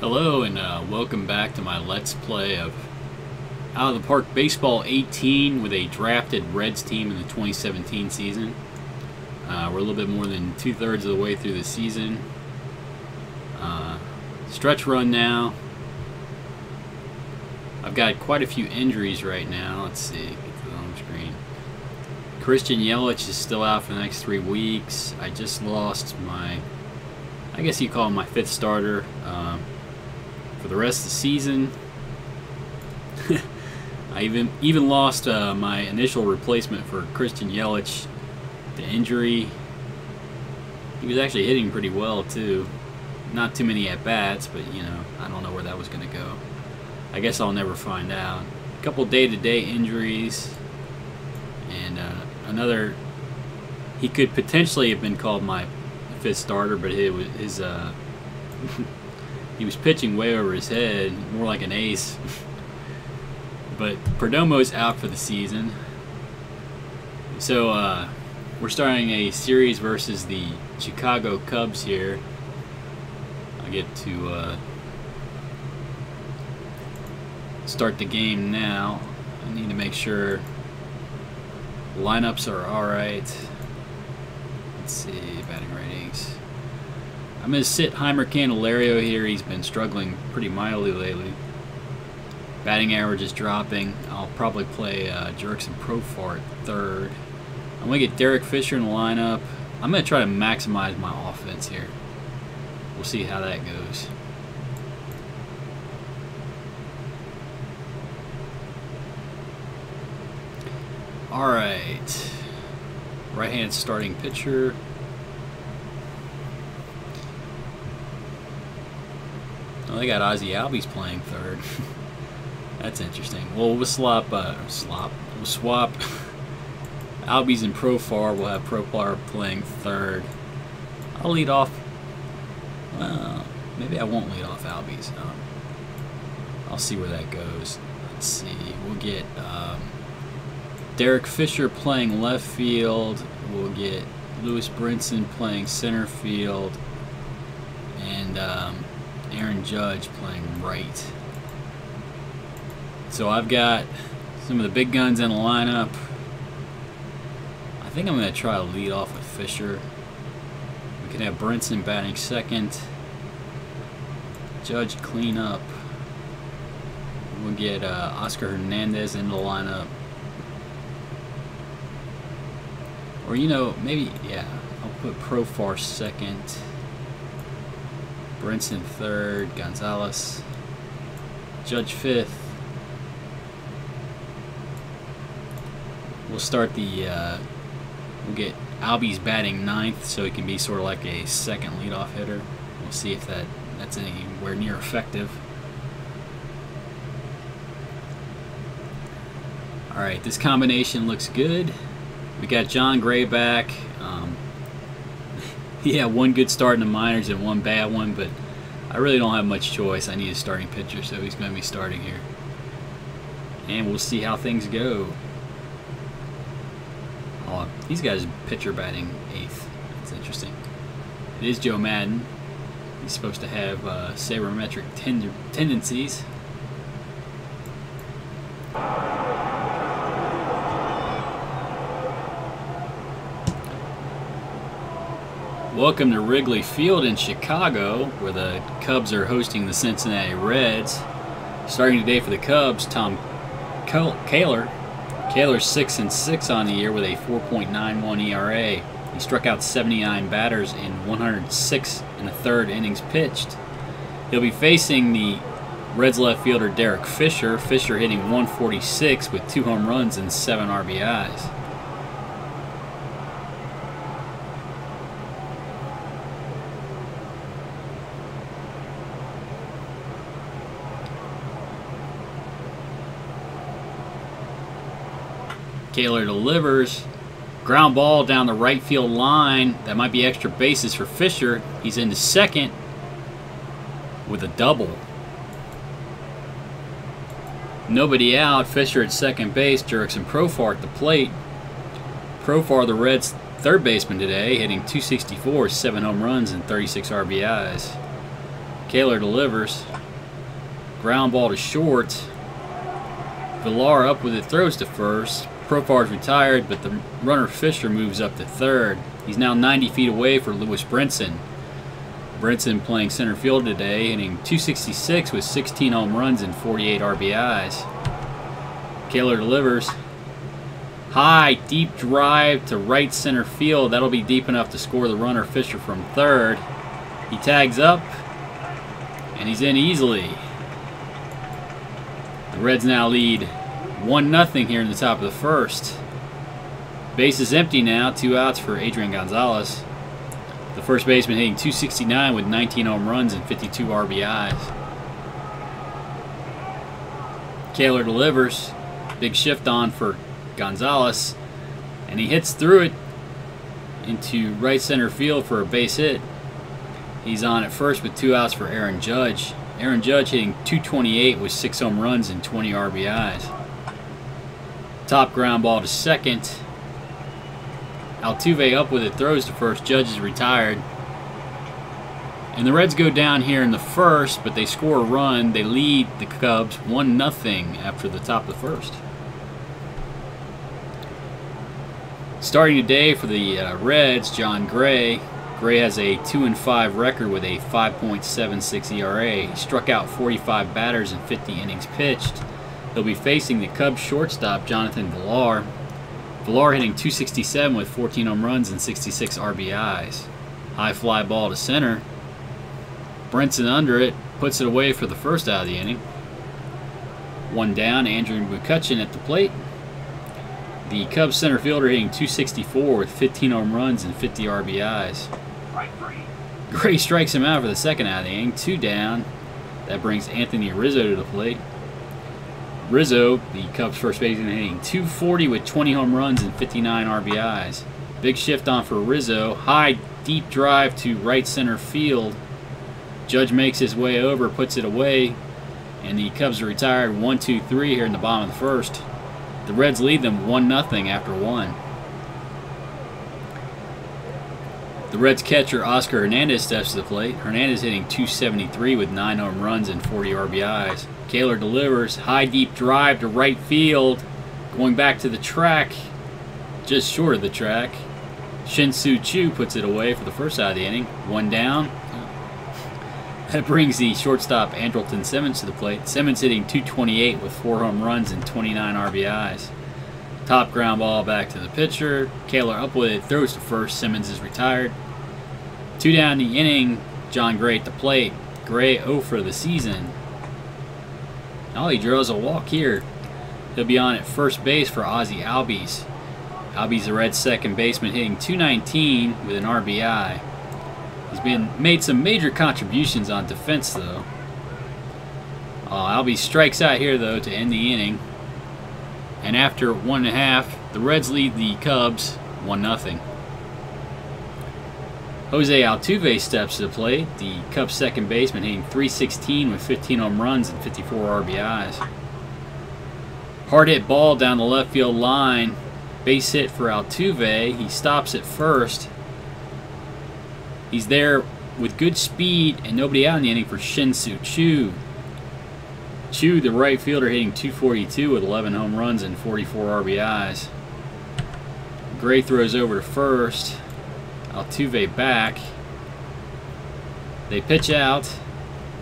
Hello and welcome back to my Let's Play of Out of the Park Baseball 18 with a drafted Reds team in the 2017 season. We're a little bit more than 2/3 of the way through the season. Stretch run now. I've got quite a few injuries right now. Let's see, get to the home screen. Christian Yelich is still out for the next 3 weeks. I just lost my, I guess you call him my 5th starter. For the rest of the season. I even lost my initial replacement for Christian Yelich to injury. He was actually hitting pretty well too. Not too many at-bats, but you know, I don't know where that was going to go. I guess I'll never find out. A couple day-to-day injuries. And another, he could potentially have been called my 5th starter, but it was his he was pitching way over his head, more like an ace. But Perdomo's out for the season. So we're starting a series versus the Chicago Cubs here. I get to start the game now. I need to make sure lineups are alright. Let's see, batting ratings. I'm going to sit Heimer Candelario here. He's been struggling pretty mildly lately. Batting average is dropping. I'll probably play Jurickson Profar at 3rd. I'm going to get Derek Fisher in the lineup. I'm going to try to maximize my offense here. We'll see how that goes. Alright. Right-hand starting pitcher. Oh, they got Ozzie Albies playing 3rd. That's interesting. Well, we'll swap Albies and Profar. We'll have Profar playing 3rd. I'll lead off. Well, maybe I won't lead off Albies. I'll see where that goes. Let's see. We'll get Derek Fisher playing left field. We'll get Lewis Brinson playing center field. And Aaron Judge playing right. So I've got some of the big guns in the lineup. I think I'm going to try to lead off with Fisher. We can have Brinson batting 2nd. Judge clean up. We'll get Oscar Hernandez into the lineup. Or, you know, maybe, yeah, I'll put Profar 2nd. Brinson 3rd, Gonzalez, Judge 5th. We'll start the, we'll get Albies batting 9th, so he can be sort of like a 2nd leadoff hitter. We'll see if that's anywhere near effective. Alright, this combination looks good. We got John Gray back. He had one good start in the minors and one bad one, but I really don't have much choice. I need a starting pitcher, so he's going to be starting here. And we'll see how things go. Oh, he's got his pitcher batting 8th. That's interesting. It is Joe Madden. He's supposed to have sabermetric tendencies. Welcome to Wrigley Field in Chicago, where the Cubs are hosting the Cincinnati Reds. Starting today for the Cubs, Tom Kaler. Kaler's 6-6 on the year with a 4.91 ERA. He struck out 79 batters in 106 1/3 innings pitched. He'll be facing the Reds left fielder Derek Fisher. Fisher hitting 146 with 2 home runs and 7 RBIs. Kaler delivers. Ground ball down the right field line. That might be extra bases for Fisher. He's into 2nd with a double. Nobody out. Fisher at 2nd base. Jurickson Profar at the plate. Profar, the Reds' 3rd baseman today, hitting .264, 7 home runs and 36 RBIs. Kaler delivers. Ground ball to short. Villar up with it, throws to first. Profar's retired, but the runner Fisher moves up to third. He's now 90 feet away for Lewis Brinson. Brinson playing center field today, hitting .266 with 16 home runs and 48 RBIs. Kaler delivers. High, deep drive to right center field. That'll be deep enough to score the runner Fisher from third. He tags up, and he's in easily. The Reds now lead 1-0 here in the top of the first. Base is empty now, 2 outs for Adrian Gonzalez. The first baseman hitting .269 with 19 home runs and 52 RBIs. Kaler delivers. Big shift on for Gonzalez, and he hits through it into right center field for a base hit. He's on at first with 2 outs for Aaron Judge. Aaron Judge hitting .228 with 6 home runs and 20 RBIs. Top ground ball to second. Altuve up with it, throws to first. Judge is retired. And the Reds go down here in the first, but they score a run. They lead the Cubs 1-0 after the top of the first. Starting today for the Reds, John Gray. Gray has a 2-5 record with a 5.76 ERA. He struck out 45 batters in 50 innings pitched. He'll be facing the Cubs shortstop, Jonathan Villar. Villar hitting .267 with 14 home runs and 66 RBIs. High fly ball to center. Brinson under it, puts it away for the first out of the inning. 1 down, Andrew McCutchen at the plate. The Cubs center fielder hitting .264 with 15 home runs and 50 RBIs. Gray strikes him out for the second out of the inning. 2 down. That brings Anthony Rizzo to the plate. Rizzo, the Cubs first baseman, hitting .240 with 20 home runs and 59 RBIs. Big shift on for Rizzo. High, deep drive to right center field. Judge makes his way over, puts it away, and the Cubs are retired 1-2-3 here in the bottom of the first. The Reds lead them 1-0 after 1. The Reds catcher Oscar Hernandez steps to the plate. Hernandez hitting .273 with 9 home runs and 40 RBIs. Kaler delivers. High deep drive to right field. Going back to the track. Just short of the track. Shin-Soo Choo puts it away for the first out of the inning. 1 down. That brings the shortstop Andrelton Simmons to the plate. Simmons hitting .228 with 4 home runs and 29 RBIs. Top ground ball back to the pitcher. Kaler up with it, throws to first. Simmons is retired. 2 down the inning. John Gray at the plate. Gray 0 for the season. Oh, he draws a walk here. He'll be on at first base for Ozzie Albies. Albies, the Reds' second baseman, hitting .219 with an RBI. He's made some major contributions on defense, though. Albies strikes out here, though, to end the inning. And after 1.5, the Reds lead the Cubs 1-0. Jose Altuve steps to the plate. The Cubs' second baseman hitting .316 with 15 home runs and 54 RBIs. Hard hit ball down the left field line. Base hit for Altuve. He stops at first. He's there with good speed and nobody out in the inning for Shin-Soo Choo. Choo, the right fielder, hitting .242 with 11 home runs and 44 RBIs. Gray throws over to first. Altuve back. They pitch out.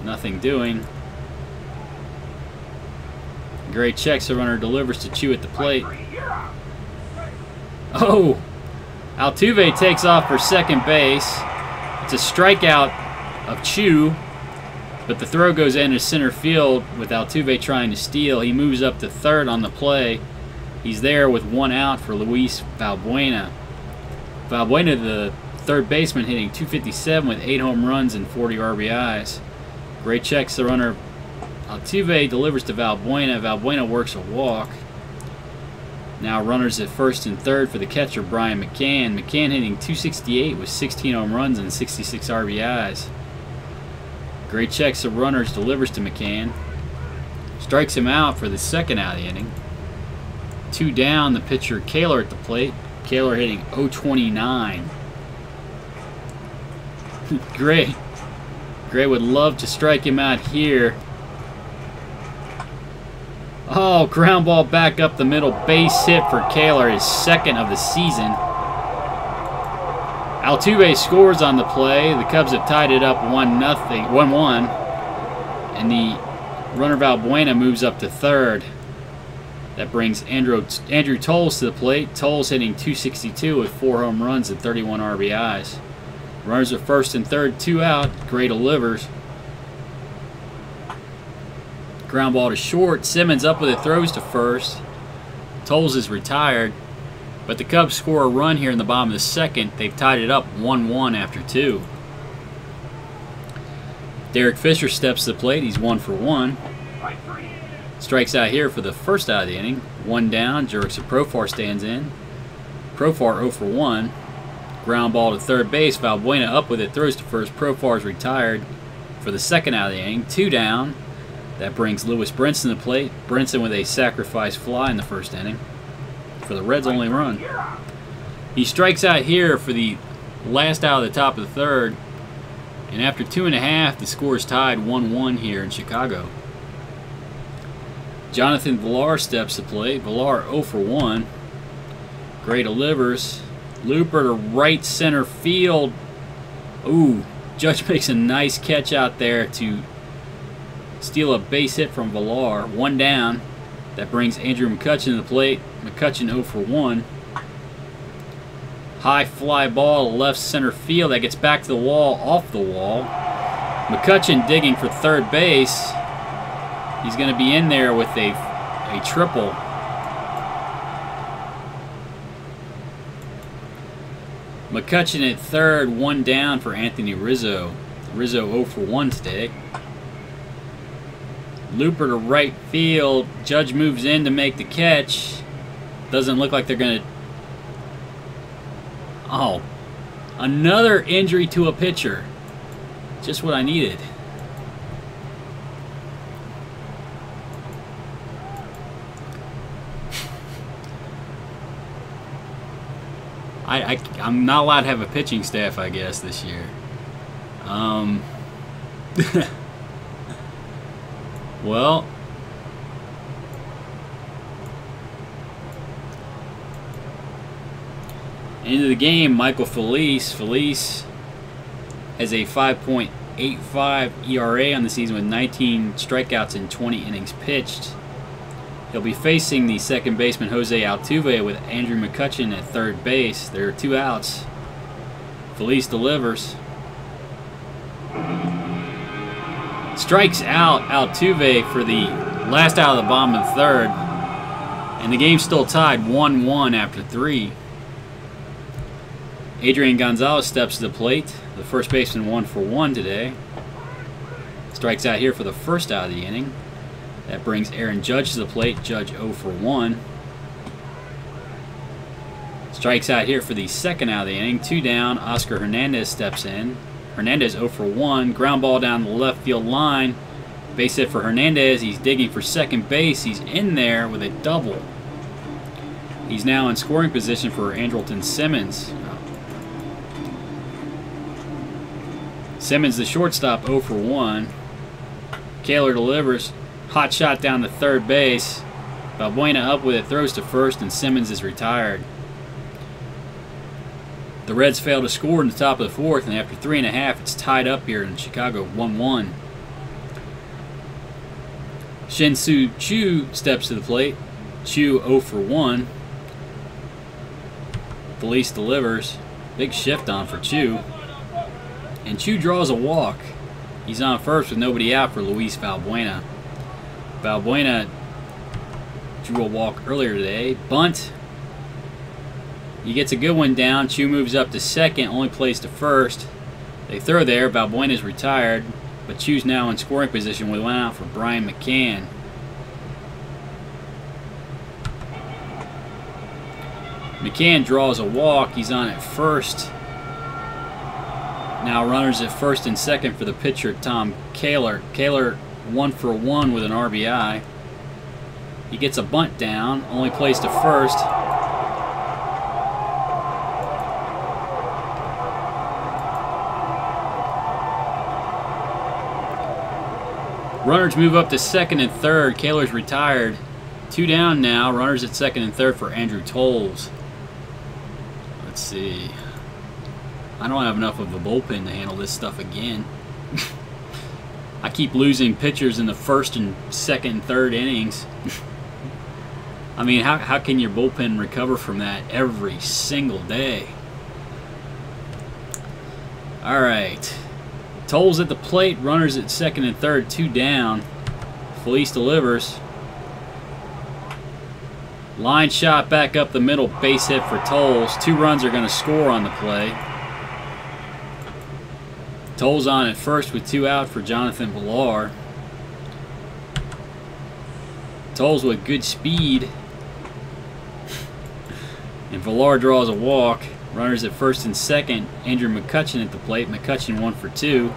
Nothing doing. Gray checks the runner, delivers to Choo at the plate. Oh! Altuve takes off for second base. It's a strikeout of Choo, but the throw goes into center field with Altuve trying to steal. He moves up to third on the play. He's there with 1 out for Luis Valbuena. Valbuena, the third baseman, hitting .257 with 8 home runs and 40 RBIs. Gray checks the runner. Altuve delivers to Valbuena. Valbuena works a walk. Now runners at first and third for the catcher, Brian McCann. McCann hitting .268 with 16 home runs and 66 RBIs. Gray checks the runners, delivers to McCann. Strikes him out for the second out of the inning. 2 down, the pitcher Kaler at the plate. Kaler hitting .029. Gray would love to strike him out here. Oh, ground ball back up the middle. Base hit for Kaler, his second of the season. Altuve scores on the play. The Cubs have tied it up 1-1. And the runner Valbuena moves up to third. That brings Andrew Toles to the plate. Toles hitting .262 with 4 home runs and 31 RBIs. Runners at first and third, 2 out. Gray delivers. Ground ball to short. Simmons up with it, throws to first. Toles is retired. But the Cubs score a run here in the bottom of the second. They've tied it up 1-1 after 2. Derek Fisher steps to the plate. He's 1 for 1. Strikes out here for the first out of the inning. 1 down. Jurickson Profar stands in. Profar 0 for 1. Ground ball to third base. Valbuena up with it, throws to first. Profar's retired for the second out of the inning. 2 down. That brings Lewis Brinson to the plate. Brinson with a sacrifice fly in the first inning for the Reds' only run. He strikes out here for the last out of the top of the third. And after 2.5, the score is tied 1-1 here in Chicago. Jonathan Villar steps to play. Villar 0 for 1. Gray delivers. Looper to right center field. Ooh, Judge makes a nice catch out there to steal a base hit from Villar. 1 down. That brings Andrew McCutchen to the plate. McCutchen 0 for 1. High fly ball to left center field. That gets back to the wall, off the wall. McCutchen digging for third base. He's going to be in there with a triple. McCutchen at third, 1 down for Anthony Rizzo. Rizzo 0 for 1 today. Looper to right field. Judge moves in to make the catch. Doesn't look like they're going to... Oh, another injury to a pitcher. Just what I needed. I'm not allowed to have a pitching staff, I guess, this year. Well, into the game, Michael Felice. Felice has a 5.85 ERA on the season with 19 strikeouts in 20 innings pitched. He'll be facing the second baseman Jose Altuve with Andrew McCutchen at third base. There are 2 outs. Felice delivers. Strikes out Altuve for the last out of the bottom of the third. And the game's still tied 1-1 after 3. Adrian Gonzalez steps to the plate. The first baseman 1 for 1 today. Strikes out here for the first out of the inning. That brings Aaron Judge to the plate. Judge 0 for 1. Strikes out here for the second out of the inning. 2 down. Oscar Hernandez steps in. Hernandez 0 for 1. Ground ball down the left field line. Base hit for Hernandez. He's digging for second base. He's in there with a double. He's now in scoring position for Andrelton Simmons. Simmons, the shortstop, 0 for 1. Kaler delivers. Hot shot down to third base. Valbuena up with it, throws to first, and Simmons is retired. The Reds fail to score in the top of the fourth, and after 3.5, it's tied up here in Chicago, 1-1. Shin-Soo Choo steps to the plate. Choo 0 for 1. Felice delivers. Big shift on for Choo. And Choo draws a walk. He's on first with nobody out for Luis Valbuena. Valbuena drew a walk earlier today. Bunt. He gets a good one down. Choo moves up to second, only plays to first. They throw there. Valbuena's retired, but Choo's now in scoring position with 1 out for Brian McCann. McCann draws a walk. He's on at first. Now runners at first and second for the pitcher, Tom Kaler. Kaler 1 for 1 with an RBI. He gets a bunt down, only plays to first. Runners move up to second and third. Kaler's retired. 2 down now. Runners at second and third for Andrew Tolles. Let's see. I don't have enough of a bullpen to handle this stuff again. I keep losing pitchers in the first and second and third innings. I mean, how can your bullpen recover from that every single day? All right. Tolles at the plate. Runners at second and third. 2 down. Felice delivers. Line shot back up the middle. Base hit for Tolles. 2 runs are going to score on the play. Tolles on at first with 2 out for Jonathan Villar. Tolles with good speed. And Villar draws a walk. Runners at first and second. Andrew McCutchen at the plate. McCutchen 1 for 2.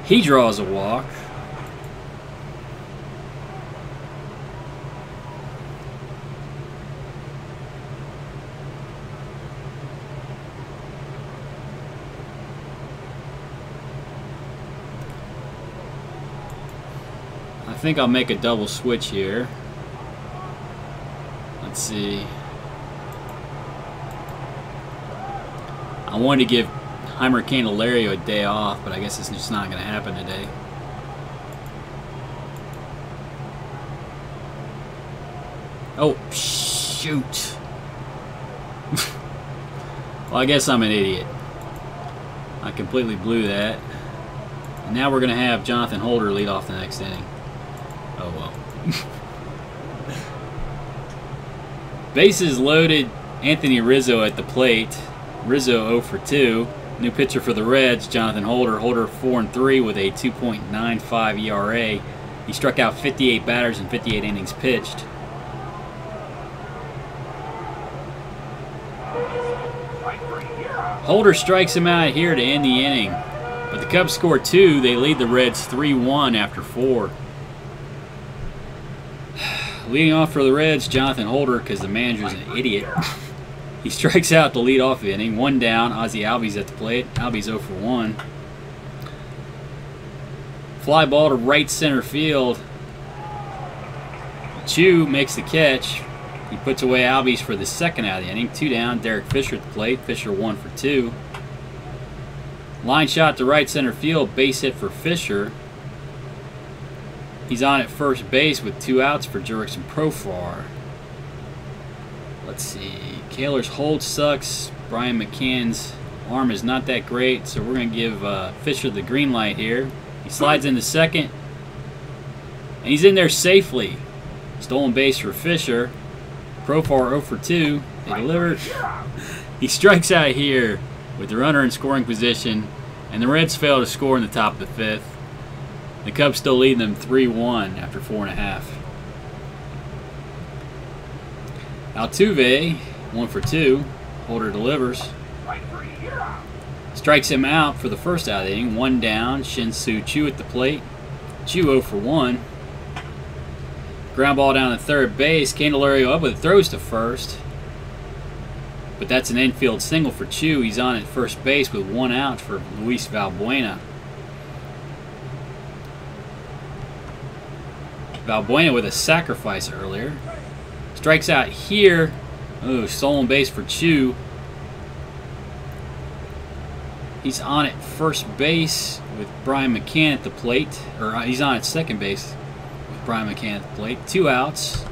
He draws a walk. I think I'll make a double switch here. Let's see. I wanted to give Heimer Candelario a day off, but I guess it's just not going to happen today. Oh, shoot. Well, I guess I'm an idiot. I completely blew that. And now we're going to have Jonathan Holder lead off the next inning. Oh, well. Bases loaded. Anthony Rizzo at the plate. Rizzo 0 for 2. New pitcher for the Reds, Jonathan Holder. Holder 4-3 with a 2.95 ERA. He struck out 58 batters in 58 innings pitched. Holder strikes him out here to end the inning. But the Cubs score 2. They lead the Reds 3-1 after 4. Leading off for the Reds, Jonathan Holder, because the manager's an idiot. He strikes out the leadoff inning. 1 down. Ozzie Albies at the plate. Albies 0 for 1. Fly ball to right center field. Chu makes the catch. He puts away Albies for the second out of the inning. 2 down. Derek Fisher at the plate. Fisher 1 for 2. Line shot to right center field. Base hit for Fisher. He's on at first base with 2 outs for Jurickson Profar. Let's see. Kaler's hold sucks. Brian McCann's arm is not that great, so we're going to give Fisher the green light here. He slides into second, and he's in there safely. Stolen base for Fisher. Profar 0 for 2. They deliver. He strikes out here with the runner in scoring position, and the Reds fail to score in the top of the 5th. The Cubs still lead them 3-1 after 4.5. Altuve, 1 for 2. Holder delivers. Strikes him out for the first out of the inning. 1 down. Shin-Soo Choo at the plate. Choo 0 for 1. Ground ball down to third base. Candelario up with it. Throws to first. But that's an infield single for Choo. He's on at first base with 1 out for Luis Valbuena. Valbuena with a sacrifice earlier. Strikes out here. Oh, stolen base for Choo. He's on at first base with Brian McCann at the plate. Or he's on at second base with Brian McCann at the plate. 2 outs.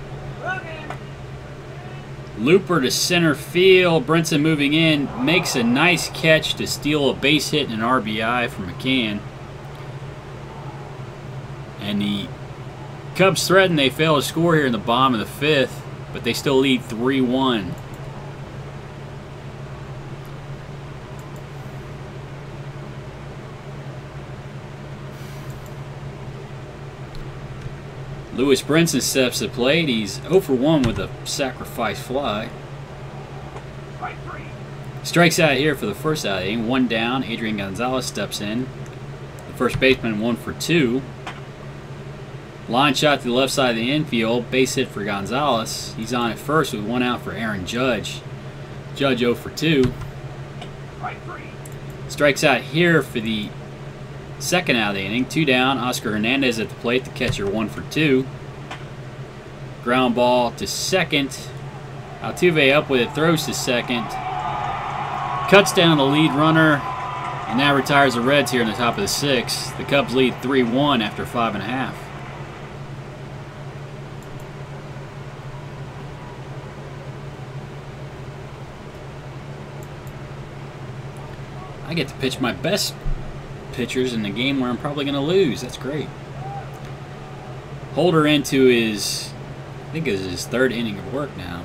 Looper to center field. Brinson moving in. Makes a nice catch to steal a base hit and an RBI for McCann. And the Cubs threaten. They fail to score here in the bottom of the 5th, but they still lead 3-1. Lewis Brinson steps to the plate. He's 0 for 1 with a sacrifice fly. Strikes out here for the first out of the inning. 1 down. Adrian Gonzalez steps in. The first baseman 1 for 2. Line shot to the left side of the infield. Base hit for Gonzalez. He's on at first with 1 out for Aaron Judge. Judge 0 for 2. Strikes out here for the Second out of the inning, 2 down. Oscar Hernandez at the plate, the catcher 1 for 2. Ground ball to second. Altuve up with it, throws to second. Cuts down the lead runner, and that retires the Reds here in the top of the 6th. The Cubs lead 3-1 after 5.5. I get to pitch my best pitchers in the game where I'm probably going to lose. That's great. Holder into his, I think it's his 3rd inning of work now.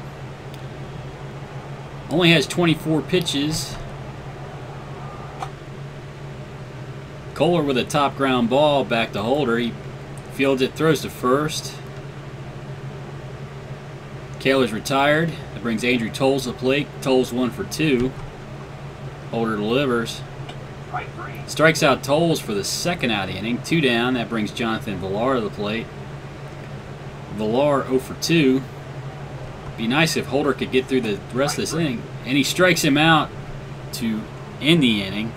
Only has 24 pitches. Kohler with a top ground ball back to Holder. He fields it, throws to first. Kaler's retired. That brings Andrew Toles to the plate. Toles 1 for 2. Holder delivers. Strikes out Toles for the 2nd out of the inning. 2 down. That brings Jonathan Villar to the plate. Villar 0 for 2. Be nice if Holder could get through the rest of this inning. And he strikes him out to end the inning.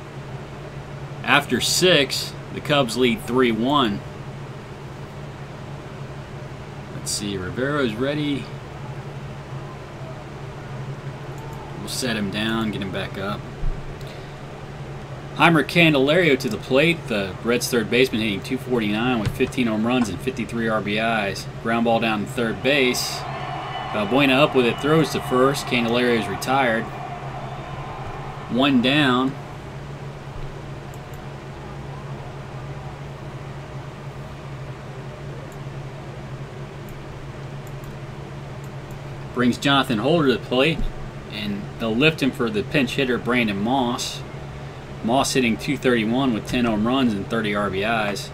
After 6, the Cubs lead 3-1. Let's see, Rivero's ready. We'll set him down, get him back up. Heimer Candelario to the plate. The Reds' 3rd baseman hitting .249 with 15 home runs and 53 RBIs. Ground ball down to 3rd base. Valbuena up with it, throws to first. Candelario is retired. 1 down. Brings Jonathan Holder to the plate, and they'll lift him for the pinch hitter Brandon Moss. Moss hitting .231 with 10 home runs and 30 RBIs.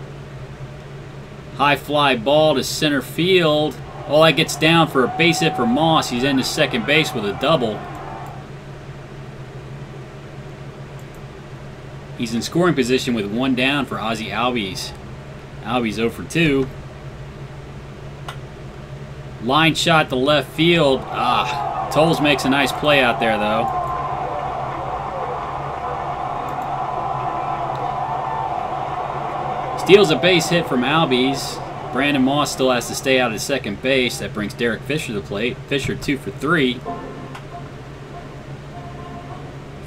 High fly ball to center field. All that gets down for a base hit for Moss. He's into second base with a double. He's in scoring position with 1 down for Ozzie Albies. Albies 0 for 2. Line shot to left field. Toles makes a nice play out there, though. Steals a base hit from Albies. Brandon Moss still has to stay out at second base. That brings Derek Fisher to the plate. Fisher 2 for 3.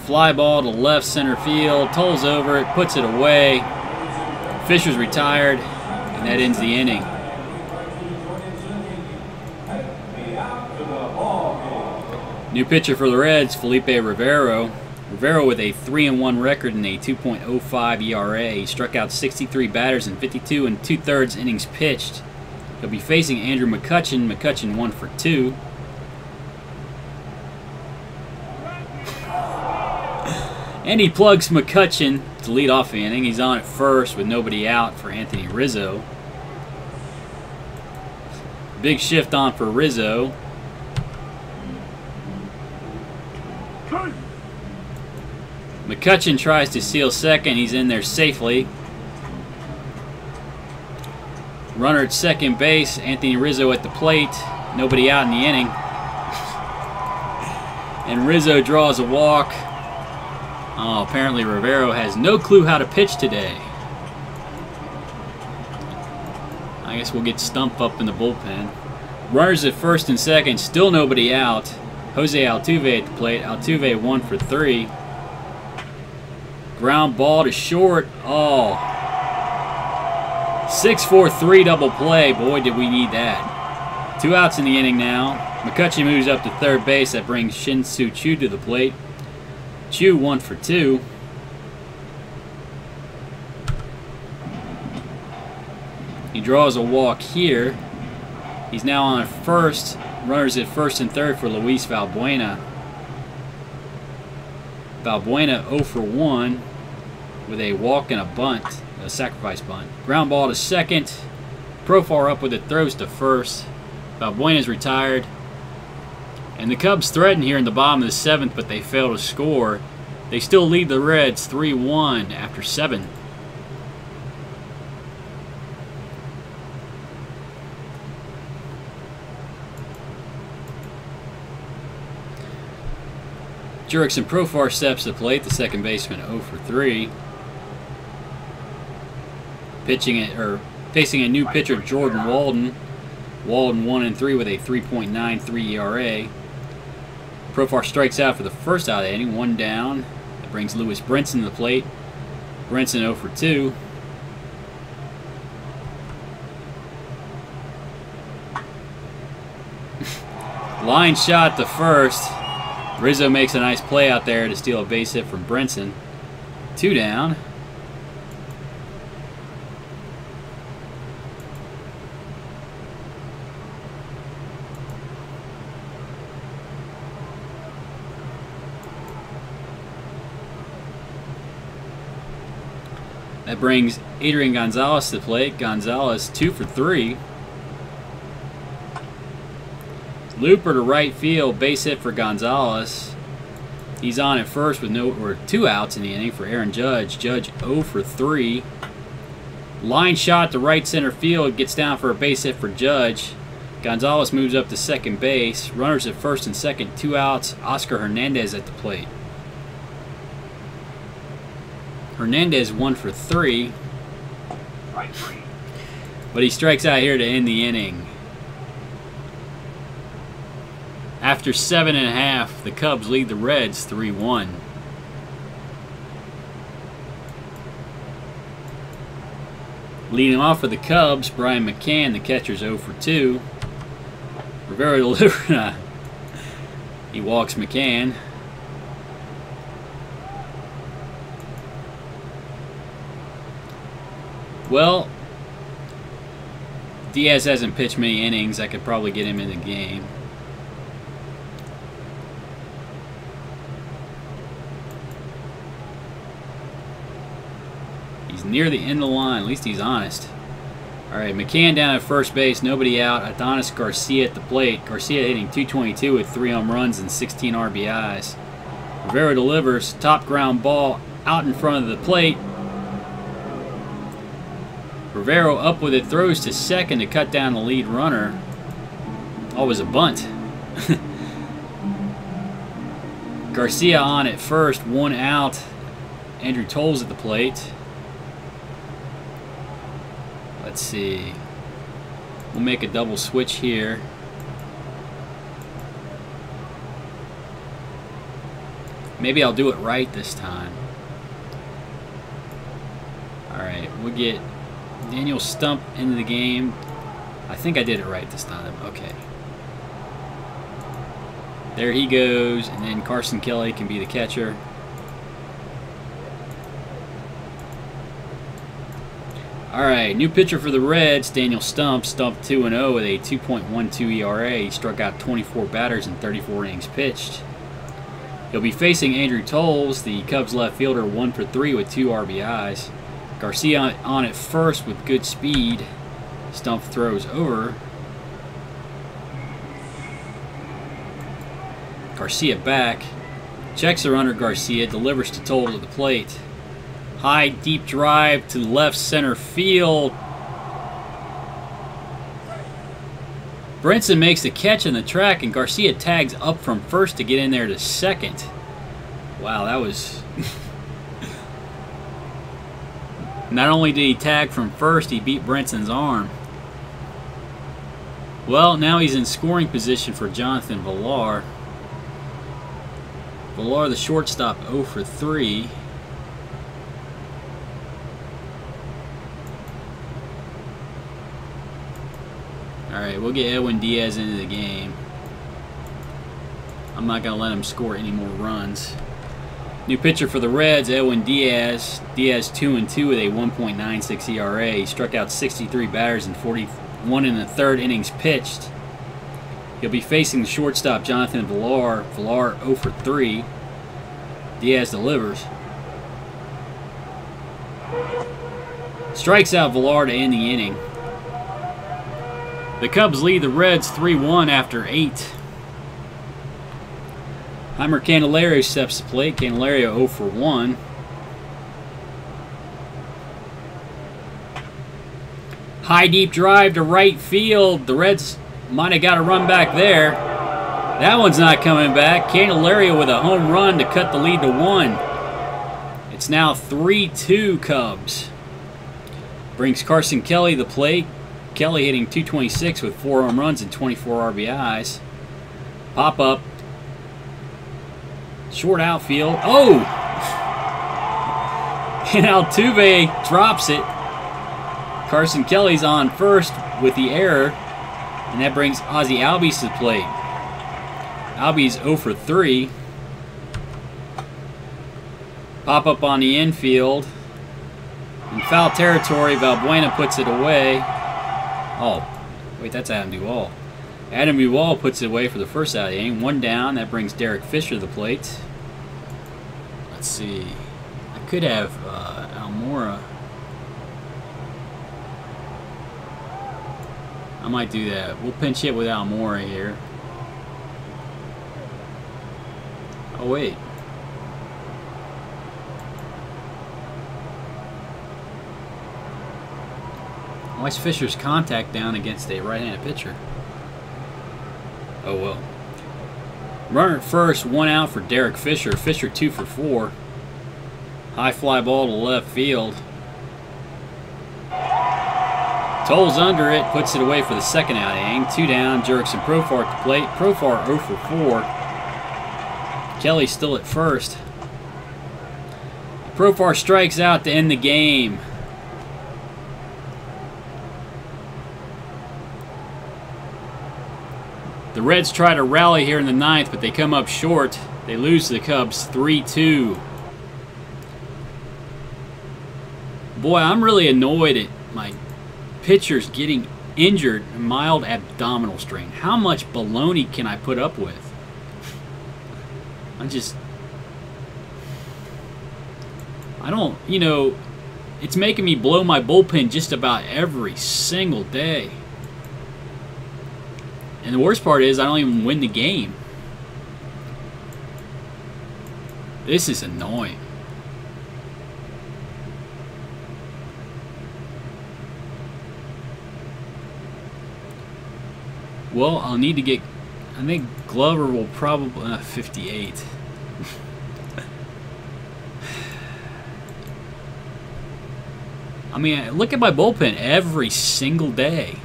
Fly ball to left center field. Toles over it, puts it away. Fisher's retired, and that ends the inning. New pitcher for the Reds, Felipe Rivero. Rivero with a 3-1 record and a 2.05 ERA. He struck out 63 batters in 52 2/3 innings pitched. He'll be facing Andrew McCutchen. McCutchen 1 for 2. And he plugs McCutchen to lead off the inning. He's on at first with nobody out for Anthony Rizzo. Big shift on for Rizzo. McCutchen tries to steal second. He's in there safely. Runner at second base. Anthony Rizzo at the plate. Nobody out in the inning. And Rizzo draws a walk. Oh, apparently Rivero has no clue how to pitch today. I guess we'll get Stump up in the bullpen. Runners at first and second. Still nobody out. Jose Altuve at the plate. Altuve 1 for 3. Ground ball to short. Oh. 6-4-3 double play. Boy, did we need that. 2 outs in the inning now. McCutchen moves up to third base. That brings Shin-Soo Choo to the plate. Choo 1 for 2. He draws a walk here. He's now on first. Runners at first and third for Luis Valbuena. Valbuena 0 for 1 with a walk and a bunt, a sacrifice bunt. Ground ball to second. Profar up with it, throws to first. Valbuena's retired. And the Cubs threaten here in the bottom of the 7th, but they fail to score. They still lead the Reds 3-1 after 7. Jurickson Profar steps to the plate, the second baseman 0 for 3. pitching it, or facing a new pitcher, Jordan Walden. Walden 1-3 with a 3.93 ERA. Profar strikes out for the first out of the inning, 1 down. That brings Lewis Brinson to the plate. Brinson 0 for 2. Line shot to first. Rizzo makes a nice play out there to steal a base hit from Brinson. 2 down. That brings Adrian Gonzalez to the plate. Gonzalez 2 for 3. Looper to right field, base hit for Gonzalez. He's on at first with 2 outs in the inning for Aaron Judge. Judge 0 for 3. Line shot to right center field, gets down for a base hit for Judge. Gonzalez moves up to second base. Runners at first and second, 2 outs. Oscar Hernandez at the plate. Hernandez 1 for 3. But he strikes out here to end the inning. After 7.5, the Cubs lead the Reds 3-1. Leading off for the Cubs, Brian McCann, the catcher's 0 for 2. Rivera delivers. He walks McCann. Well, Diaz hasn't pitched many innings. I could probably get him in the game. He's near the end of the line. At least he's honest. All right, McCann down at first base. Nobody out. Adonis Garcia at the plate. Garcia hitting .222 with 3 home runs and 16 RBIs. Rivera delivers. Top ground ball out in front of the plate. Rivera up with it, throws to second to cut down the lead runner. Oh, it was a bunt. Garcia on at first, 1 out. Andrew Toles at the plate. Let's see. We'll make a double switch here. Maybe I'll do it right this time. Alright, we'll get Daniel Stump into the game. I think I did it right this time. Okay. There he goes, and then Carson Kelly can be the catcher. Alright, new pitcher for the Reds, Daniel Stump. Stump 2-0 with a 2.12 ERA. He struck out 24 batters in 34 innings pitched. He'll be facing Andrew Toles, the Cubs left fielder, 1 for 3 with 2 RBIs. Garcia on at first with good speed. Stump throws over. Garcia back. Checks the runner Garcia, delivers to Toles at the plate. High, deep drive to left center field. Brinson makes the catch on the track, and Garcia tags up from first to get in there to second. Wow, that was... Not only did he tag from first, he beat Brinson's arm. Well, now he's in scoring position for Jonathan Villar. Villar, the shortstop, 0 for 3. Alright, we'll get Edwin Diaz into the game. I'm not going to let him score any more runs. New pitcher for the Reds, Edwin Diaz. Diaz 2-2 with a 1.96 ERA. He struck out 63 batters in 41 1/3 innings pitched. He'll be facing the shortstop, Jonathan Villar. Villar 0 for 3. Diaz delivers. Strikes out Villar to end the inning. The Cubs lead the Reds 3-1 after 8. Heimer Candelario steps to plate. Candelario 0 for 1. High deep drive to right field. The Reds might have got a run back there. That one's not coming back. Candelario with a home run to cut the lead to 1. It's now 3-2 Cubs. Brings Carson Kelly the plate. Kelly hitting .226 with 4 home runs and 24 RBIs. Pop up. Short outfield. Oh! And Altuve drops it. Carson Kelly's on first with the error. And that brings Ozzie Albies to the plate. Albies 0 for 3. Pop up on the infield. In foul territory, Valbuena puts it away. Oh, wait, that's Adam Duvall. Adam Duvall puts it away for the first out of the inning. 1 down. That brings Derek Fisher to the plate. Let's see. I could have Almora. I might do that. We'll pinch hit with Almora here. Oh, wait. Why is Fisher's contact down against a right-handed pitcher? Oh, well. Runner at first, 1 out for Derek Fisher. Fisher 2 for 4. High fly ball to left field. Tolles under it, puts it away for the second out inning. 2 down, Jurickson Profar at the plate. Profar 0 for 4. Kelly still at first. Profar strikes out to end the game. The Reds try to rally here in the 9th, but they come up short. They lose to the Cubs 3-2. Boy, I'm really annoyed at my pitchers getting injured, mild abdominal strain. How much baloney can I put up with? I don't, it's making me blow my bullpen just about every single day. And the worst part is I don't even win the game. This is annoying. Well, I'll need to get... I think Glover will probably... 58. I mean, look at my bullpen every single day.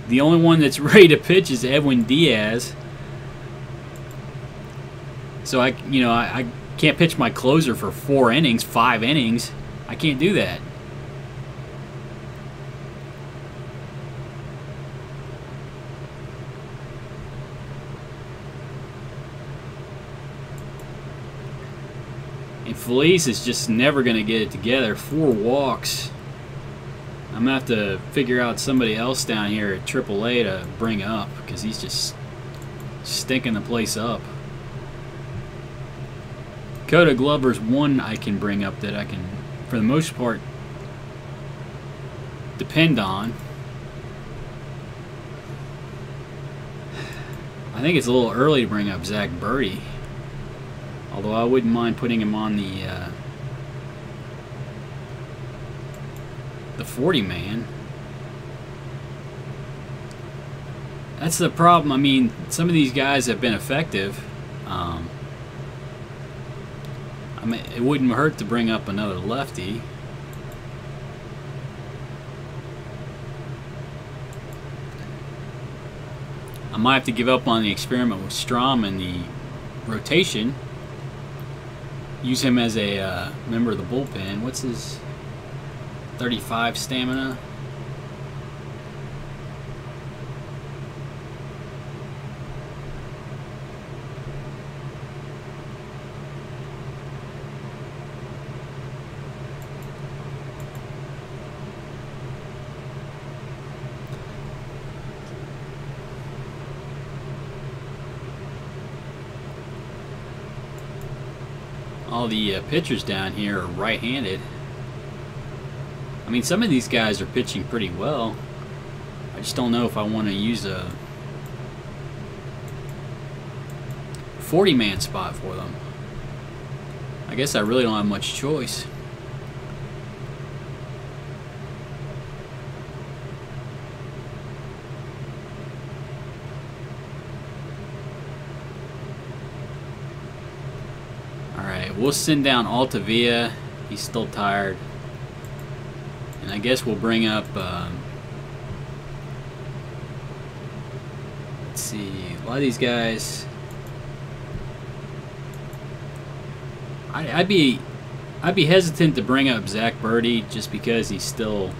The only one that's ready to pitch is Edwin Diaz. So I can't pitch my closer for 4 innings, 5 innings. I can't do that. And Feliz is just never going to get it together. 4 walks. I'm going to have to figure out somebody else down here at AAA to bring up because he's just stinking the place up. Coda Glover's one I can bring up that I can, for the most part, depend on. I think it's a little early to bring up Zach Birdie. Although I wouldn't mind putting him on the 40-man. That's the problem. I mean, some of these guys have been effective. I mean, it wouldn't hurt to bring up another lefty. I might have to give up on the experiment with Strom in the rotation. Use him as a member of the bullpen. What's his 35 stamina? All the pitchers down here are right-handed. I mean, some of these guys are pitching pretty well. I just don't know if I want to use a 40-man spot for them. I guess I really don't have much choice. Alright, we'll send down Altavilla. He's still tired. And I guess we'll bring up, let's see, a lot of these guys, I'd be hesitant to bring up Zach Birdie just because he's still,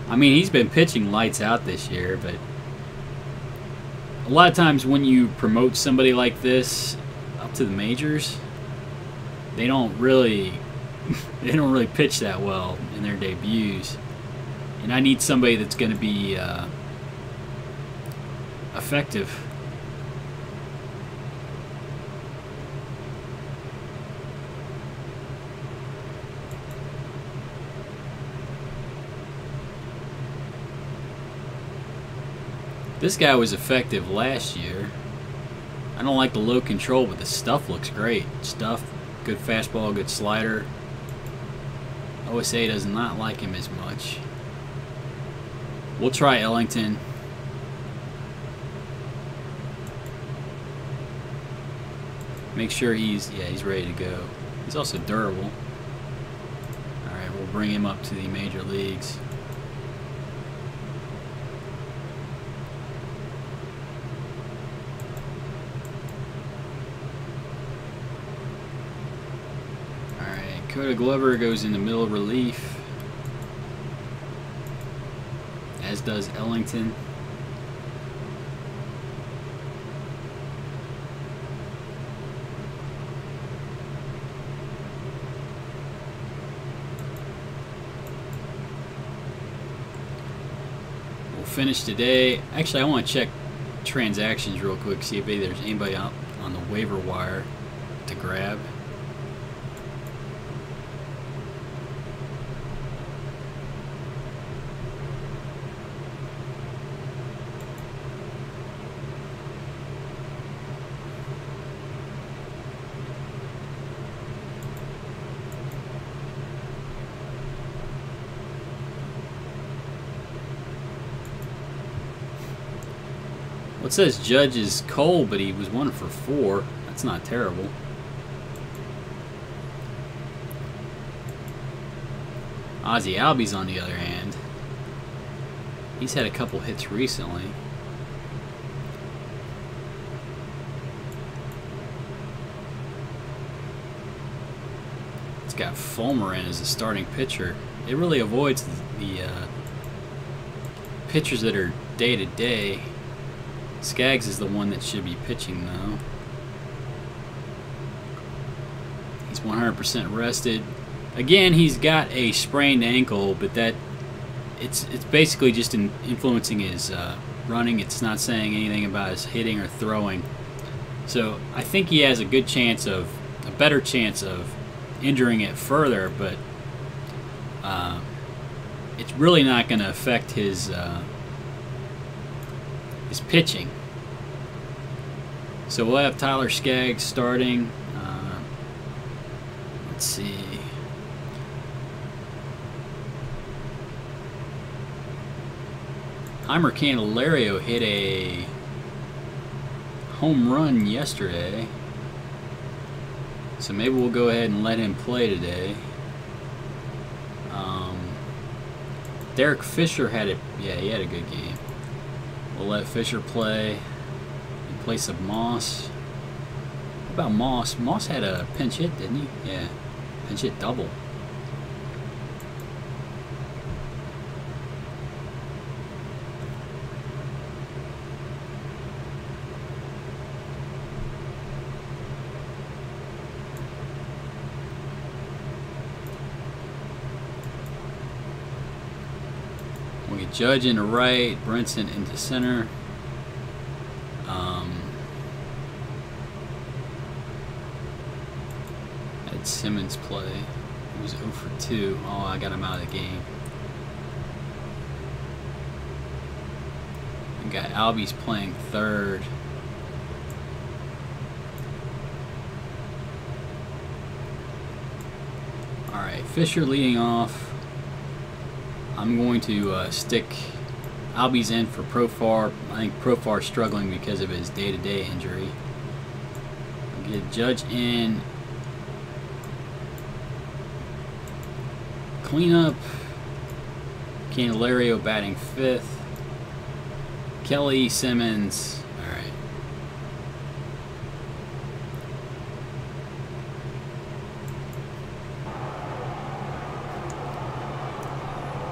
I mean, he's been pitching lights out this year, but a lot of times when you promote somebody like this up to the majors, they don't really pitch that well in their debuts, and I need somebody that's going to be effective. This guy was effective last year. I don't like the low control, but the stuff looks great. Stuff, good fastball, good slider. OSA does not like him as much. We'll try Ellington. Make sure he's ready to go. He's also durable. Alright, we'll bring him up to the major leagues. Dakota Glover goes in the middle relief, as does Ellington. We'll finish today. Actually, I want to check transactions real quick, see if there's anybody out on the waiver wire to grab. Well, it says Judge is cold, but he was 1 for 4. That's not terrible. Ozzie Albies, on the other hand, he's had a couple hits recently. It's got Fulmer in as a starting pitcher. It really avoids the pitchers that are day-to-day. Skaggs is the one that should be pitching, though. He's 100% rested. Again, he's got a sprained ankle, but it's basically just influencing his running. It's not saying anything about his hitting or throwing. So I think he has a better chance of injuring it further, but it's really not going to affect his pitching. So we'll have Tyler Skaggs starting. Let's see. Heimer Candelario hit a home run yesterday, so maybe we'll go ahead and let him play today. Derek Fisher he had a good game. We'll let Fisher play in place of Moss. What about Moss? Moss had a pinch hit, didn't he? Yeah, pinch hit double. We get Judge into right, Brinson into center. Had Simmons play. He was 0 for 2. Oh, I got him out of the game. We got Albies playing third. Alright, Fisher leading off. I'm going to stick Albies in for Profar. I think Profar's struggling because of his day-to-day injury. I'll get Judge in. cleanup. Candelario batting 5th. Kelly, Simmons. All right.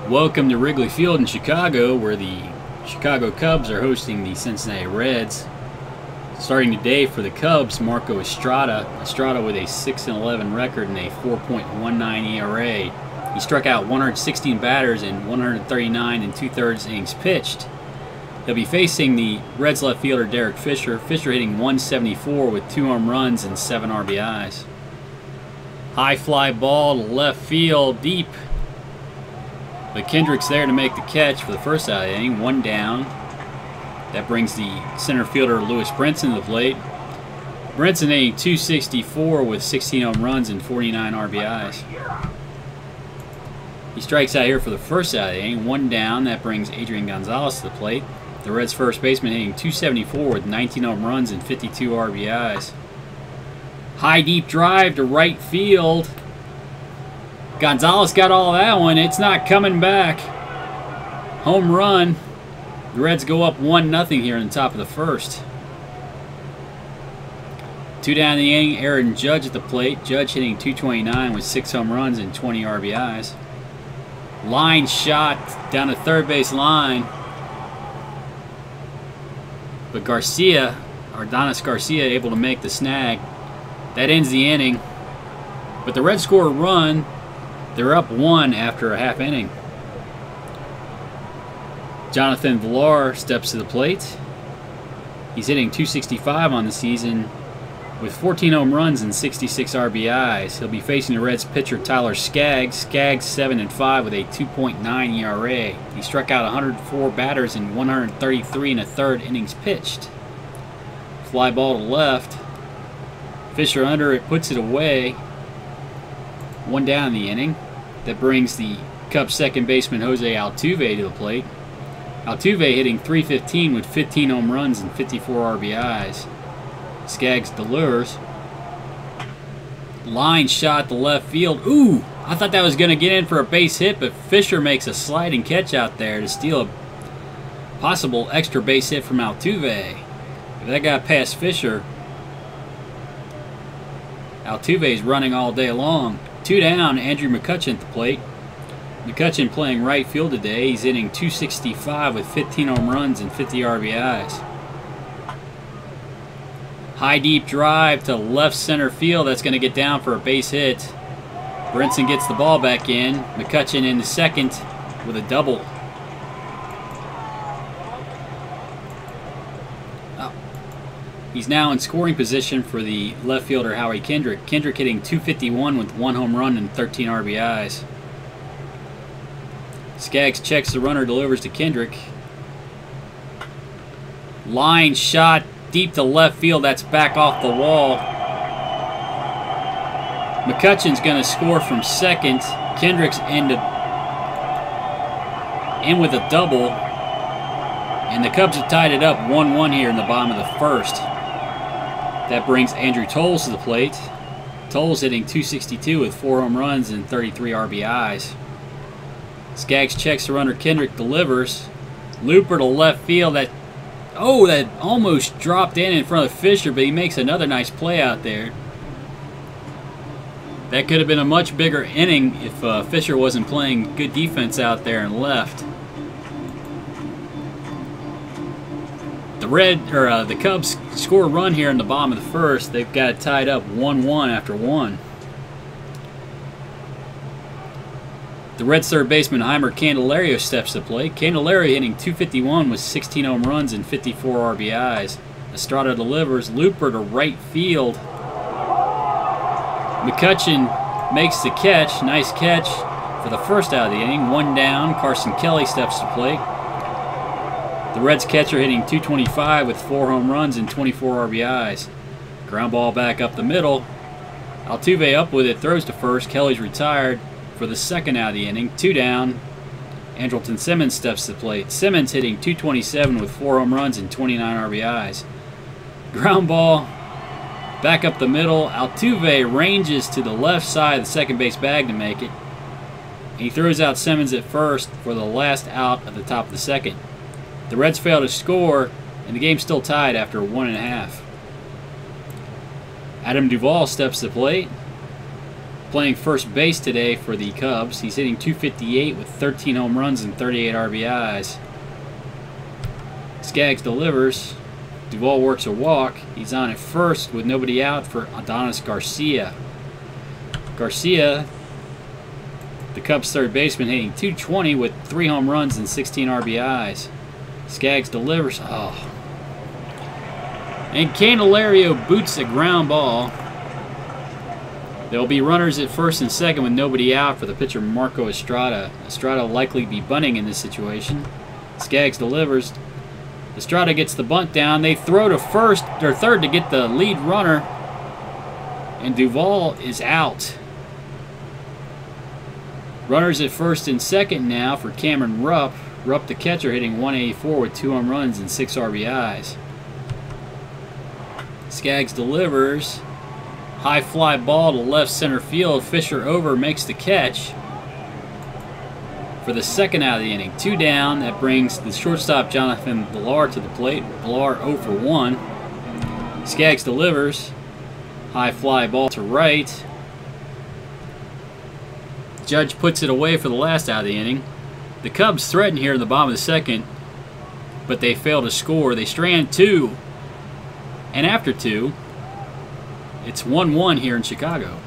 Welcome to Wrigley Field in Chicago, where the Chicago Cubs are hosting the Cincinnati Reds. Starting today for the Cubs, Marco Estrada. Estrada with a 6-11 record and a 4.19 ERA. He struck out 116 batters in 139 2/3 innings pitched. He'll be facing the Reds left fielder Derek Fisher. Fisher hitting 174 with 2 home runs and 7 RBIs. High fly ball to left field, deep. But Kendrick's there to make the catch for the first out of the inning. 1 down. That brings the center fielder Lewis Brinson to the plate. Brinson hitting 264 with 16 home runs and 49 RBIs. He strikes out here for the first out of the inning. 1 down. That brings Adrian Gonzalez to the plate. The Reds' first baseman hitting 274 with 19 home runs and 52 RBIs. High deep drive to right field. Gonzalez got all of that one. It's not coming back. Home run. The Reds go up 1-0 here in the top of the first. 2 down in the inning. Aaron Judge at the plate. Judge hitting 229 with 6 home runs and 20 RBIs. Line shot down the third base line. But Garcia, Ardonis Garcia, able to make the snag. That ends the inning. But the Reds score a run. They're up 1 after a half inning. Jonathan Villar steps to the plate. He's hitting 265 on the season with 14 home runs and 66 RBIs. He'll be facing the Reds pitcher Tyler Skaggs. Skaggs 7-5 with a 2.9 ERA. He struck out 104 batters in 133 1/3 innings pitched. Fly ball to left. Fisher under it, puts it away. 1 down in the inning. That brings the Cubs second baseman Jose Altuve to the plate. Altuve hitting 315 with 15 home runs and 54 RBIs. Skaggs delivers. Line shot to left field. Ooh! I thought that was going to get in for a base hit, but Fisher makes a sliding catch out there to steal a possible extra base hit from Altuve. If that got past Fisher, Altuve's running all day long. 2 down, Andrew McCutchen at the plate. McCutchen playing right field today. He's hitting 265 with 15 home runs and 50 RBIs. High deep drive to left center field. That's going to get down for a base hit. Brinson gets the ball back in. McCutchen in the second with a double. He's now in scoring position for the left fielder Howie Kendrick. Kendrick hitting 251 with 1 home run and 13 RBIs. Skaggs checks the runner, delivers to Kendrick. Line shot deep to left field. That's back off the wall. McCutchen's going to score from second. Kendrick's in with a double. And the Cubs have tied it up 1-1 here in the bottom of the first. That brings Andrew Toles to the plate. Toles hitting 262 with 4 home runs and 33 RBIs. Skaggs checks the runner, Kendrick delivers. Looper to left field. That almost dropped in front of Fisher, but he makes another nice play out there. That could have been a much bigger inning if Fisher wasn't playing good defense out there and left. The Cubs score a run here in the bottom of the first. They've got it tied up 1-1 after 1. The Reds' third baseman Heimer Candelario steps to play. Candelario hitting 251 with 16 home runs and 54 RBIs. Estrada delivers. Looper to right field. McCutchen makes the catch. Nice catch for the first out of the inning. 1 down. Carson Kelly steps to play. The Reds catcher hitting 225 with 4 home runs and 24 RBIs. Ground ball back up the middle. Altuve up with it, throws to first. Kelly's retired for the second out of the inning. 2 down. Andrelton Simmons steps to the plate. Simmons hitting 227 with 4 home runs and 29 RBIs. Ground ball back up the middle. Altuve ranges to the left side of the second base bag to make it. He throws out Simmons at first for the last out at the top of the second. The Reds fail to score, and the game's still tied after 1.5. Adam Duvall steps to the plate, playing first base today for the Cubs. He's hitting .258 with 13 home runs and 38 RBIs. Skaggs delivers. Duvall works a walk. He's on at first with nobody out for Adonis Garcia. Garcia, the Cubs' third baseman, hitting .220 with 3 home runs and 16 RBIs. Skaggs delivers. Oh. And Candelario boots a ground ball. There will be runners at first and second with nobody out for the pitcher Marco Estrada. Estrada will likely be bunting in this situation. Skaggs delivers. Estrada gets the bunt down. They throw to first or third to get the lead runner. And Duvall is out. Runners at first and second now for Cameron Rupp. Rupp, the catcher, hitting .184 with 2 home runs and 6 RBIs. Skaggs delivers. High fly ball to left center field. Fisher over, makes the catch for the second out of the inning. 2 down. That brings the shortstop Jonathan Villar to the plate. Villar 0 for 1. Skaggs delivers. High fly ball to right. Judge puts it away for the last out of the inning. The Cubs threaten here in the bottom of the second, but they fail to score. They strand 2. And after 2, it's 1-1 here in Chicago.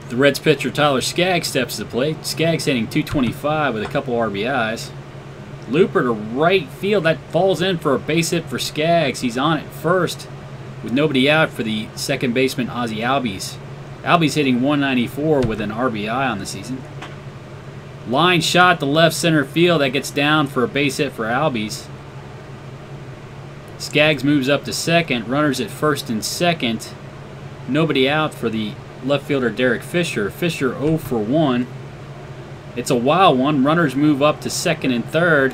The Reds pitcher Tyler Skaggs steps to the plate. Skaggs hitting .225 with a couple RBIs. Looper to right field. That falls in for a base hit for Skaggs. He's on at first with nobody out for the second baseman Ozzie Albies. Albies hitting .194 with an RBI on the season. Line shot to left center field. That gets down for a base hit for Albies. Skaggs moves up to second. Runners at first and second. Nobody out for the left fielder Derek Fisher. Fisher 0 for 1. It's a wild one. Runners move up to second and third.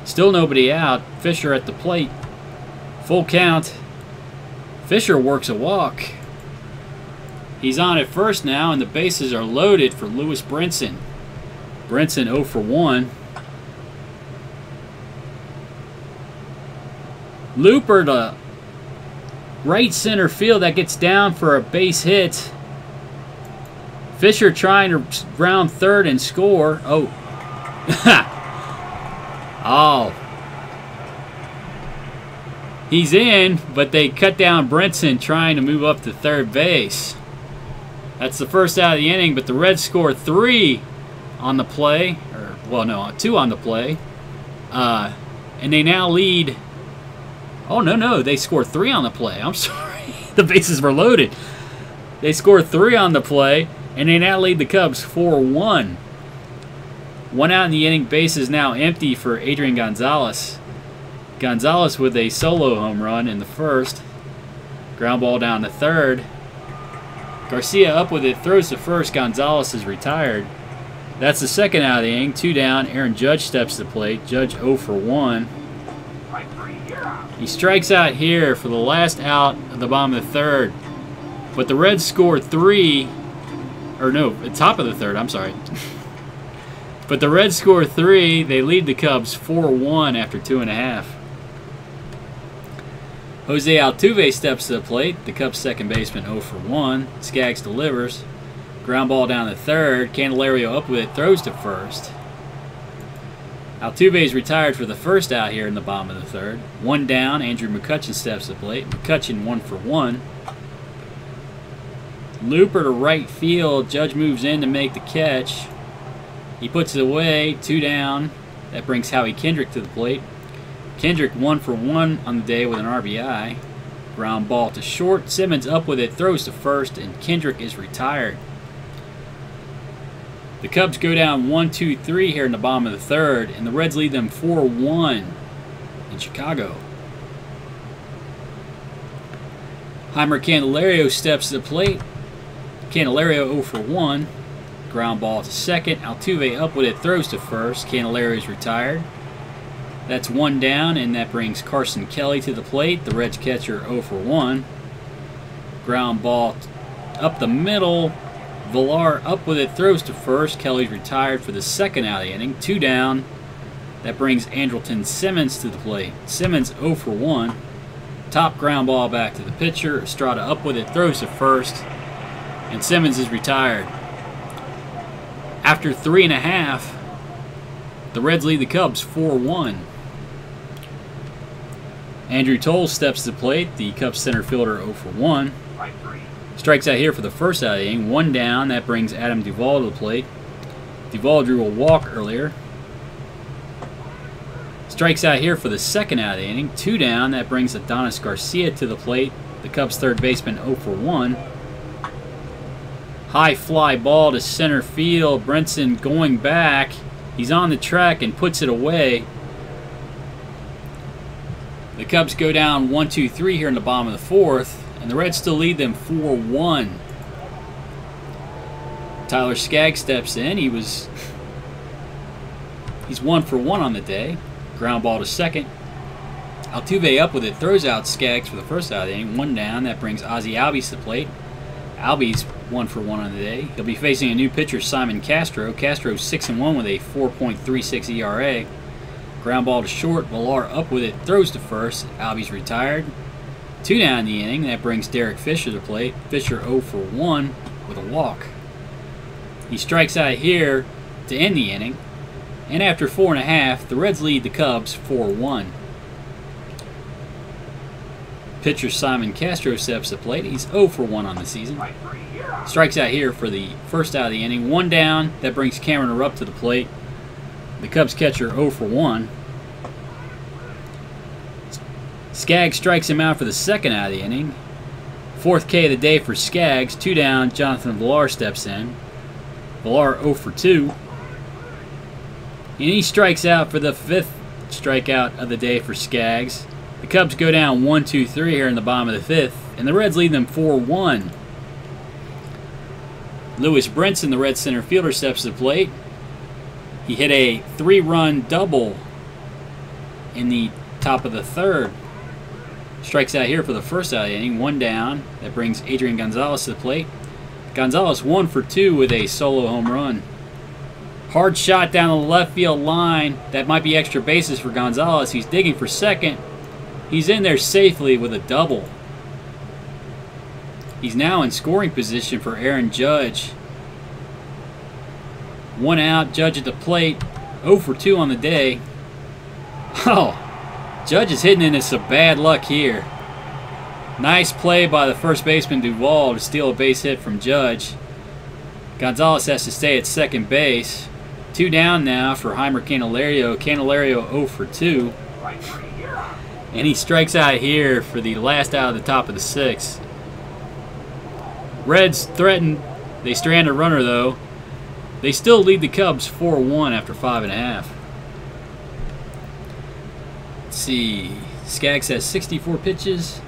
Still nobody out. Fisher at the plate. Full count. Fisher works a walk. He's on at first now, and the bases are loaded for Lewis Brinson. Brinson 0 for 1. Looper to right center field. That gets down for a base hit. Fisher trying to round third and score. Oh. Oh. He's in, but they cut down Brinson trying to move up to third base. That's the first out of the inning, but the Reds score 3 on the play. Or, well, no, 2 on the play. And they now lead. Oh, no, they score 3 on the play. I'm sorry. The bases were loaded. They score 3 on the play, and they now lead the Cubs 4-1. 1 out in the inning, base is now empty for Adrian Gonzalez. Gonzalez with a solo home run in the first. Ground ball down to third. Garcia up with it, throws to first. Gonzalez is retired. That's the second out of the inning. 2 down. Aaron Judge steps to the plate. Judge 0 for 1. He strikes out here for the last out at the bottom of the third. But the Reds score 3. Or no, at top of the third, I'm sorry. But the Reds score 3. They lead the Cubs 4-1 after 2.5. Jose Altuve steps to the plate. The Cubs' second baseman 0 for 1. Skaggs delivers. Ground ball down to third. Candelario up with it. Throws to first. Altuve is retired for the first out here in the bottom of the third. 1 down. Andrew McCutchen steps to the plate. McCutchen 1 for 1. Looper to right field. Judge moves in to make the catch. He puts it away. 2 down. That brings Howie Kendrick to the plate. Kendrick 1 for 1 on the day with an RBI. Ground ball to short. Simmons up with it, throws to first, and Kendrick is retired. The Cubs go down 1-2-3 here in the bottom of the third, and the Reds lead them 4-1 in Chicago. Heimer Candelario steps to the plate. Candelario 0 for 1. Ground ball to second. Altuve up with it, throws to first. Candelario is retired. That's 1 down, and that brings Carson Kelly to the plate. The Reds catcher 0 for 1. Ground ball up the middle. Villar up with it, throws to first. Kelly's retired for the second out of the inning. 2 down. That brings Andrelton Simmons to the plate. Simmons 0 for 1. Top ground ball back to the pitcher. Estrada up with it, throws to first. And Simmons is retired. After 3.5, the Reds lead the Cubs 4-1. Andrew Toles steps to the plate. The Cubs center fielder 0 for 1. Strikes out here for the first out of the inning. 1 down. That brings Adam Duvall to the plate. Duvall drew a walk earlier. Strikes out here for the second out of the inning. 2 down. That brings Adonis Garcia to the plate. The Cubs third baseman 0 for 1. High fly ball to center field. Brinson going back. He's on the track and puts it away. The Cubs go down 1-2-3 here in the bottom of the 4th. And the Reds still lead them 4-1. Tyler Skaggs steps in. He's 1 for 1 on the day. Ground ball to second. Altuve up with it. Throws out Skaggs for the first out of the inning. 1 down. That brings Ozzie Albies to the plate. Albies 1 for 1 on the day. He'll be facing a new pitcher, Simon Castro. Castro's 6-1 with a 4.36 ERA. Ground ball to short. Villar up with it. Throws to first. Albies retired. 2 down in the inning. That brings Derek Fisher to the plate. Fisher 0 for 1 with a walk. He strikes out here to end the inning. And after 4.5, the Reds lead the Cubs 4-1. Pitcher Simon Castro steps to the plate. He's 0 for 1 on the season. Strikes out here for the first out of the inning. 1 down. That brings Cameron Rupp to the plate. The Cubs catcher 0 for 1. Skaggs strikes him out for the second out of the inning. 4th K of the day for Skaggs. 2 down. Jonathan Villar steps in. Villar 0 for 2. And he strikes out for the 5th strikeout of the day for Skaggs. The Cubs go down 1-2-3 here in the bottom of the 5th. And the Reds lead them 4-1. Lewis Brinson, the Reds center fielder, steps to the plate. He hit a 3-run double in the top of the 3rd. Strikes out here for the first out of the inning. 1 down. That brings Adrian Gonzalez to the plate. Gonzalez 1 for 2 with a solo home run. Hard shot down the left field line. That might be extra bases for Gonzalez. He's digging for second. He's in there safely with a double. He's now in scoring position for Aaron Judge. 1 out. Judge at the plate. 0 for 2 on the day. Oh, Judge is hitting into some bad luck here. Nice play by the first baseman Duvall to steal a base hit from Judge. Gonzalez has to stay at second base. 2 down now for Heimer Candelario. Candelario 0 for 2. And he strikes out here for the last out of the top of the 6th. Reds threaten. They strand a runner though. They still lead the Cubs 4-1 after 5.5. Let's see. Skaggs has 64 pitches.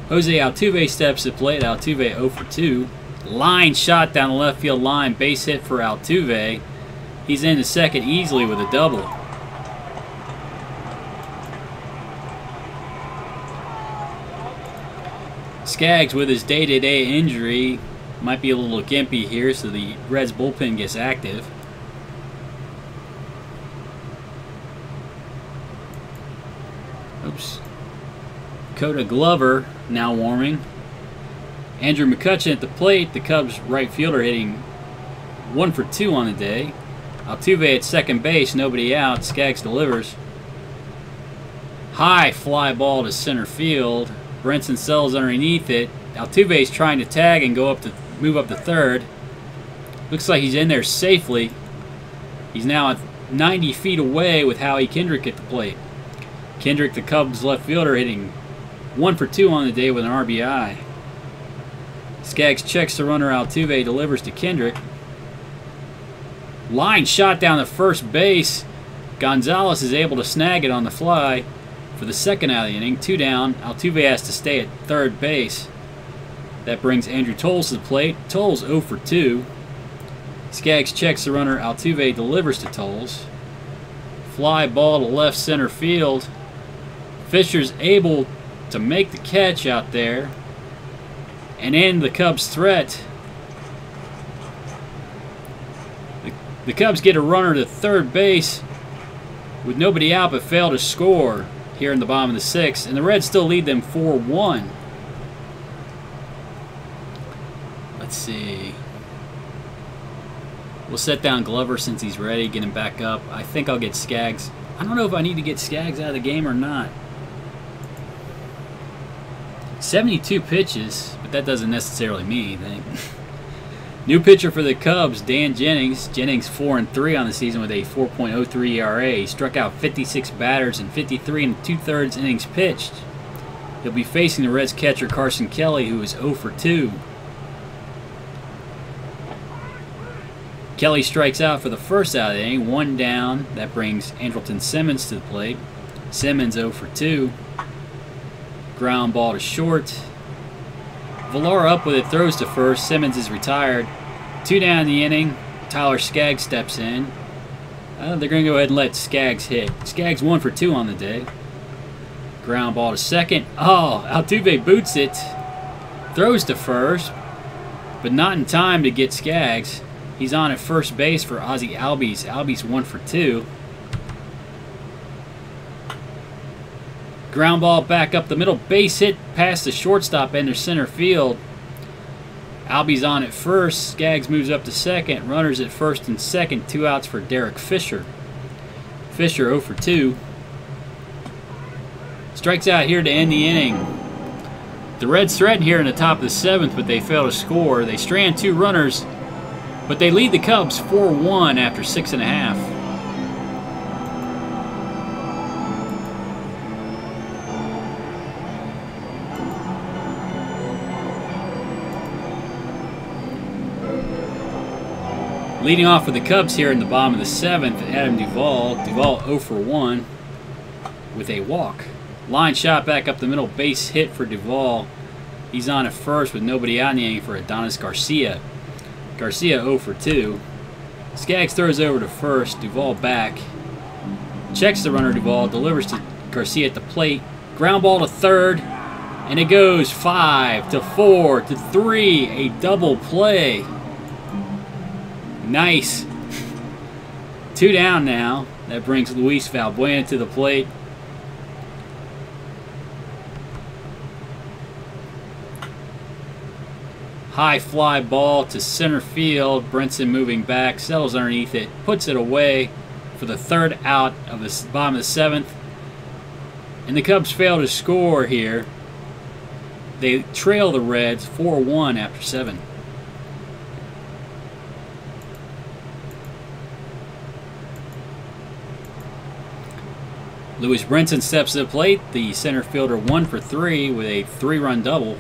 Jose Altuve steps to the plate. Altuve 0 for 2. Line shot down the left field line. Base hit for Altuve. He's in the second easily with a double. Skaggs with his day-to-day injury might be a little gimpy here, so the Reds bullpen gets active. Oops. Dakota Glover now warming. Andrew McCutchen at the plate. The Cubs right fielder hitting 1 for 2 on the day. Altuve at second base, nobody out. Skaggs delivers. High fly ball to center field. Brinson sells underneath it. Altuve's trying to tag and move up to third. Looks like he's in there safely. He's now at 90 feet away with Howie Kendrick at the plate. Kendrick, the Cubs left fielder, hitting 1 for 2 on the day with an RBI. Skaggs checks the runner. Altuve delivers to Kendrick. Line shot down the first base. Gonzalez is able to snag it on the fly for the second out of the inning. 2 down. Altuve has to stay at third base. That brings Andrew Toles to the plate. Toles 0 for 2. Skaggs checks the runner. Altuve delivers to Toles. Fly ball to left center field. Fisher's able to make the catch out there and end the Cubs' threat. The Cubs get a runner to third base with nobody out but fail to score here in the bottom of the 6th, and the Reds still lead them 4-1. Let's see. We'll set down Glover since he's ready, get him back up. I think I'll get Skaggs. I don't know if I need to get Skaggs out of the game or not. 72 pitches, but that doesn't necessarily mean anything. New pitcher for the Cubs, Dan Jennings. Jennings 4-3 on the season with a 4.03 ERA. He struck out 56 batters in 53 2/3 innings pitched. He'll be facing the Reds catcher Carson Kelly, who is 0 for 2. Kelly strikes out for the first out of the inning, 1 down. That brings Andrelton Simmons to the plate. Simmons 0 for 2. Ground ball to short. Villar up with it, throws to first. Simmons is retired. 2 down in the inning. Tyler Skaggs steps in. They're going to go ahead and let Skaggs hit. Skaggs 1 for 2 on the day. Ground ball to second. Oh, Altuve boots it. Throws to first, but not in time to get Skaggs. He's on at first base for Ozzie Albies. Albies 1 for 2. Ground ball back up the middle. Base hit past the shortstop into center field. Albies on at first. Skaggs moves up to second. Runners at first and second. 2 outs for Derek Fisher. Fisher 0 for 2. Strikes out here to end the inning. The Reds threaten here in the top of the 7th, but they fail to score. They strand 2 runners, but they lead the Cubs 4-1 after 6.5. Leading off for the Cubs here in the bottom of the 7th, Adam Duvall. Duvall 0 for 1 with a walk. Line shot back up the middle, base hit for Duvall. He's on at first with nobody out in the inning for Adonis Garcia. Garcia 0 for 2. Skaggs throws over to first, Duvall back. Checks the runner Duvall, delivers to Garcia at the plate. Ground ball to third, and it goes 5 to 4 to 3. A double play. Nice. 2 down now. That brings Luis Valbuena to the plate. High fly ball to center field. Brinson moving back, settles underneath it, puts it away for the 3rd out of the bottom of the 7th. And the Cubs fail to score here. They trail the Reds 4-1 after 7. Lewis Brinson steps to the plate. The center fielder 1 for 3 with a 3-run double.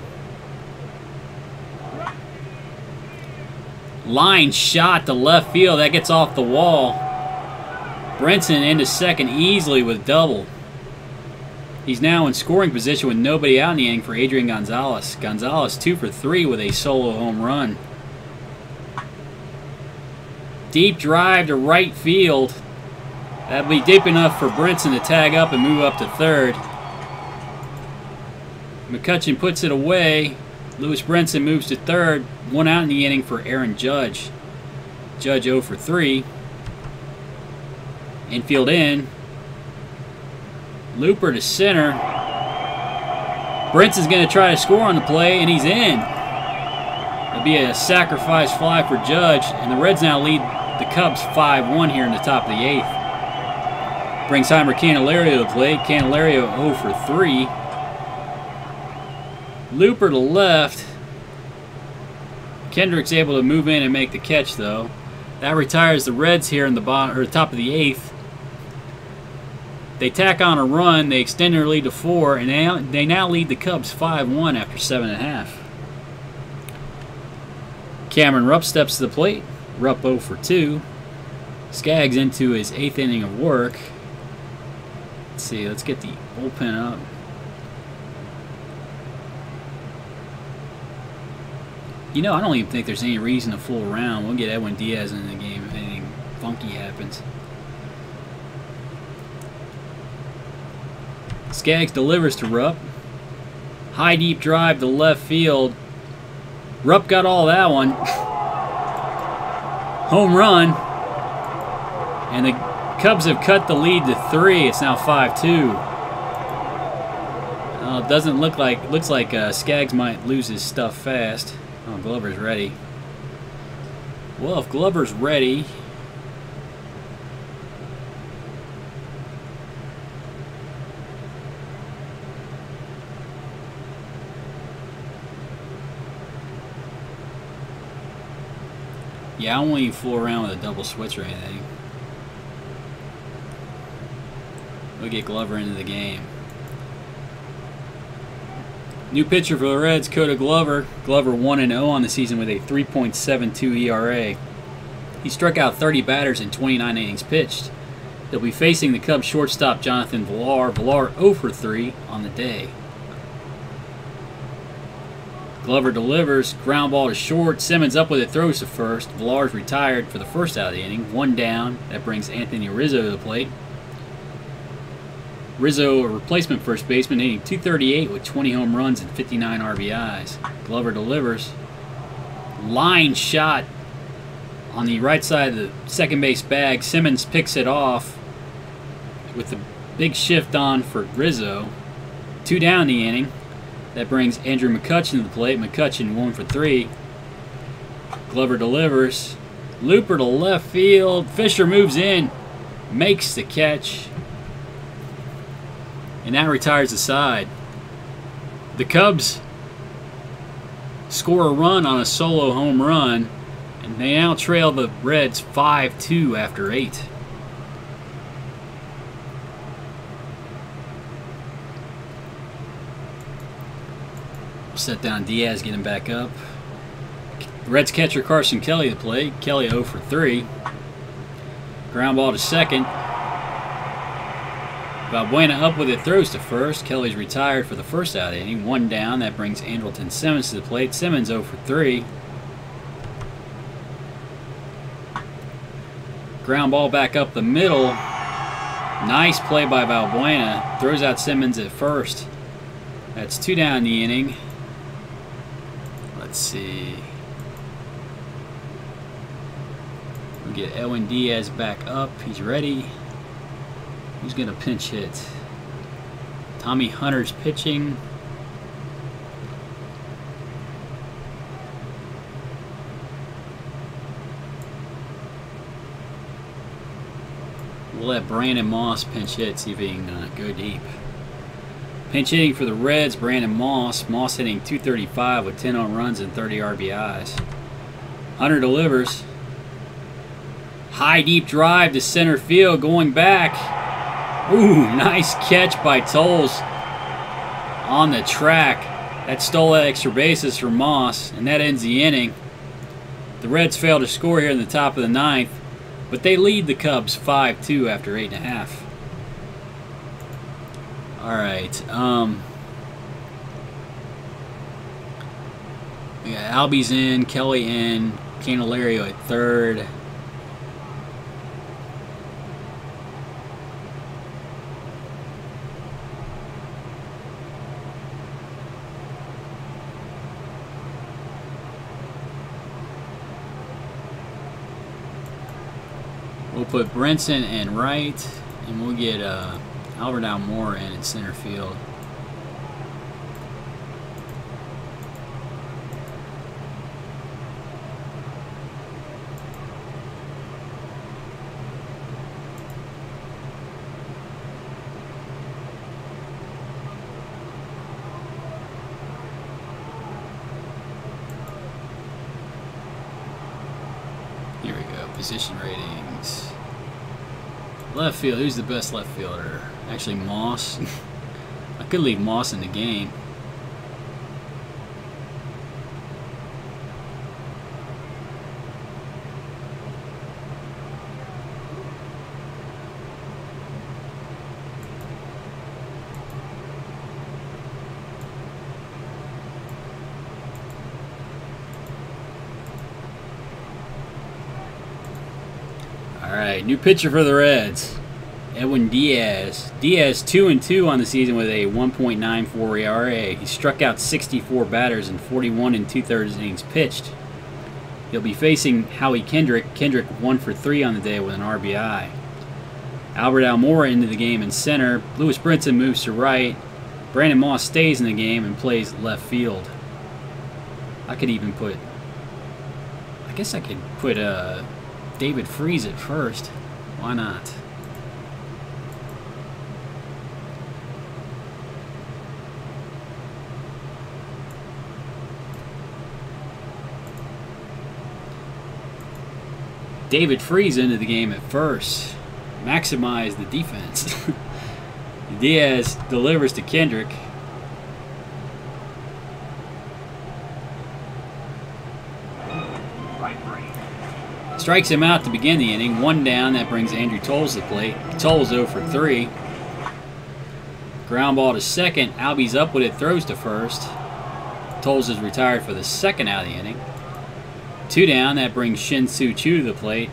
Line shot to left field. That gets off the wall. Brinson into second easily with double. He's now in scoring position with nobody out in the inning for Adrian Gonzalez. Gonzalez 2 for 3 with a solo home run. Deep drive to right field. That'll be deep enough for Brinson to tag up and move up to third. McCutchen puts it away. Lewis Brinson moves to third. 1 out in the inning for Aaron Judge. Judge 0 for 3. Infield in. Looper to center. Brinson's going to try to score on the play, and he's in. It'll be a sacrifice fly for Judge, and the Reds now lead the Cubs 5-1 here in the top of the 8th. Brings Heimer Candelario to the plate. Candelario 0 for 3. Looper to left. Kendrick's able to move in and make the catch, though. That retires the Reds here in the bottom or top of the 8th. They tack on a run. They extend their lead to 4, and they now lead the Cubs 5-1 after 7.5. Cameron Rupp steps to the plate. Rupp 0 for 2. Skaggs into his 8th inning of work. Let's see. Let's get the bullpen up. You know, I don't even think there's any reason to fool around. We'll get Edwin Diaz in the game if anything funky happens. Skaggs delivers to Rupp. High deep drive to left field. Rupp got all that one. Home run. And the Cubs have cut the lead to 3. It's now 5-2. It doesn't look like, looks like Skaggs might lose his stuff fast. Oh, Glover's ready. Well, if Glover's ready, yeah, I won't even fool around with a double switch or anything. We'll get Glover into the game. New pitcher for the Reds, Koda Glover. Glover 1-0 on the season with a 3.72 ERA. He struck out 30 batters in 29 innings pitched. He'll be facing the Cubs shortstop Jonathan Villar. Villar 0 for 3 on the day. Glover delivers, ground ball to short. Simmons up with it, throws to first. Villar's retired for the first out of the inning. 1 down. That brings Anthony Rizzo to the plate. Rizzo, a replacement first baseman, hitting .238 with 20 home runs and 59 RBIs. Glover delivers. Line shot on the right side of the second base bag. Simmons picks it off with the big shift on for Rizzo. 2 down the inning. That brings Andrew McCutchen to the plate. McCutchen 1 for 3. Glover delivers. Looper to left field. Fisher moves in. Makes the catch. And that retires the side. The Cubs score a run on a solo home run, and they now trail the Reds 5-2 after 8. We'll set down Diaz, get him back up. Reds catcher Carson Kelly to play. Kelly 0 for 3. Ground ball to second. Valbuena up with it, throws to first. Kelly's retired for the first out inning. 1 down. That brings Andrelton Simmons to the plate. Simmons 0 for 3. Ground ball back up the middle. Nice play by Valbuena. Throws out Simmons at first. That's 2 down the inning. Let's see. We'll get Edwin Diaz back up. He's ready. Who's going to pinch hit? Tommy Hunter's pitching. We'll let Brandon Moss pinch hit, see if he can go deep. Pinch hitting for the Reds, Brandon Moss. Moss hitting .235 with 10 home runs and 30 RBIs. Hunter delivers. High deep drive to center field, going back. Ooh, nice catch by Tolles on the track. That stole that extra bases from Moss, and that ends the inning. The Reds fail to score here in the top of the 9th, but they lead the Cubs 5-2 after 8.5. All right. We got Albies in, Kelly in, Candelario at third. We'll put Brinson in right, and we'll get Albert Almora in center field. Here we go, position ratings. Left field, who's the best left fielder? Actually, Moss. I could leave Moss in the game. Alright, new pitcher for the Reds. Edwin Diaz. Diaz 2-2 on the season with a 1.94 ERA. He struck out 64 batters in 41 2/3 innings pitched. He'll be facing Howie Kendrick. Kendrick 1 for 3 on the day with an RBI. Albert Almora into the game in center. Lewis Brinson moves to right. Brandon Moss stays in the game and plays left field. I could even put... I guess I could put David Freese at first. Why not? David Freese into the game at first. Maximize the defense. Diaz delivers to Kendrick. Strikes him out to begin the inning. 1 down. That brings Andrew Toles to the plate. Toles 0 for 3. Ground ball to second. Albies up with it. Throws to first. Toles is retired for the second out of the inning. 2 down. That brings Shin-Soo Choo to the plate.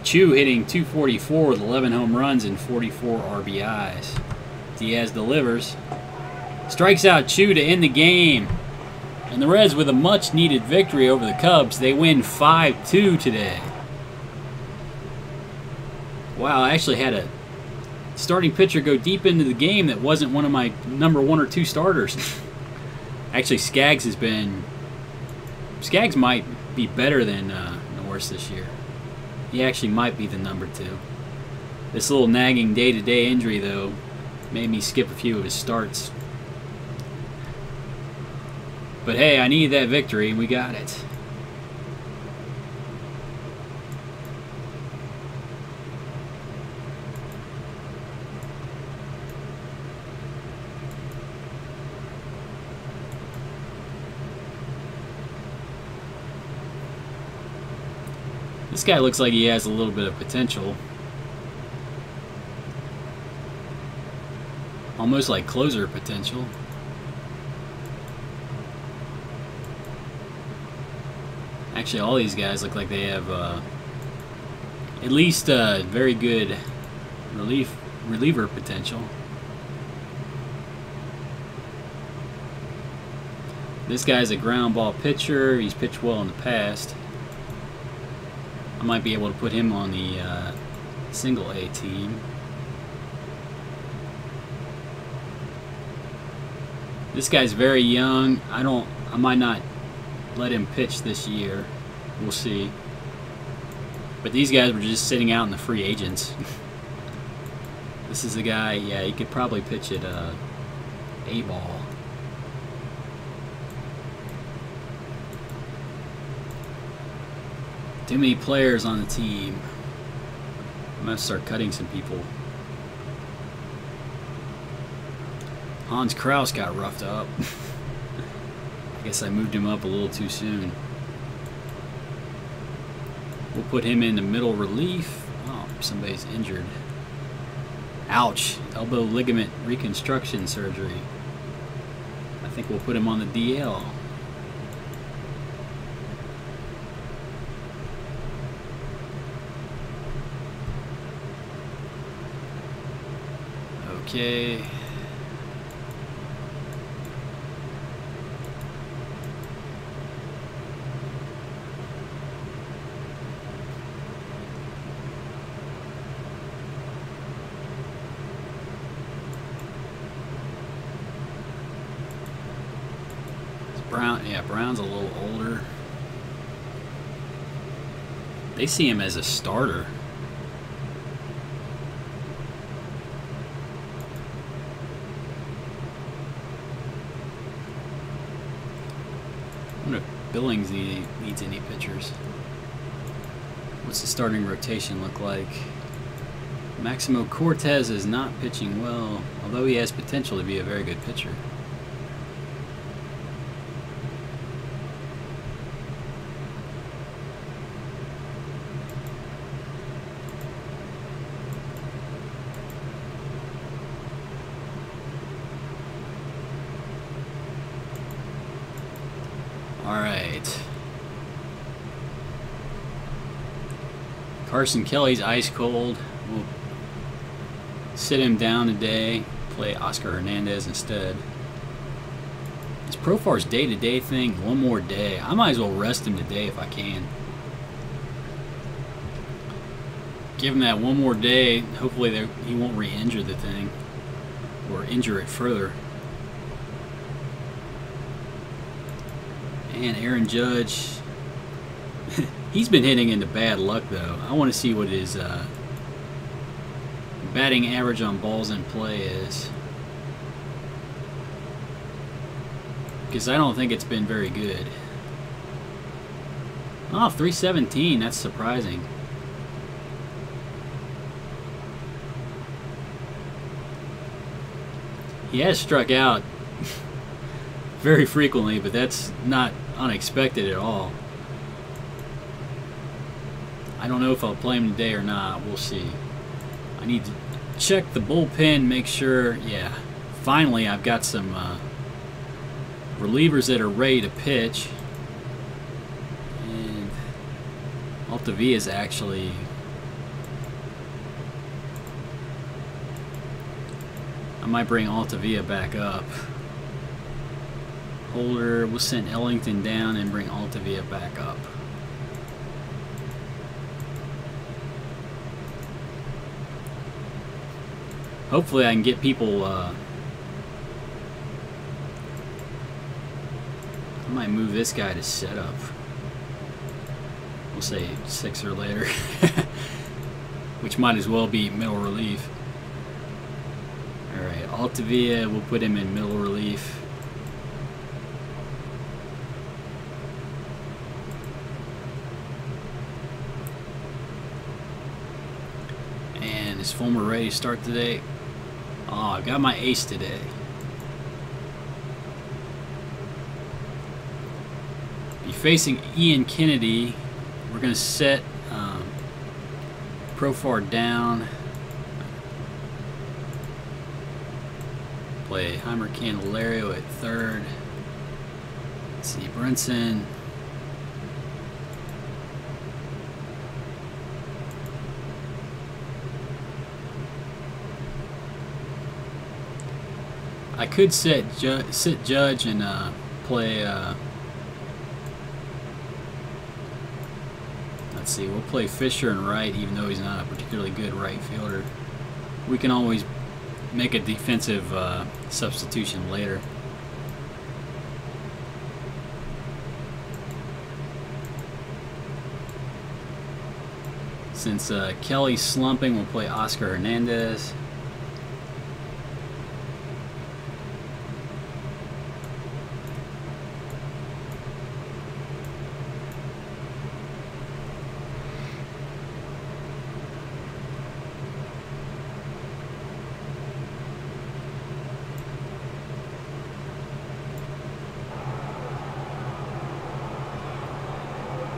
Choo hitting .244 with 11 home runs and 44 RBIs. Diaz delivers. Strikes out Choo to end the game. And the Reds with a much-needed victory over the Cubs. They win 5-2 today. Wow, I actually had a starting pitcher go deep into the game that wasn't one of my number 1 or 2 starters. Actually, Skaggs has been... Skaggs might be better than Norris this year. He actually might be the number 2. This little nagging day-to-day injury, though, made me skip a few of his starts. But hey, I needed that victory, and we got it. This guy looks like he has a little bit of potential. Almost like closer potential. Actually, all these guys look like they have at least very good reliever potential. This guy's a ground ball pitcher. He's pitched well in the past. I might be able to put him on the single A team. This guy's very young. I might not let him pitch this year. We'll see. But these guys were just sitting out in the free agents. This is a guy, yeah, he could probably pitch at A-ball. Too many players on the team. I'm going to start cutting some people. Hans Kraus got roughed up. I guess I moved him up a little too soon. We'll put him in the middle relief. Oh, somebody's injured. Ouch. Elbow ligament reconstruction surgery. I think we'll put him on the DL. Okay. Brown, yeah, Brown's a little older. They see him as a starter. I wonder if Billings needs any pitchers. What's the starting rotation look like? Maximo Cortez is not pitching well, although he has potential to be a very good pitcher. Alright. Carson Kelly's ice cold. We'll sit him down today. Play Oscar Hernandez instead. Is Profar's day-to-day thing one more day? I might as well rest him today if I can. give him that one more day. Hopefully he won't re-injure the thing or injure it further. And Aaron Judge, he's been hitting into bad luck though. I want to see what his batting average on balls in play is, because I don't think it's been very good. Oh, 317, that's surprising. He has struck out very frequently, but that's not unexpected at all. I don't know if I'll play him today or not. We'll see. I need to check the bullpen, make sure. Yeah, finally I've got some relievers that are ready to pitch. And Altavilla is actually... I might bring Altavilla back up. Holder, we'll send Ellington down and bring Altavilla back up. Hopefully I can get people, I might move this guy to setup. We'll say 6 or later. Which might as well be middle relief. Alright, Altavilla, we'll put him in middle relief. And is Fulmer ready to start today? Oh, I got my ace today. Be facing Ian Kennedy. We're going to set Profar down. Play Heimer Candelario at third. Let's see, Brinson. I could sit Judge and play. Let's see, we'll play Fisher in right, even though he's not a particularly good right fielder. We can always make a defensive substitution later. Since Kelly's slumping, we'll play Oscar Hernandez.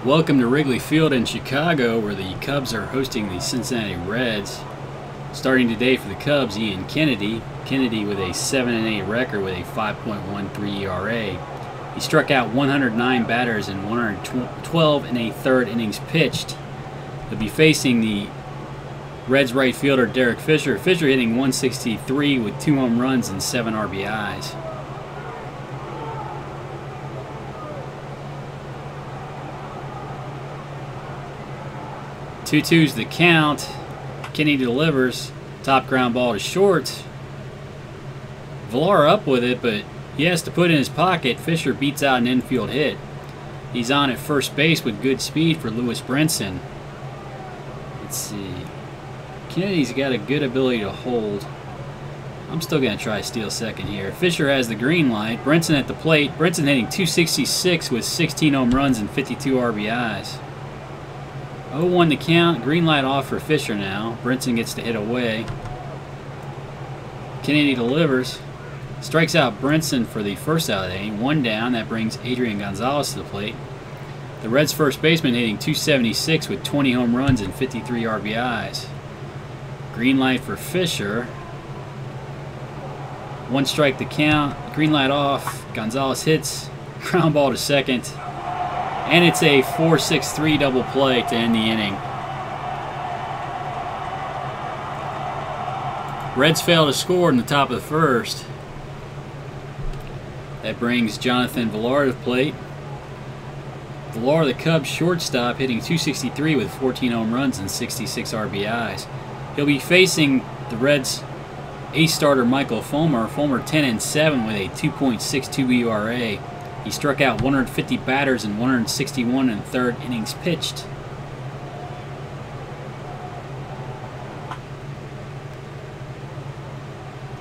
Welcome to Wrigley Field in Chicago, where the Cubs are hosting the Cincinnati Reds. Starting today for the Cubs, Ian Kennedy. Kennedy with a 7-8 record with a 5.13 ERA. He struck out 109 batters in 112 1/3 innings pitched. He'll be facing the Reds right fielder Derek Fisher. Fisher hitting 163 with 2 home runs and 7 RBIs. 2-2's the count. Kennedy delivers. Top ground ball to short. Villar up with it, but he has to put it in his pocket. Fisher beats out an infield hit. He's on at first base with good speed for Lewis Brinson. Let's see. Kennedy's got a good ability to hold. I'm still going to try steal second here. Fisher has the green light. Brinson at the plate. Brinson hitting 266 with 16 home runs and 52 RBIs. 0-1 the count. Green light off for Fisher now. Brinson gets to hit away. Kennedy delivers. Strikes out Brinson for the first out of the inning. 1 down. That brings Adrian Gonzalez to the plate. The Reds' first baseman hitting 276 with 20 home runs and 53 RBIs. Green light for Fisher. 1 strike the count. Green light off. Gonzalez hits. Ground ball to second. And it's a 4-6-3 double play to end the inning. Reds fail to score in the top of the first. That brings Jonathan Villar to the plate. Villar, the Cubs shortstop, hitting .263 with 14 home runs and 66 RBIs. He'll be facing the Reds' ace starter Michael Fulmer. Fulmer 10-7 with a 2.62 ERA. He struck out 150 batters in 161 and third innings pitched.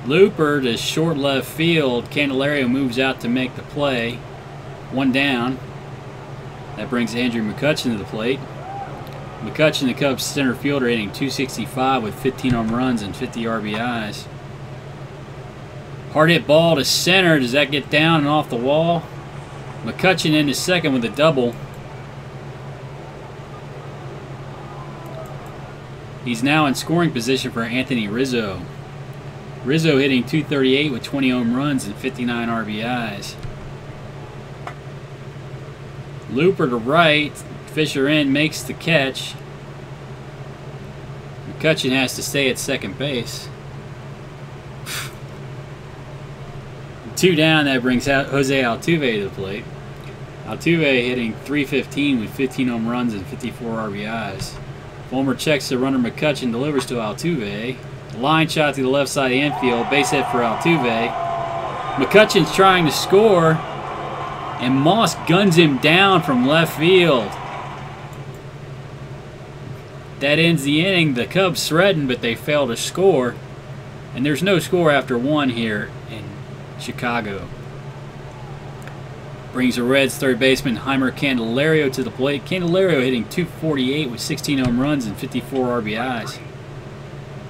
Looper to short left field. Candelario moves out to make the play. One down. That brings Andrew McCutchen to the plate. McCutchen, the Cubs center fielder, hitting .265 with 15 home runs and 50 RBIs. Hard hit ball to center. Does that get down and off the wall? McCutchen into second with a double. He's now in scoring position for Anthony Rizzo. Rizzo hitting .238 with 20 home runs and 59 RBIs. Looper to right. Fisher in, makes the catch. McCutchen has to stay at second base. 2 down, that brings out Jose Altuve to the plate. Altuve hitting .315 with 15 home runs and 54 RBIs. Fulmer checks the runner. McCutchen delivers to Altuve. Line shot to the left side of the infield. Base hit for Altuve. McCutchen's trying to score, and Moss guns him down from left field. That ends the inning. The Cubs threaten, but they fail to score. And there's no score after 1 here in Chicago. Brings the Reds third baseman Heimer Candelario to the plate. Candelario hitting .248 with 16 home runs and 54 RBIs.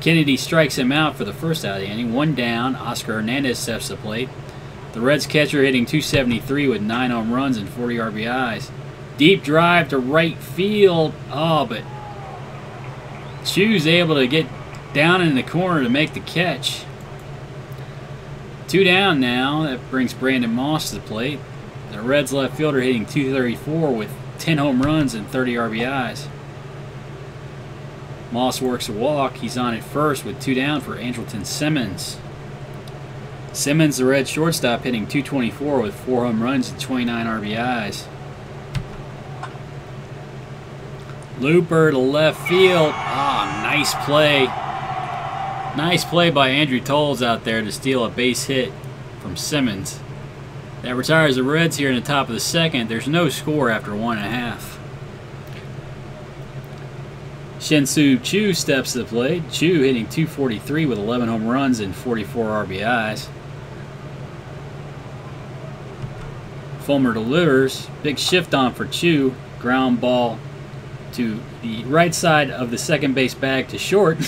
Kennedy strikes him out for the first out of the inning. 1 down. Oscar Hernandez steps to the plate. The Reds catcher hitting .273 with 9 home runs and 40 RBIs. Deep drive to right field. Oh, but Chu's able to get down in the corner to make the catch. 2 down now. That brings Brandon Moss to the plate. The Reds left fielder hitting .234 with 10 home runs and 30 RBIs. Moss works a walk. He's on at first with 2 down for Andrelton Simmons. Simmons, the Red shortstop, hitting .224 with 4 home runs and 29 RBIs. Looper to left field. Ah, nice play. Nice play by Andrew Toles out there to steal a base hit from Simmons. That retires the Reds here in the top of the second. There's no score after 1.5. Shin-Soo Choo steps to the plate. Choo hitting .243 with 11 home runs and 44 RBIs. Fulmer delivers. Big shift on for Choo. Ground ball to the right side of the second base bag to short.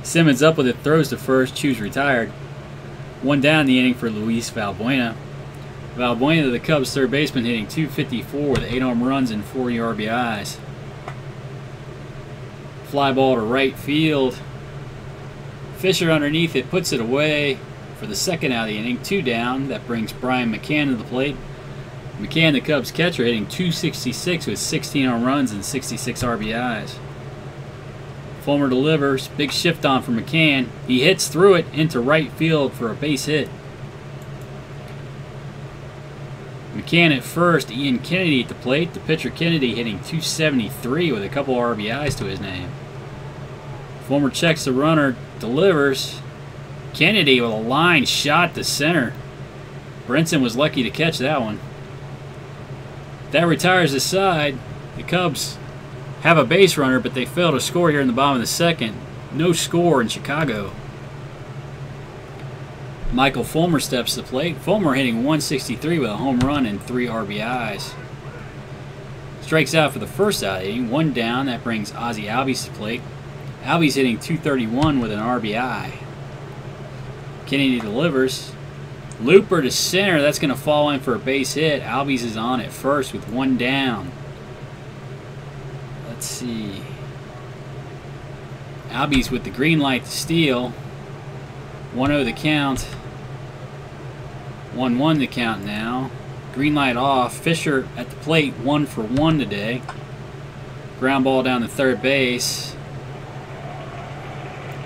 Simmons up with it, throws to first. Choo's retired. 1 down in the inning for Luis Valbuena. Valbuena, the Cubs third baseman, hitting .254 with 8 home runs and 40 RBIs. Fly ball to right field. Fisher underneath it, puts it away for the second out of the inning. 2 down. That brings Brian McCann to the plate. McCann, the Cubs catcher, hitting .266 with 16 home runs and 66 RBIs. Fulmer delivers. Big shift on for McCann. He hits through it into right field for a base hit. McCann at first. Ian Kennedy at the plate. The pitcher Kennedy hitting .273 with a couple RBIs to his name. Fulmer checks the runner. Delivers. Kennedy with a line shot to center. Brinson was lucky to catch that one. That retires the side. The Cubs have a base runner, but they fail to score here in the bottom of the second. No score in Chicago. Michael Fulmer steps to the plate. Fulmer hitting .163 with a home run and 3 RBIs. Strikes out for the first out of the inning. 1 down. That brings Ozzie Albies to the plate. Albies hitting .231 with an RBI. Kennedy delivers. Looper to center. That's going to fall in for a base hit. Albies is on at first with 1 down. Let's see. Albies with the green light to steal. 1-0 the count. 1-1 the count now. Green light off. Fisher at the plate, 1 for 1 today. Ground ball down to third base.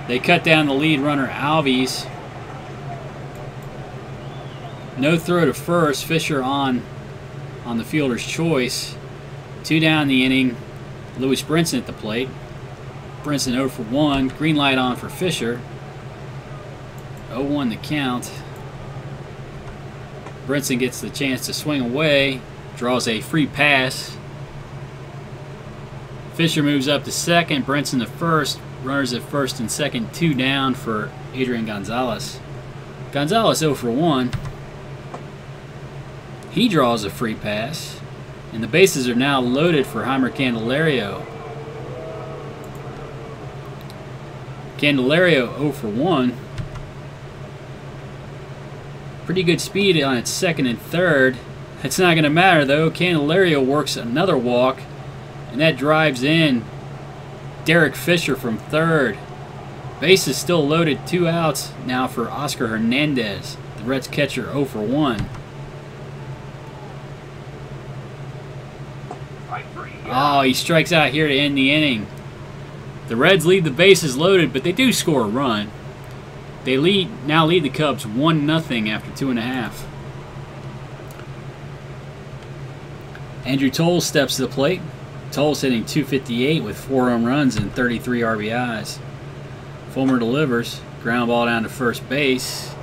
They cut down the lead runner, Albies. No throw to first. Fisher on the fielder's choice. 2 down in the inning. Lewis Brinson at the plate. Brinson 0 for 1. Green light on for Fisher. 0-1 the count. Brinson gets the chance to swing away. Draws a free pass. Fisher moves up to second. Brinson to first. Runners at first and second. 2 down for Adrian Gonzalez. Gonzalez 0 for 1. He draws a free pass. And the bases are now loaded for Heimer Candelario. Candelario 0 for 1. Pretty good speed on its second and third. It's not going to matter though. Candelario works another walk, and that drives in Derek Fisher from third. Base is still loaded. 2 outs now for Oscar Hernandez, the Reds catcher 0 for 1. Oh, he strikes out here to end the inning. The Reds leave the bases loaded, but they do score a run. They now lead the Cubs 1-0 after 2.5. Andrew Toles steps to the plate. Toles hitting .258 with 4 home runs and 33 RBIs. Fulmer delivers. Ground ball down to first base.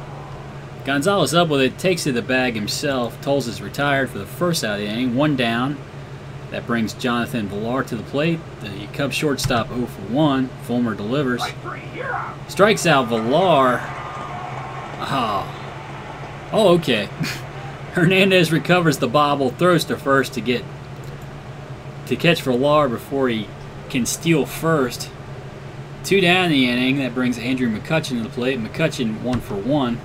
Gonzalez up with it, takes to the bag himself. Toles is retired for the first out of the inning. 1 down. That brings Jonathan Villar to the plate. The Cubs shortstop 0 for 1. Fulmer delivers. Strikes out Villar. Oh, okay. Hernandez recovers the bobble, throws to first to catch Villar before he can steal first. 2 down in the inning. That brings Andrew McCutchen to the plate. McCutchen 1 for 1.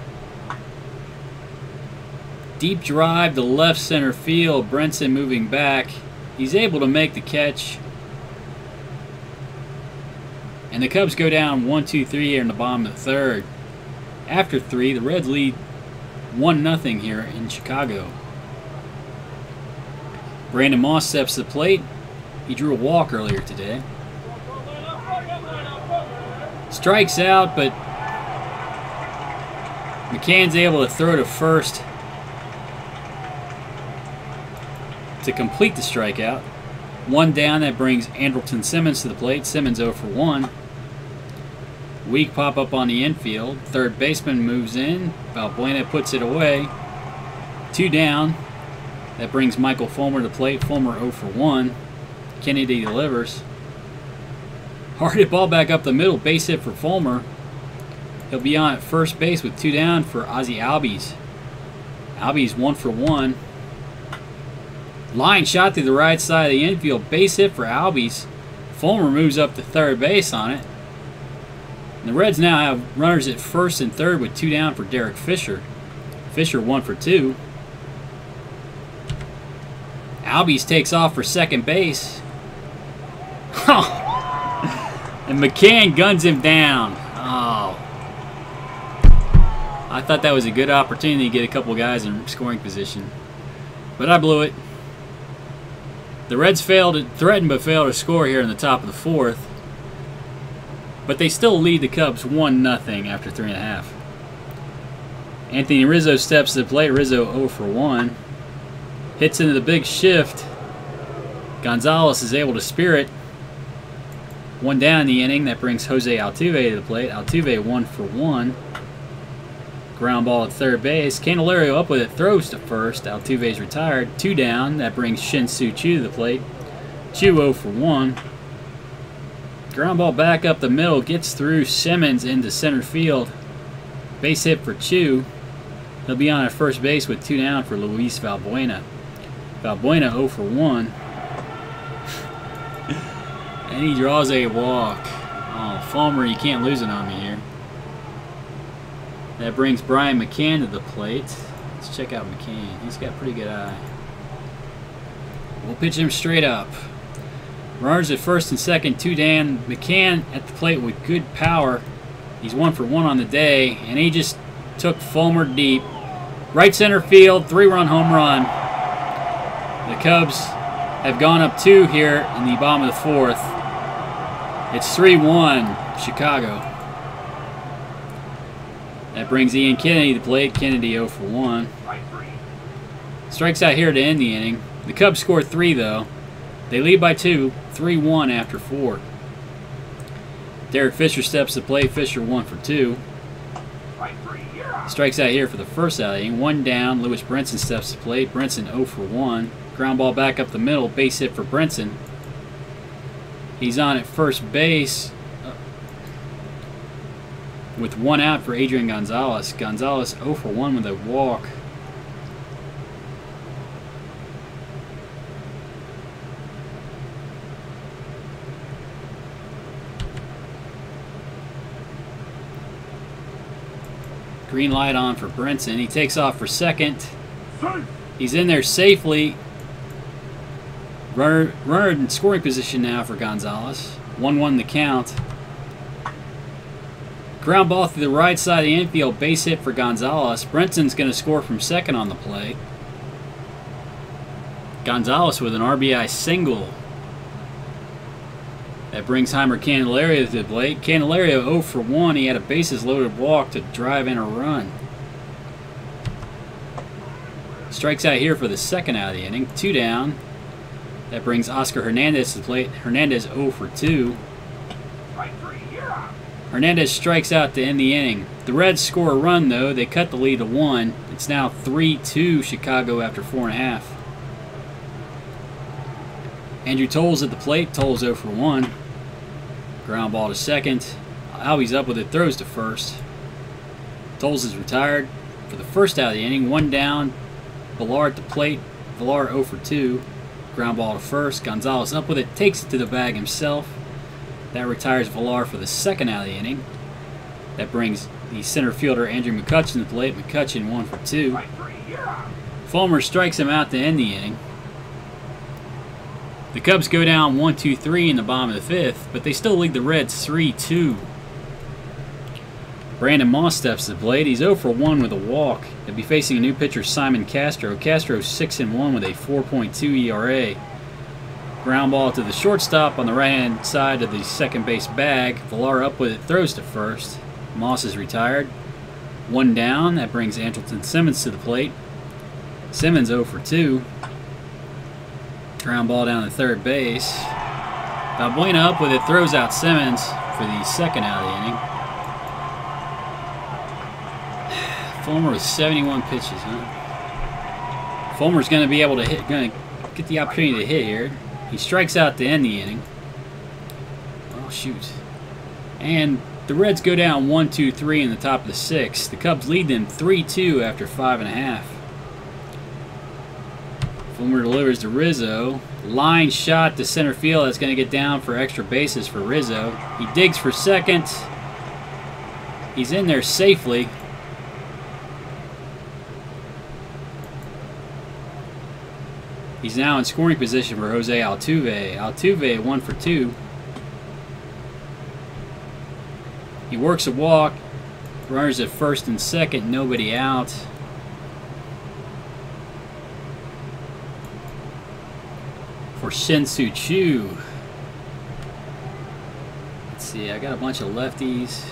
Deep drive to left center field. Brinson moving back. He's able to make the catch. And the Cubs go down 1-2-3 here in the bottom of the third. After 3, the Reds lead 1-0 here in Chicago. Brandon Moss steps to the plate. He drew a walk earlier today. Strikes out, but McCann's able to throw to first to complete the strikeout. 1 down, that brings Andrelton Simmons to the plate. Simmons 0 for 1. Weak pop up on the infield. Third baseman moves in. Valbuena puts it away. 2 down. That brings Michael Fulmer to the plate. Fulmer 0 for 1. Kennedy delivers. Hard hit ball back up the middle. Base hit for Fulmer. He'll be on at first base with 2 down for Ozzie Albies. Albies 1 for 1. Line shot through the right side of the infield. Base hit for Albies. Fulmer moves up to third base on it. And the Reds now have runners at first and third with 2 down for Derek Fisher. Fisher 1 for 2. Albies takes off for second base. And McCann guns him down. Oh. I thought that was a good opportunity to get a couple guys in scoring position. But I blew it. The Reds threatened but failed to score here in the top of the fourth. But they still lead the Cubs 1-0 after 3.5. Anthony Rizzo steps to the plate. Rizzo 0 for 1. Hits into the big shift. Gonzalez is able to spear it. 1 down in the inning. That brings Jose Altuve to the plate. Altuve 1 for 1. Ground ball at third base. Candelario up with it. Throws to first. Altuve's retired. 2 down. That brings Shin-Soo Choo to the plate. Choo 0 for 1. Ground ball back up the middle. Gets through Simmons into center field. Base hit for Choo. He'll be on at first base with 2 down for Luis Valbuena. Valbuena 0 for 1. And he draws a walk. Oh, Fulmer, you can't lose it on me here. That brings Brian McCann to the plate. Let's check out McCann. He's got a pretty good eye. We'll pitch him straight up. Runners at first and second, 2 down. McCann at the plate with good power. He's 1 for 1 on the day, and he just took Fulmer deep. Right center field, 3-run home run. The Cubs have gone up 2 here in the bottom of the fourth. It's 3-1 Chicago. That brings Ian Kennedy to the plate. Kennedy 0 for 1. Strikes out here to end the inning. The Cubs score 3 though. They lead by 2, 3-1 after 4. Derek Fisher steps to the plate. Fisher 1 for 2. Strikes out here for the first out of the inning. 1 down. Lewis Brinson steps to the plate. Brinson 0 for 1. Ground ball back up the middle. Base hit for Brinson. He's on at first base with 1 out for Adrian Gonzalez. Gonzalez 0 for 1 with a walk. Green light on for Brinson. He takes off for second. He's in there safely. Runner in scoring position now for Gonzalez. 1-1 the count. Ground ball through the right side of the infield. Base hit for Gonzalez. Brinson's going to score from second on the play. Gonzalez with an RBI single. That brings Heimer Candelario to the plate. Candelario 0 for 1. He had a bases loaded walk to drive in a run. Strikes out here for the second out of the inning. 2 down. That brings Oscar Hernandez to the plate. Hernandez 0 for 2. Hernandez strikes out to end the inning. The Reds score a run, though. They cut the lead to 1. It's now 3-2 Chicago after 4.5. Andrew Toles at the plate. Toles 0 for 1. Ground ball to second. Albies up with it. Throws to first. Toles is retired for the first out of the inning. 1 down. Villar at the plate. Villar 0 for 2. Ground ball to first. Gonzalez up with it. Takes it to the bag himself. That retires Villar for the second out of the inning. That brings the center fielder Andrew McCutchen to the plate. McCutchen 1 for 2. Fulmer strikes him out to end the inning. The Cubs go down 1-2-3 in the bottom of the 5th, but they still lead the Reds 3-2. Brandon Moss steps to the plate. He's 0 for 1 with a walk. He'll be facing a new pitcher, Simon Castro. Castro 6-1 with a 4.2 ERA. Ground ball to the shortstop on the right-hand side of the second base bag. Villar up with it, throws to first. Moss is retired. 1 down. That brings Andrelton Simmons to the plate. Simmons 0 for 2. Ground ball down to third base. Valbuena up with it, throws out Simmons for the second out of the inning. Fulmer with 71 pitches, huh? Fulmer's going to be able to hit, going to get the opportunity to hit here. He strikes out to end the inning. Oh, shoot. And the Reds go down 1-2-3 in the top of the 6th. The Cubs lead them 3-2 after 5.5. Fulmer delivers to Rizzo. Line shot to center field. That's going to get down for extra bases for Rizzo. He digs for second. He's in there safely. He's now in scoring position for Jose Altuve. Altuve 1 for 2. He works a walk. Runners at first and second. Nobody out. For Shin-Soo Choo. Let's see, I got a bunch of lefties.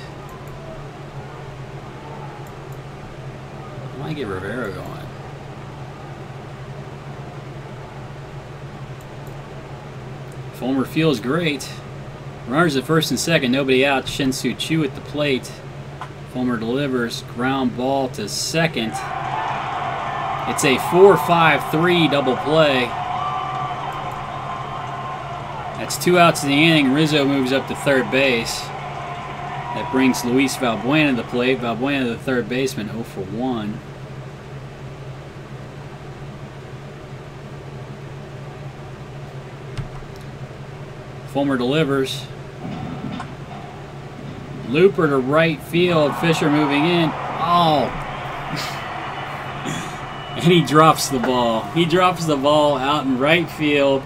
I might get Rivera going. Fulmer feels great. Runners at first and second, nobody out. Shin-Soo Choo at the plate. Fulmer delivers, ground ball to second. It's a 4-5-3 double play. That's 2 outs in the inning. Rizzo moves up to third base. That brings Luis Valbuena to the plate. Valbuena, the third baseman, 0 for 1. Fulmer delivers. Looper to right field. Fisher moving in. Oh! And he drops the ball. He drops the ball out in right field.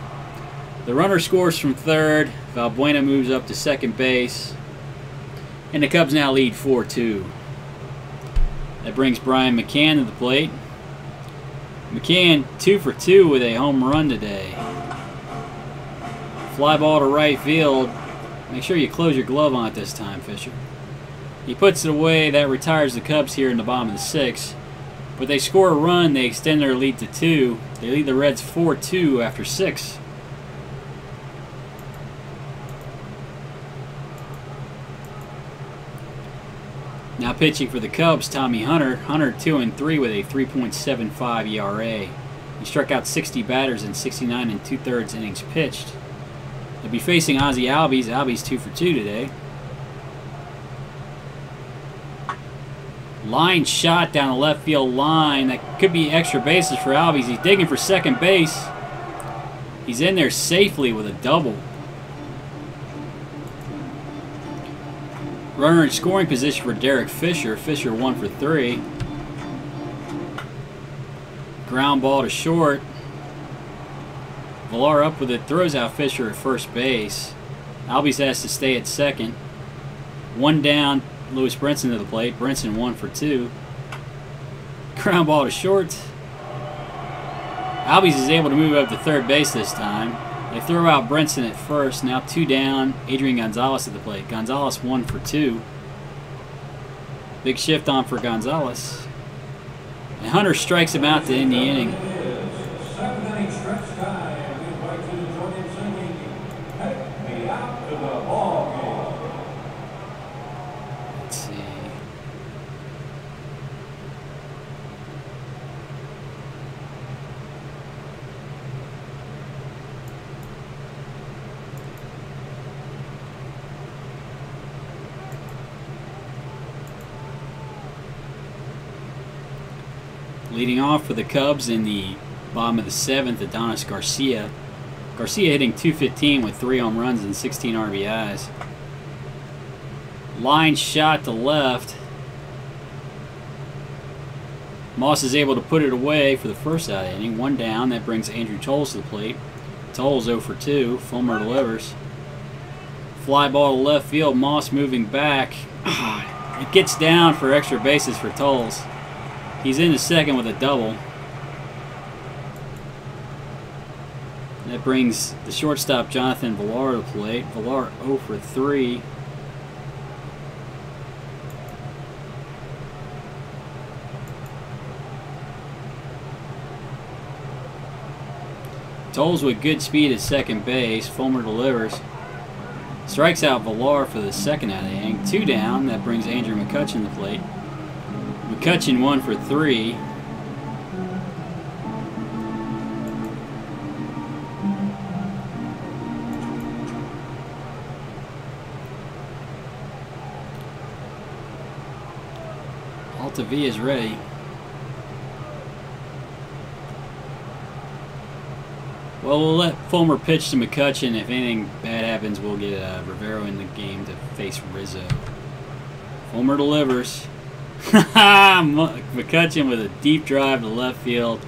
The runner scores from third. Valbuena moves up to second base. And the Cubs now lead 4-2. That brings Brian McCann to the plate. McCann 2 for 2 with a home run today. Fly ball to right field. Make sure you close your glove on it this time, Fisher. He puts it away. That retires the Cubs here in the bottom of the 6th. But they score a run. They extend their lead to 2. They lead the Reds 4-2 after 6. Now pitching for the Cubs, Tommy Hunter. Hunter 2-3 with a 3.75 ERA. He struck out 60 batters in 69 2/3 innings pitched. They'll be facing Ozzie Albies. Albies 2 for 2 today. Line shot down the left field line. That could be extra bases for Albies. He's digging for second base. He's in there safely with a double. Runner in scoring position for Derek Fisher. Fisher 1 for 3. Ground ball to short. Villar up with it. Throws out Fisher at first base. Albies has to stay at second. One down. Lewis Brinson to the plate. Brinson 1 for 2. Ground ball to short. Albies is able to move up to third base this time. They throw out Brinson at first. Now 2 down. Adrian Gonzalez at the plate. Gonzalez 1 for 2. Big shift on for Gonzalez. And Hunter strikes him out to end the inning. Let's see. Leading off for the Cubs in the bottom of the 7th, Adonis Garcia. Garcia hitting .215 with 3 home runs and 16 RBIs. Line shot to left. Moss is able to put it away for the first out of the inning. 1 down. That brings Andrew Toles to the plate. Toles 0 for 2. Fulmer delivers. Fly ball to left field. Moss moving back. It gets down for extra bases for Toles. He's in the second with a double. That brings the shortstop Jonathan Villar to the plate. Villar 0 for 3. Toles with good speed at second base. Fulmer delivers. Strikes out Villar for the second out of the inning. 2 down. That brings Andrew McCutchen to the plate. McCutchen 1 for 3. Altavilla is ready. Well, we'll let Fulmer pitch to McCutchen. If anything bad happens, we'll get Rivero in the game to face Rizzo. Fulmer delivers. McCutchen with a deep drive to left field.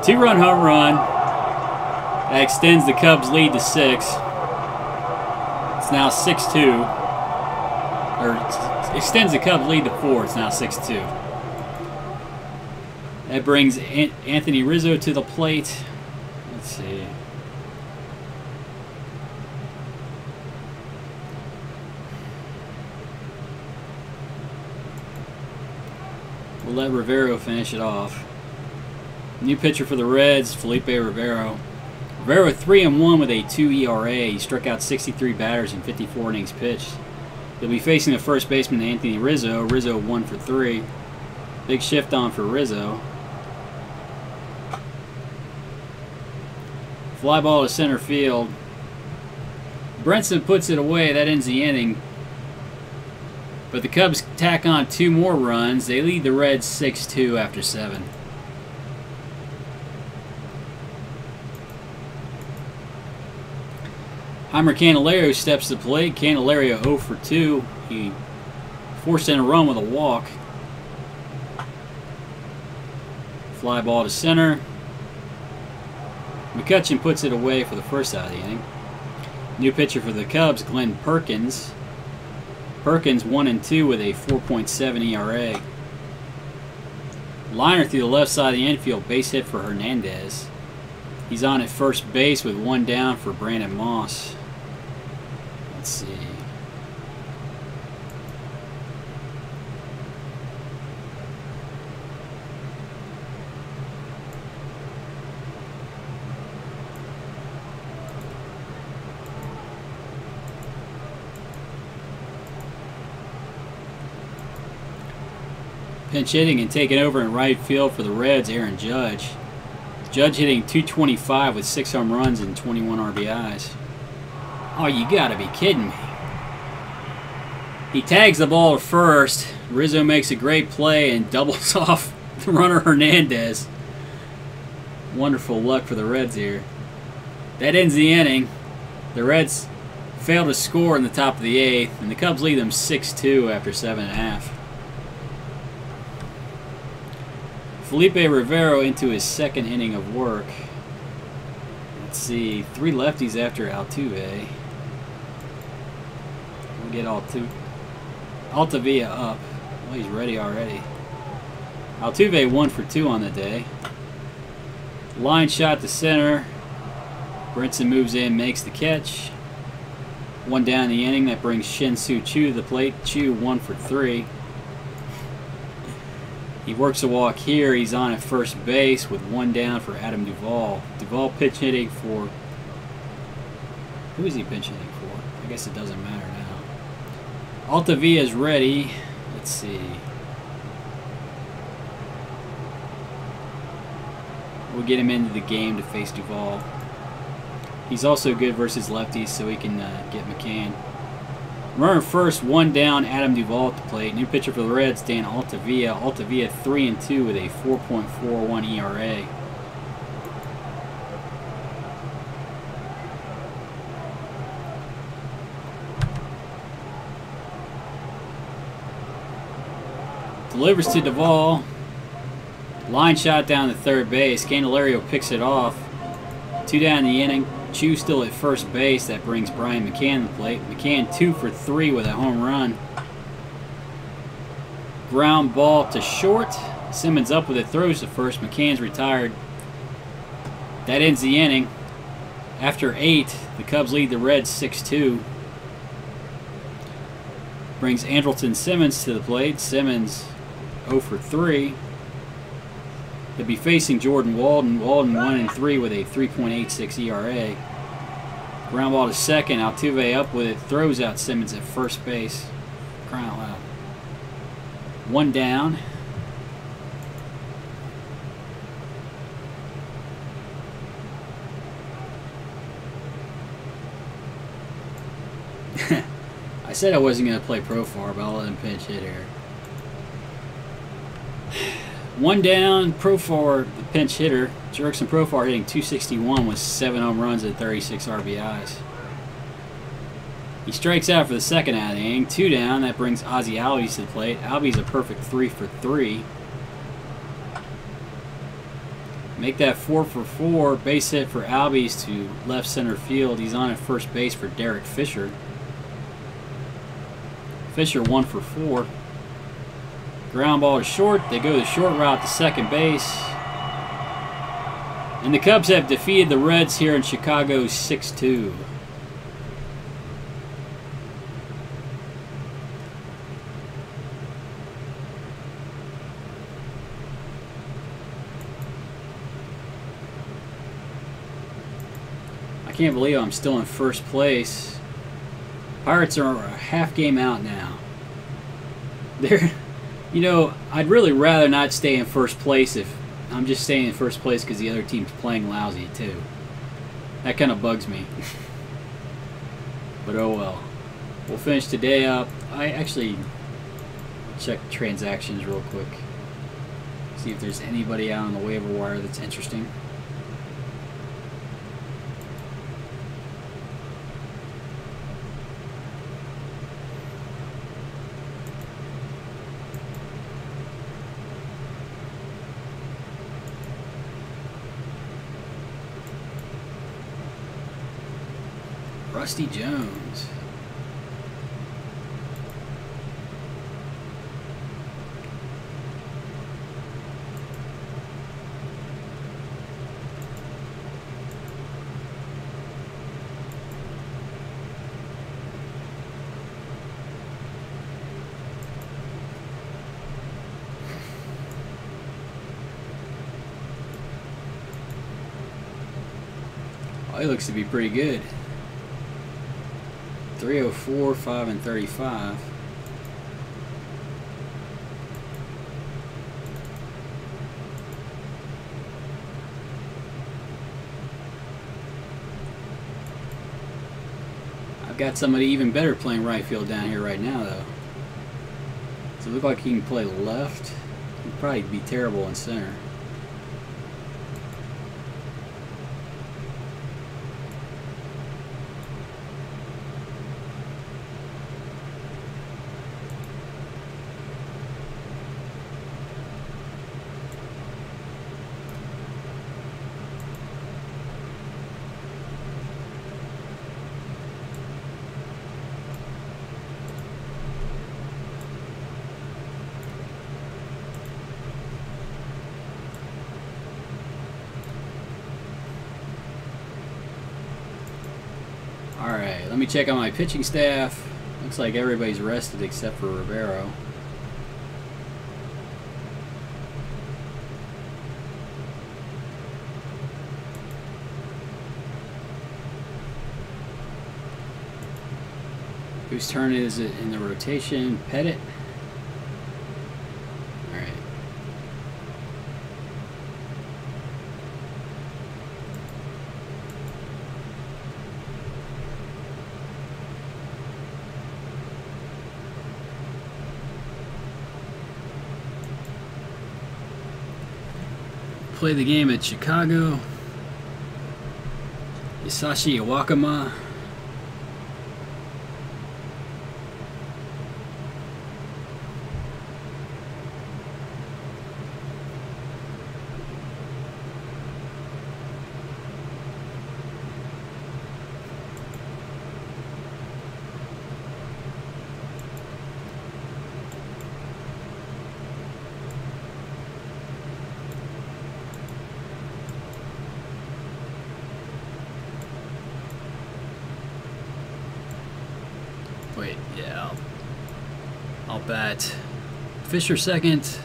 2-run home run. That extends the Cubs' lead to 6. It's now 6-2. Or extends the Cubs' lead to 4. It's now 6-2. That brings Anthony Rizzo to the plate. Let's see. We'll let Rivero finish it off. New pitcher for the Reds, Felipe Rivero. Rivero 3-1 with a 2 ERA. He struck out 63 batters in 54 innings pitched. He'll be facing the first baseman Anthony Rizzo. Rizzo 1 for 3. Big shift on for Rizzo. Fly ball to center field. Brinson puts it away. That ends the inning. But the Cubs tack on 2 more runs. They lead the Reds 6-2 after 7. Heimer Candelario steps to the plate. Candelario 0 for 2. He forced in a run with a walk. Fly ball to center. McCutchen puts it away for the first out of the inning. New pitcher for the Cubs, Glenn Perkins. Perkins 1-2 with a 4.7 ERA. Liner through the left side of the infield, base hit for Hernandez. He's on at first base with 1 down for Brandon Moss. Let's see. Pinch hitting and taking over in right field for the Reds, Aaron Judge. Judge hitting .225 with 6 home runs and 21 RBIs. Oh, you gotta be kidding me. He tags the ball to first. Rizzo makes a great play and doubles off the runner Hernandez. Wonderful luck for the Reds here. That ends the inning. The Reds fail to score in the top of the 8th, and the Cubs lead them 6-2 after 7.5. Felipe Rivero into his 2nd inning of work. Let's see, 3 lefties after Altuve. We'll get Altavilla up. Well, he's ready already. Altuve 1 for 2 on the day. Line shot to center. Brinson moves in, makes the catch. 1 down in the inning. That brings Shin-Soo Choo to the plate. Choo 1 for 3. He works a walk here. He's on at first base with 1 down for Adam Duvall. Duvall pinch hitting for... Who is he pinch hitting for? I guess it doesn't matter now. Altavilla is ready. Let's see. We'll get him into the game to face Duvall. He's also good versus lefties, so he can get McCann. Runner first, 1 down, Adam Duvall at the plate. New pitcher for the Reds, Dan Altavilla. Altavilla 3-2 with a 4.41 ERA. Delivers to Duvall. Line shot down to third base. Candelario picks it off. 2 down in the inning. Choo still at first base. That brings Brian McCann to the plate. McCann 2 for 3 with a home run. Ground ball to short. Simmons up with it. Throws to first. McCann's retired. That ends the inning. After 8, the Cubs lead the Reds 6-2. Brings Andrelton Simmons to the plate. Simmons 0 for 3. He'll be facing Jordan Walden. Walden 1-3 with a 3.86 ERA. Ground ball to second. Altuve up with it. Throws out Simmons at first base. Crying out loud. 1 down. I said I wasn't going to play Profar, but I'll let him pinch hit here. 1 down, Profar, the pinch hitter. Jurickson Profar hitting .261 with 7 home runs and 36 RBIs. He strikes out for the 2nd out of the inning. 2 down, that brings Ozzie Albies to the plate. Albies a perfect 3 for 3. Make that 4 for 4. Base hit for Albies to left center field. He's on at first base for Derek Fisher. Fisher 1 for 4. Ground ball to short. They go the short route to second base. And the Cubs have defeated the Reds here in Chicago 6-2. I can't believe I'm still in first place. Pirates are a half game out now. You know, I'd really rather not stay in first place if I'm just staying in first place because the other team's playing lousy too. That kind of bugs me. But oh well. We'll finish today up. I actually check transactions real quick. See if there's anybody out on the waiver wire that's interesting. Rusty Jones. Oh, he looks to be pretty good. 304, 5 and 35. got somebody even better playing right field down here right now, though. Does it look like he can play left? He'd probably be terrible in center. Alright, let me check on my pitching staff. Looks like everybody's rested except for Rivero. Whose turn is it in the rotation? Pettit? Alright. Play the game at Chicago. Hisashi Iwakuma. Wait, yeah, I'll bat Fisher second.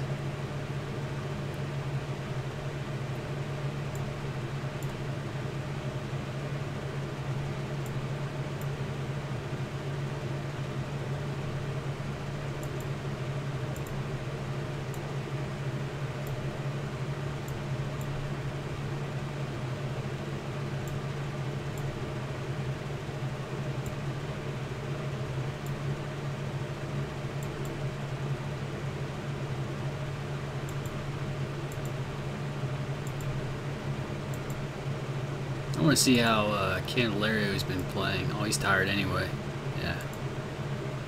I want to see how Candelario's been playing. Oh, he's tired anyway. Yeah.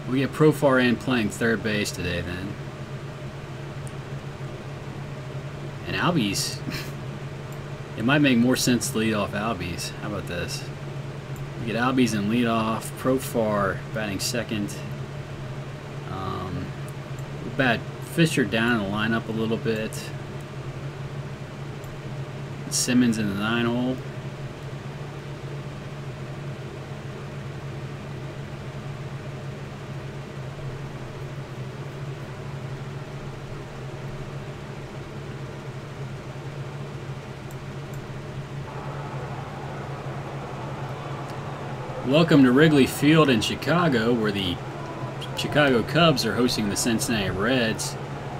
We get Profar in playing third base today then. And Albies. It might make more sense to lead off Albies. How about this? We get Albies in lead off. Profar batting second. We'll bat Fisher down in the lineup a little bit. Simmons in the 9-hole. Welcome to Wrigley Field in Chicago, where the Chicago Cubs are hosting the Cincinnati Reds.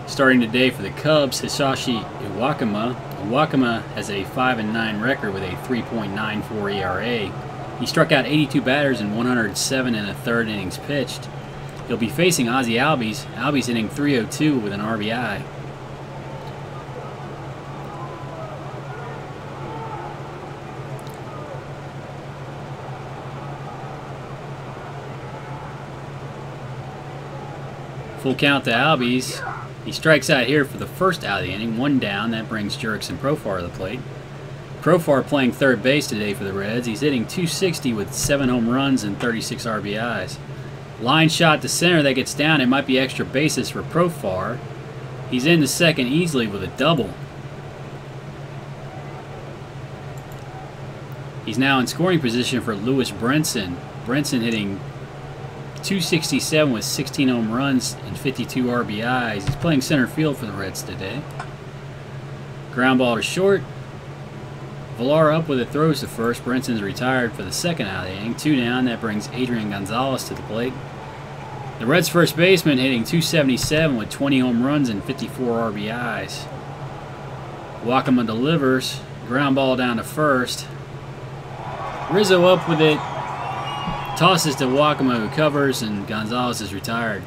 Starting today for the Cubs, Hisashi Iwakuma. Iwakuma has a 5-9 record with a 3.94 ERA. He struck out 82 batters in 107 1/3 innings pitched. He'll be facing Ozzie Albies. Albies hitting .302 with an RBI. Full count to Albies. He strikes out here for the first out of the inning. One down. That brings Jurickson Profar to the plate. Profar playing third base today for the Reds. He's hitting .260 with 7 home runs and 36 RBIs. Line shot to center that gets down. It might be extra bases for Profar. He's into second easily with a double. He's now in scoring position for Lewis Brinson. Brinson hitting .267 with 16 home runs and 52 RBIs. He's playing center field for the Reds today. Ground ball to short. Villar up with it, throws to first. Brinson's retired for the second out of the inning. 2 down. That brings Adrian Gonzalez to the plate. The Reds' first baseman hitting .277 with 20 home runs and 54 RBIs. Iwakuma delivers. Ground ball down to first. Rizzo up with it. tosses to Wakama, who covers, and Gonzalez is retired.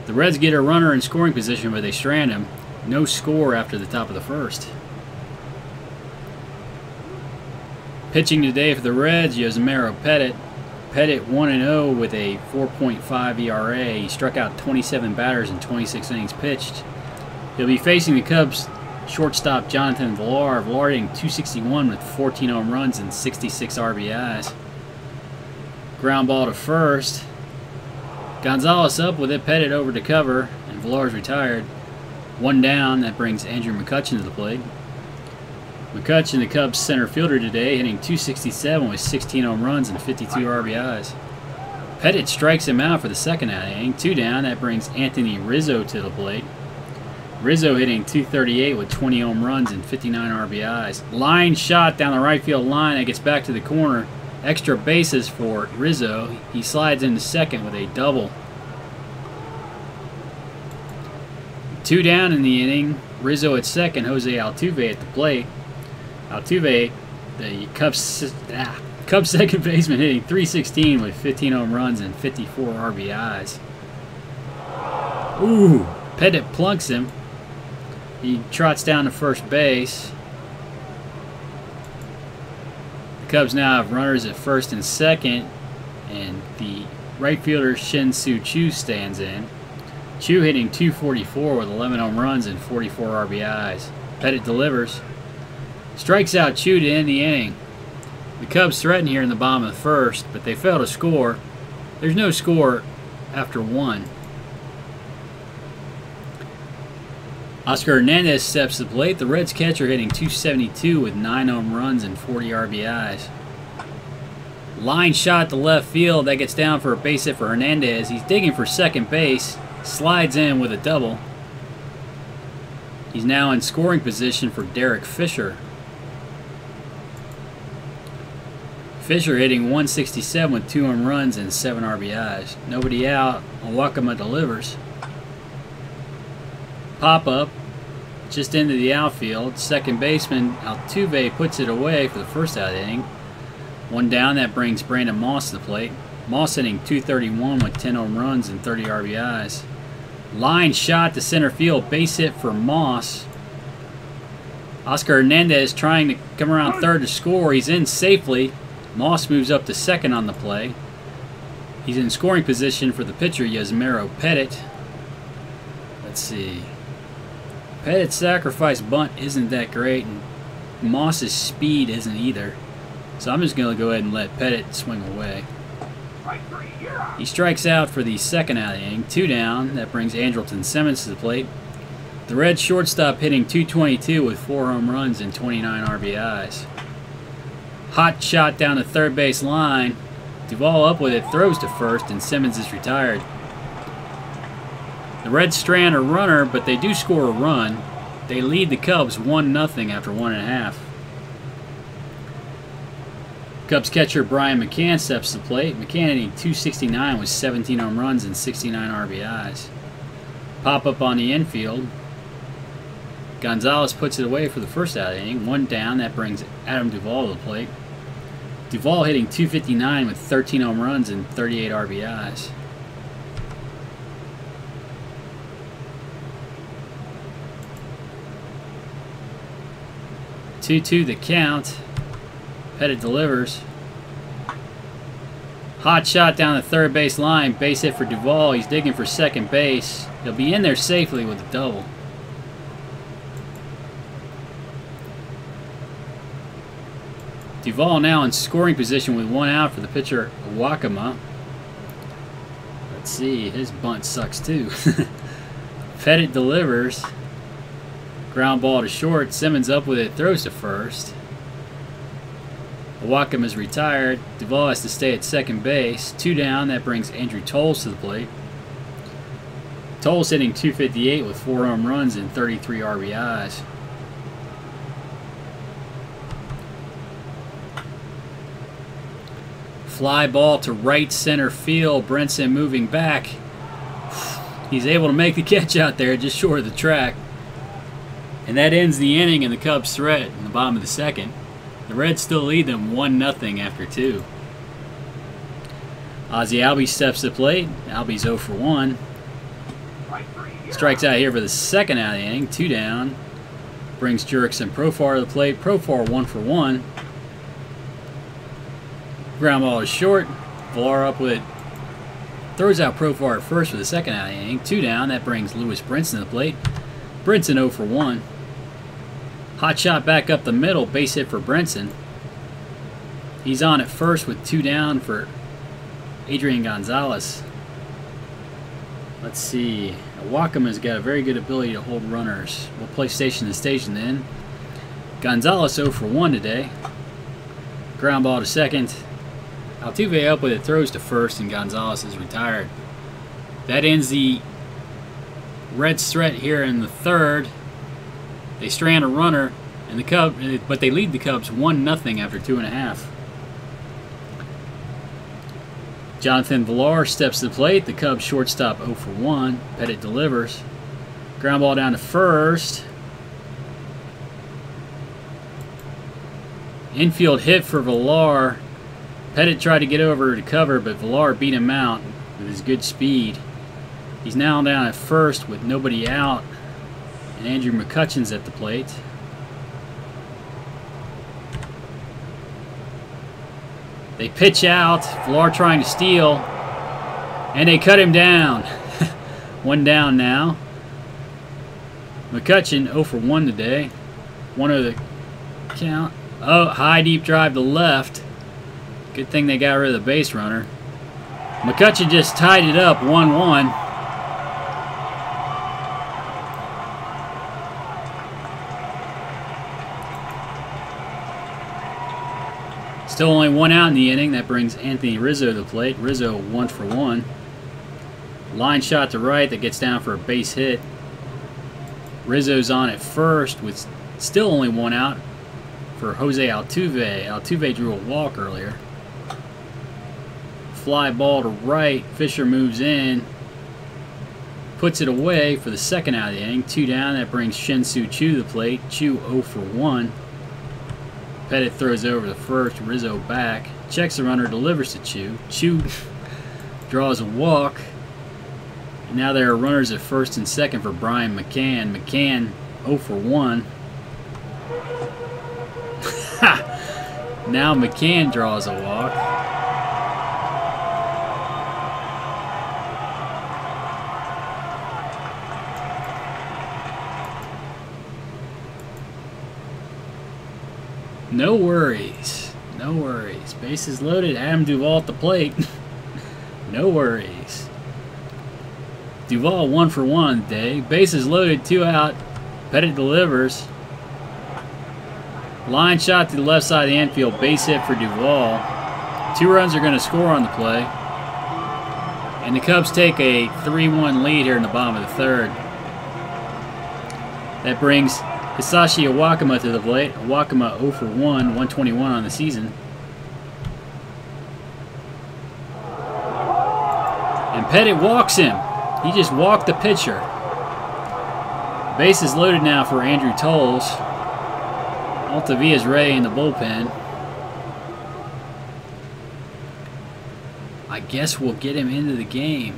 The Reds get a runner in scoring position, but they strand him. No score after the top of the first. Pitching today for the Reds, Yusmeiro Petit. Petit 1-0 with a 4.5 ERA. He struck out 27 batters in 26 innings pitched. He'll be facing the Cubs shortstop Jonathan Villar. Villar hitting .261 with 14 home runs and 66 RBIs. Ground ball to first. Gonzalez up with it, Petit over to cover, and Villar's retired. One down, that brings Andrew McCutchen to the plate. McCutchen, the Cubs center fielder today, hitting .267 with 16 home runs and 52 RBIs. Petit strikes him out for the second inning. 2 down, that brings Anthony Rizzo to the plate. Rizzo hitting .238 with 20 home runs and 59 RBIs. Line shot down the right field line that gets back to the corner. Extra bases for Rizzo. He slides into second with a double. 2 down in the inning. Rizzo at second, Jose Altuve at the plate. Altuve, the Cubs second baseman, hitting .316 with 15 home runs and 54 RBIs. Ooh, Petit plunks him. He trots down to first base. The Cubs now have runners at first and second, and the right fielder Shin-Soo Choo stands in. Choo hitting .244 with 11 home runs and 44 RBIs. Petit delivers. Strikes out Choo to end the inning. The Cubs threaten here in the bottom of the first, but they fail to score. There's no score after 1. Oscar Hernandez steps to the plate. The Reds catcher hitting .272 with 9 home runs and 40 RBIs. Line shot to left field. That gets down for a base hit for Hernandez. He's digging for second base. Slides in with a double. He's now in scoring position for Derek Fisher. Fisher hitting .167 with 2 home runs and 7 RBIs. Nobody out. Wakama delivers. Pop-up just into the outfield. Second baseman Altuve puts it away for the first out inning. 1 down, that brings Brandon Moss to the plate. Moss hitting .231 with 10 home runs and 30 RBIs. Line shot to center field, base hit for Moss. Oscar Hernandez trying to come around third to score. He's in safely. Moss moves up to second on the play. He's in scoring position for the pitcher, Yusmeiro Petit. Let's see. Petit's sacrifice bunt isn't that great, and Moss's speed isn't either. So I'm just going to go ahead and let Petit swing away. He strikes out for the second out inning. 2 down. That brings Andrelton Simmons to the plate. The Reds shortstop hitting .222 with 4 home runs and 29 RBIs. Hot shot down the third base line. Duvall up with it, throws to first, and Simmons is retired. The Reds strand a runner, but they do score a run. They lead the Cubs 1-0 after 1.5. Cubs catcher Brian McCann steps to the plate. McCann hitting .269 with 17 home runs and 69 RBIs. Pop up on the infield. Gonzalez puts it away for the first out inning. 1 down, that brings Adam Duvall to the plate. Duvall hitting .259 with 13 home runs and 38 RBIs. Two the count. Petit delivers. Hot shot down the third base line. Base hit for Duvall. He's digging for second base. He'll be in there safely with a double. Duvall now in scoring position with 1 out for the pitcher, Wakama. Let's see, his bunt sucks too. Petit delivers. Ground ball to short. Simmons up with it, throws to first. Wakama is retired. Duvall has to stay at second base. 2 down, that brings Andrew Toles to the plate. Toles hitting .258 with 4 home runs and 33 RBIs. Fly ball to right center field. Brinson moving back. He's able to make the catch out there just short of the track. And that ends the inning and the Cubs' threat in the bottom of the second. The Reds still lead them 1-0 after 2. Ozzie Albies steps to the plate. Albies 0 for 1. Strikes out here for the second out of the inning. 2 down. Brings Jurickson Profar to the plate. Profar 1 for 1. Ground ball is short. Villar up with it. Throws out Profar at first for the second out of the inning. 2 down. That brings Lewis Brinson to the plate. Brinson 0 for 1. Hot shot back up the middle. Base hit for Brinson. He's on at first with 2 down for Adrian Gonzalez. Let's see. Wakama's got a very good ability to hold runners. We'll play station to station then. Gonzalez 0 for 1 today. Ground ball to second. Altuve up with it, throws to first, and Gonzalez is retired. That ends the Reds' threat here in the third. They strand a runner, and the Cubs, but they lead the Cubs 1-0 after 2.5. Jonathan Villar steps to the plate. The Cubs shortstop 0 for 1. Pettit delivers. Ground ball down to first. Infield hit for Villar. Pettit tried to get over to cover, but Villar beat him out with his good speed. He's now down at first with nobody out, and Andrew McCutchen's at the plate. They pitch out. Villar trying to steal, and they cut him down. 1 down now. McCutchen 0 for 1 today. 1-0 the count. Oh, high deep drive to left. Good thing they got rid of the base runner. McCutchen just tied it up 1-1. Still only 1 out in the inning. That brings Anthony Rizzo to the plate. Rizzo 1 for 1. Line shot to right that gets down for a base hit. Rizzo's on at first with still only 1 out for Jose Altuve. Altuve drew a walk earlier. Fly ball to right. Fisher moves in. Puts it away for the second out of the inning. 2 down. That brings Shin-Soo Choo to the plate. Choo 0 for 1. Pettit throws over the first. Rizzo back. Checks the runner. Delivers to Choo. Choo draws a walk. And now there are runners at first and second for Brian McCann. McCann 0 for 1. Now McCann draws a walk. No worries. No worries. Bases loaded. Adam Duvall at the plate. No worries. Duvall 1 for 1 today. Bases loaded. 2 out. Pettit delivers. Line shot to the left side of the infield. Base hit for Duvall. 2 runs are going to score on the play. And the Cubs take a 3-1 lead here in the bottom of the third. That brings Hisashi Iwakuma to the plate. Iwakuma 0 for 1, 121 on the season. And Pettit walks him. He just walked the pitcher. Base is loaded now for Andrew Toles. Altavia's ready in the bullpen. I guess we'll get him into the game.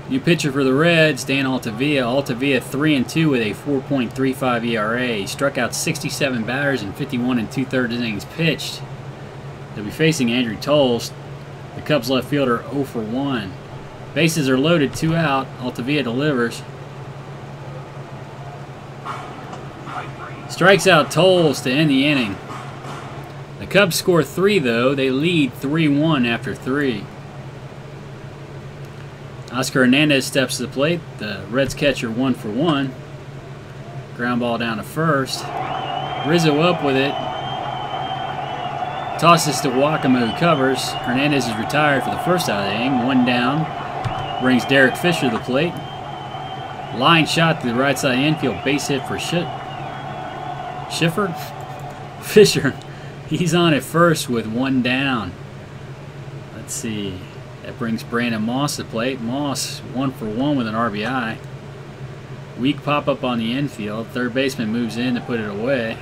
New pitcher for the Reds, Dan Altavia. Altavia 3-2 with a 4.35 ERA. He struck out 67 batters in 51 2/3 innings pitched. They'll be facing Andrew Toles, the Cubs left fielder, 0 for 1. Bases are loaded, 2 out. Altavia delivers. Strikes out Toles to end the inning. The Cubs score 3 though. They lead 3-1 after 3. Oscar Hernandez steps to the plate. The Reds catcher 1 for 1. Ground ball down to first. Rizzo up with it. Tosses to Wakama, who covers. Hernandez is retired for the first out of the inning. 1 down. Brings Derek Fisher to the plate. Line shot to the right side of the infield. Base hit for Schiffer? Fisher. He's on at first with 1 down. Let's see. That brings Brandon Moss to the plate. Moss 1 for 1 with an RBI. Weak pop-up on the infield. Third baseman moves in to put it away.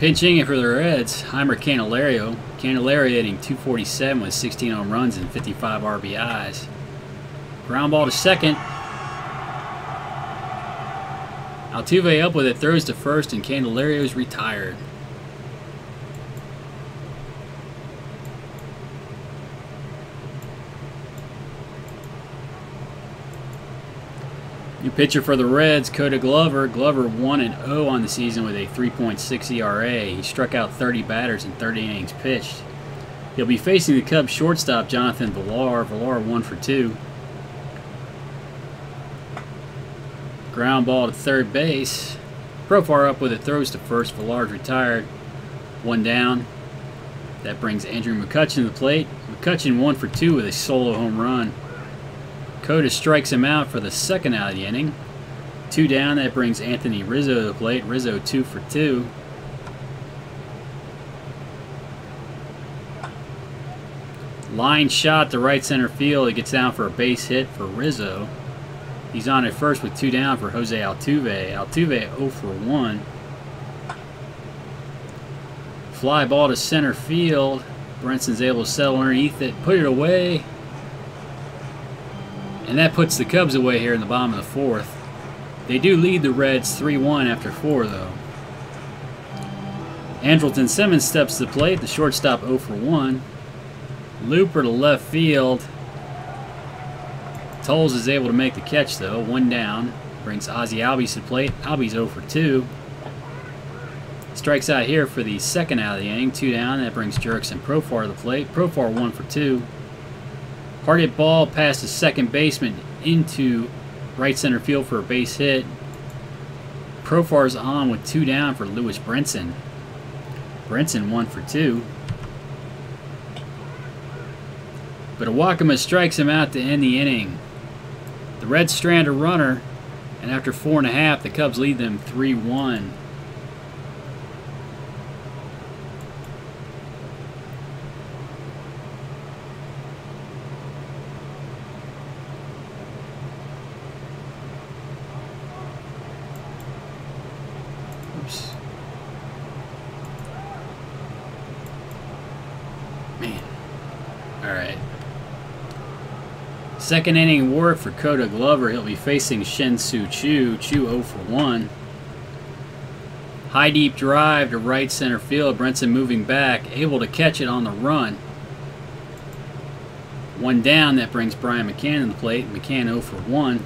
Pinching it for the Reds, Heimer Candelario. Candelario hitting .247 with 16 home runs and 55 RBIs. Ground ball to second. Altuve up with it, throws to first, and Candelario's retired. New pitcher for the Reds, Koda Glover. Glover 1-0 on the season with a 3.6 ERA. He struck out 30 batters in 30 innings pitched. He'll be facing the Cubs shortstop, Jonathan Villar. Villar 1 for 2. Ground ball to third base. Profar up with it, throws to first. Villar's retired. 1 down. That brings Andrew McCutchen to the plate. McCutchen 1 for 2 with a solo home run. Koda strikes him out for the second out of the inning. 2 down. That brings Anthony Rizzo to the plate. Rizzo 2 for 2. Line shot to right center field. It gets down for a base hit for Rizzo. He's on at first with 2 down for Jose Altuve. Altuve 0 for 1. Fly ball to center field. Brenson's able to settle underneath it, put it away. And that puts the Cubs away here in the bottom of the fourth. They do lead the Reds 3-1 after 4, though. Andrelton Simmons steps to the plate. The shortstop 0 for 1. Looper to left field. Tolles is able to make the catch, though. 1 down. Brings Ozzie Albies to the plate. Albies 0 for 2. Strikes out here for the second out of the inning. 2 down. That brings Jurickson Profar to the plate. Profar 1 for 2. Hard hit ball past the second baseman into right center field for a base hit. Profar's on with 2 down for Lewis Brinson. Brinson 1 for 2. But Awakama strikes him out to end the inning. The Reds strand a runner, and after 4.5, the Cubs lead them 3-1. Oops. Man. All right. Second inning work for Koda Glover. He'll be facing Shin-Soo Choo. Choo 0 for 1. High deep drive to right center field. Brinson moving back, able to catch it on the run. 1 down. That brings Brian McCann to the plate. McCann 0 for 1.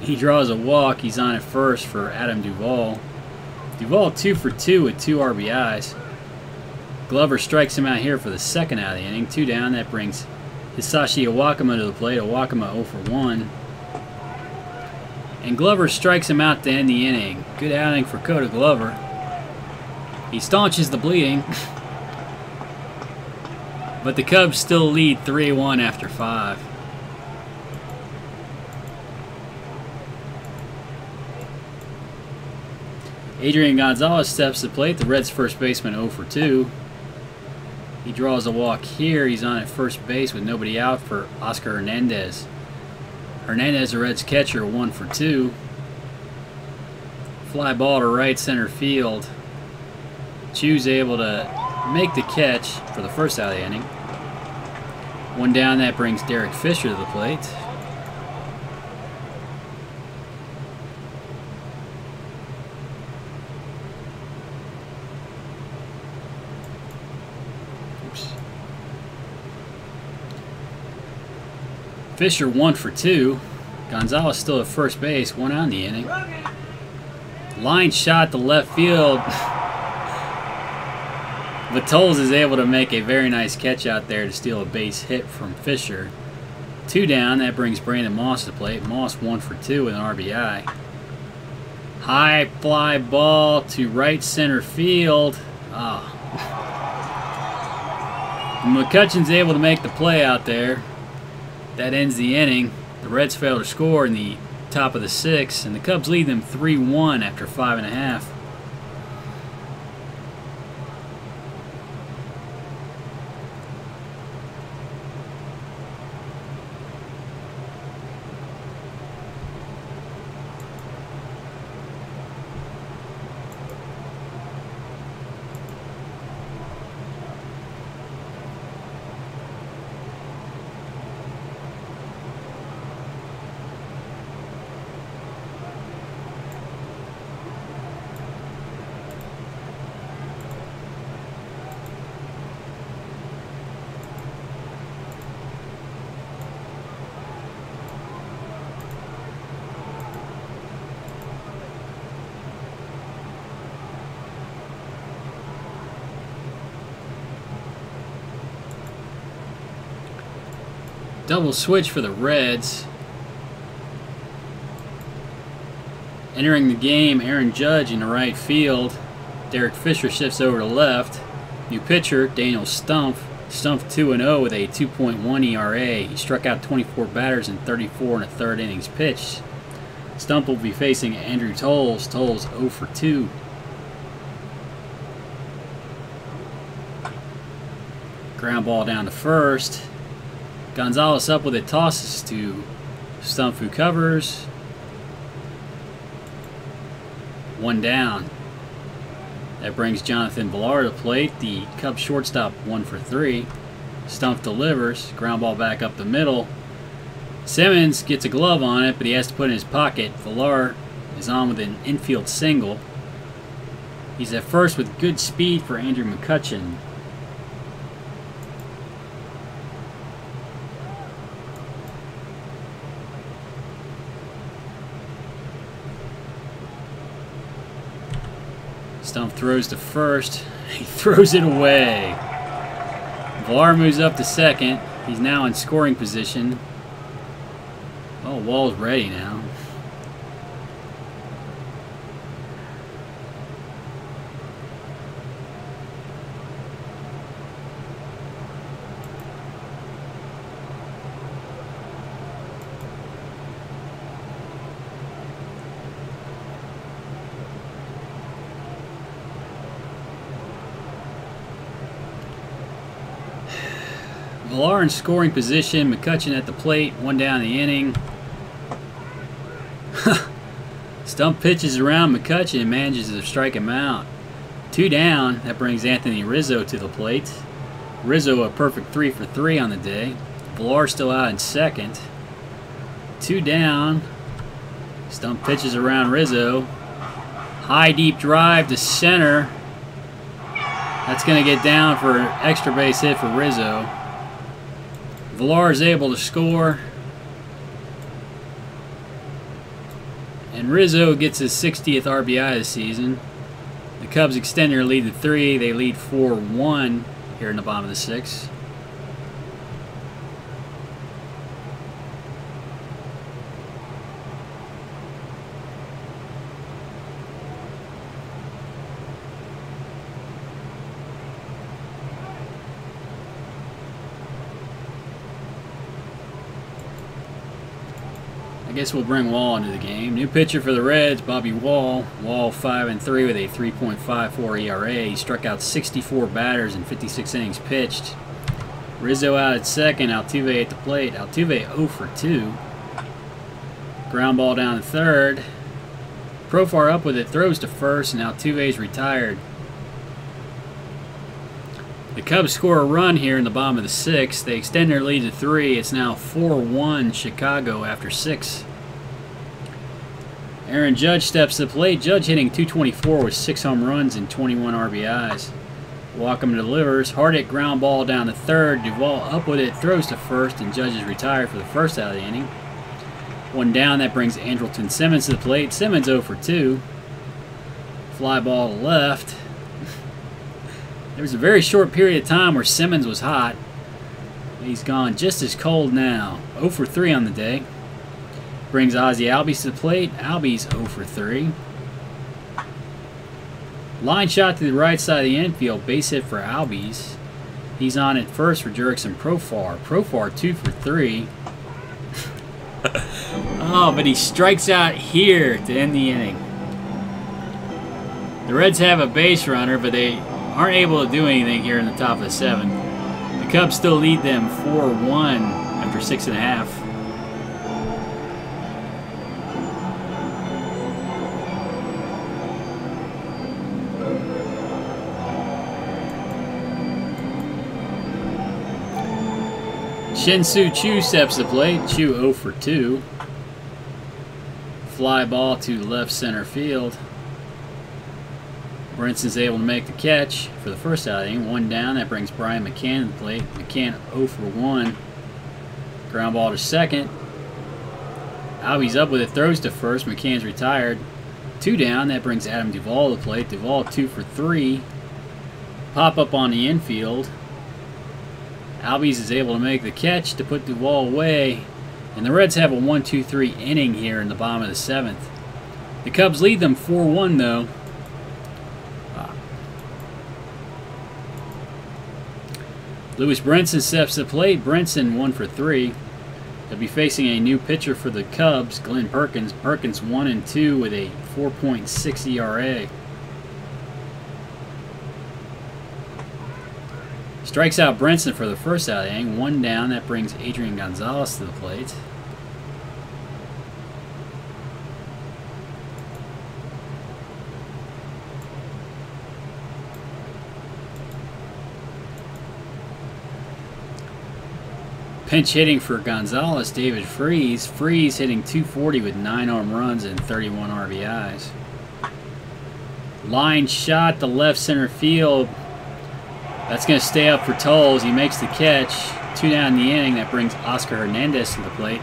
He draws a walk. He's on at first for Adam Duvall. Duvall 2 for 2 with 2 RBIs. Glover strikes him out here for the second out of the inning. 2 down. That brings Hisashi Awakama to the plate. Awakama 0 for 1. And Glover strikes him out to end the inning. Good outing for Koda Glover. He staunches the bleeding. But the Cubs still lead 3-1 after 5. Adrian Gonzalez steps to the plate. The Reds' first baseman 0 for 2. He draws a walk here. He's on at first base with nobody out for Oscar Hernandez. Hernandez, the Reds' catcher, 1 for 2. Fly ball to right center field. Choo's able to make the catch for the first out of the inning. 1 down. That brings Derek Fisher to the plate. Fisher 1 for 2. Gonzalez still at first base, 1 out in the inning. Line shot to left field. Vitols is able to make a very nice catch out there to steal a base hit from Fisher. 2 down. That brings Brandon Moss to the plate. Moss 1 for 2 with an RBI. High fly ball to right center field. McCutchen's able to make the play out there. That ends the inning. The Reds fail to score in the top of the 6th, and the Cubs lead them 3-1 after 5.5. Double switch for the Reds. Entering the game, Aaron Judge in the right field. Derek Fisher shifts over to left. New pitcher, Daniel Stumpf. Stumpf 2-0 with a 2.1 ERA. He struck out 24 batters in 34 1/3 innings pitched. Stumpf will be facing Andrew Toles. Toles 0 for 2. Ground ball down to first. Gonzalez up with it, tosses to Stumpf, who covers. 1 down. That brings Jonathan Villar to plate. The Cubs shortstop 1 for 3. Stumpf delivers. Ground ball back up the middle. Simmons gets a glove on it, but he has to put it in his pocket. Villar is on with an infield single. He's at first with good speed for Andrew McCutchen. Stumpf throws to first. He throws it away. Villar moves up to second. He's now in scoring position. Oh, Wall's ready now. Villar in scoring position. McCutchen at the plate. 1 down the inning. Stumpf pitches around McCutchen and manages to strike him out. 2 down. That brings Anthony Rizzo to the plate. Rizzo a perfect 3 for 3 on the day. Villar still out in second. 2 down. Stumpf pitches around Rizzo. High deep drive to center. That's going to get down for an extra base hit for Rizzo. Villar is able to score. And Rizzo gets his 60th RBI this season. The Cubs extend their lead to 3. They lead 4-1 here in the bottom of the 6th. I guess we'll bring Wall into the game. New pitcher for the Reds, Bobby Wall. Wall 5-3 with a 3.54 ERA. He struck out 64 batters in 56 innings pitched. Rizzo out at second. Altuve at the plate. Altuve 0 for 2. Ground ball down to third. Profar up with it, throws to first, and Altuve's retired. The Cubs score a run here in the bottom of the 6th. They extend their lead to 3. It's now 4-1 Chicago after 6. Aaron Judge steps to the plate. Judge hitting .224 with 6 home runs and 21 RBIs. Wacom delivers. Hard hit ground ball down to third. Duvall up with it, throws to first, and Judge is retired for the first out of the inning. 1 down. That brings Andrelton Simmons to the plate. Simmons 0 for 2. Fly ball to left. There was a very short period of time where Simmons was hot. He's gone just as cold now. 0 for 3 on the day. Brings Ozzie Albies to the plate. Albies 0 for 3. Line shot to the right side of the infield. Base hit for Albies. He's on at first for Jurickson Profar. Profar 2 for 3. Oh, but he strikes out here to end the inning. The Reds have a base runner, but they aren't able to do anything here in the top of the 7th. The Cubs still lead them 4-1 after 6.5. Shin-Soo Choo steps to the plate. Choo 0 for 2. Fly ball to left center field. Brinson's able to make the catch for the first outing. 1 down. That brings Brian McCann to the plate. McCann 0 for 1. Ground ball to second. Albies up with it. Throws to first. McCann's retired. 2 down. That brings Adam Duvall to the plate. Duvall 2 for 3. Pop up on the infield. Albies is able to make the catch to put Duvall away, and the Reds have a 1-2-3 inning here in the bottom of the 7th. The Cubs lead them 4-1 though. Lewis Brinson steps to the plate. Brinson 1 for 3. They'll be facing a new pitcher for the Cubs, Glenn Perkins. Perkins 1-2 with a 4.6 ERA. Strikes out Brinson for the first out inning. 1 down. That brings Adrian Gonzalez to the plate. Pinch hitting for Gonzalez, David Freese. Freese hitting .240 with 9 home runs and 31 RBIs. Line shot to left center field. That's going to stay up for Toles. He makes the catch. 2 down in the inning. That brings Oscar Hernandez to the plate.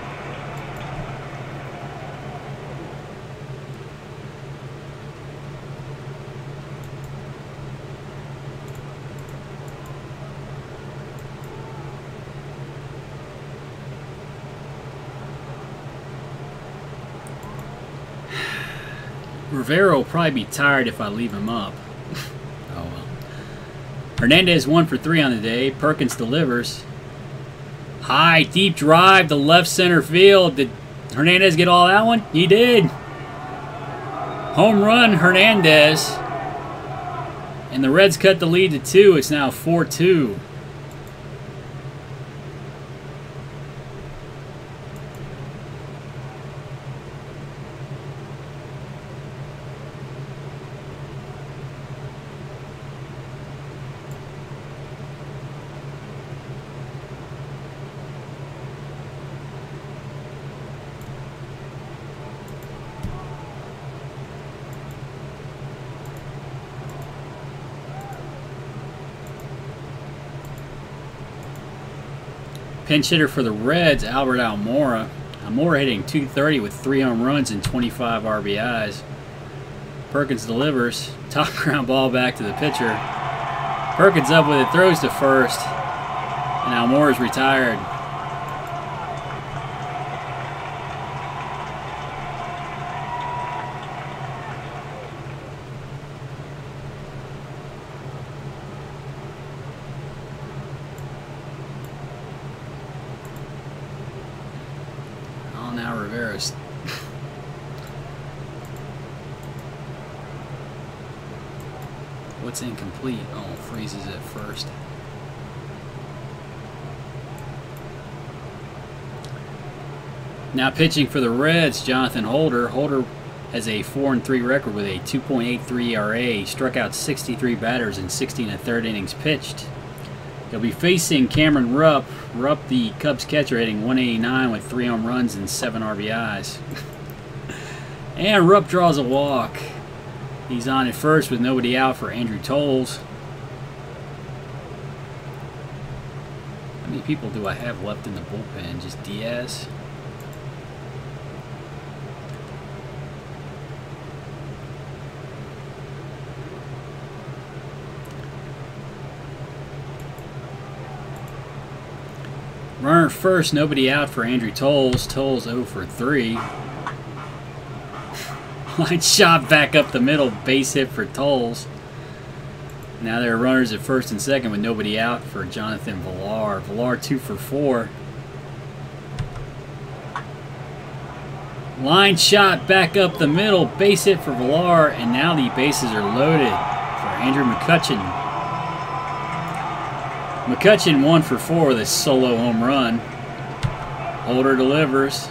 Rivera will probably be tired if I leave him up. Oh well. Hernandez 1 for 3 on the day. Perkins delivers. High, deep drive to left center field. Did Hernandez get all that one? He did. Home run, Hernandez. And the Reds cut the lead to 2. It's now 4-2. Pinch hitter for the Reds, Albert Almora. Almora hitting .230 with 3 home runs and 25 RBIs. Perkins delivers. Top ground ball back to the pitcher. Perkins up with it, throws to first. And Almora's retired. Now Rivera's what's incomplete? Oh, freezes at first. Now pitching for the Reds, Jonathan Holder. Holder has a 4-3 record with a 2.83 ERA. He struck out 63 batters in 16 1/3 innings pitched. He'll be facing Cameron Rupp. Rupp, the Cubs catcher, hitting .189 with 3 home runs and 7 RBIs. And Rupp draws a walk. He's on at first with nobody out for Andrew Toles. How many people do I have left in the bullpen? Just Diaz? Runner first, nobody out for Andrew Toles. Toles 0 for 3. Line shot back up the middle, base hit for Toles. Now there are runners at first and second with nobody out for Jonathan Villar. Villar 2 for 4. Line shot back up the middle, base hit for Villar, and now the bases are loaded for Andrew McCutchen. McCutchen 1 for 4 with a solo home run. Holder delivers.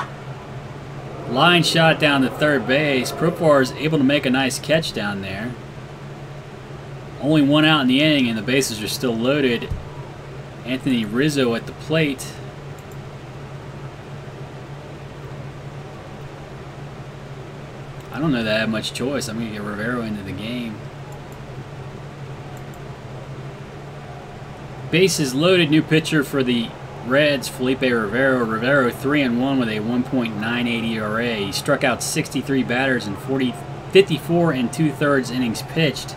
Line shot down to third base. Profar is able to make a nice catch down there. Only 1 out in the inning and the bases are still loaded. Anthony Rizzo at the plate. I don't know that I have much choice. I'm going to get Rivera into the game. Bases loaded, new pitcher for the Reds, Felipe Rivera. Rivera 3-1 with a 1.98 ERA. He struck out 63 batters in 54 2/3 innings pitched.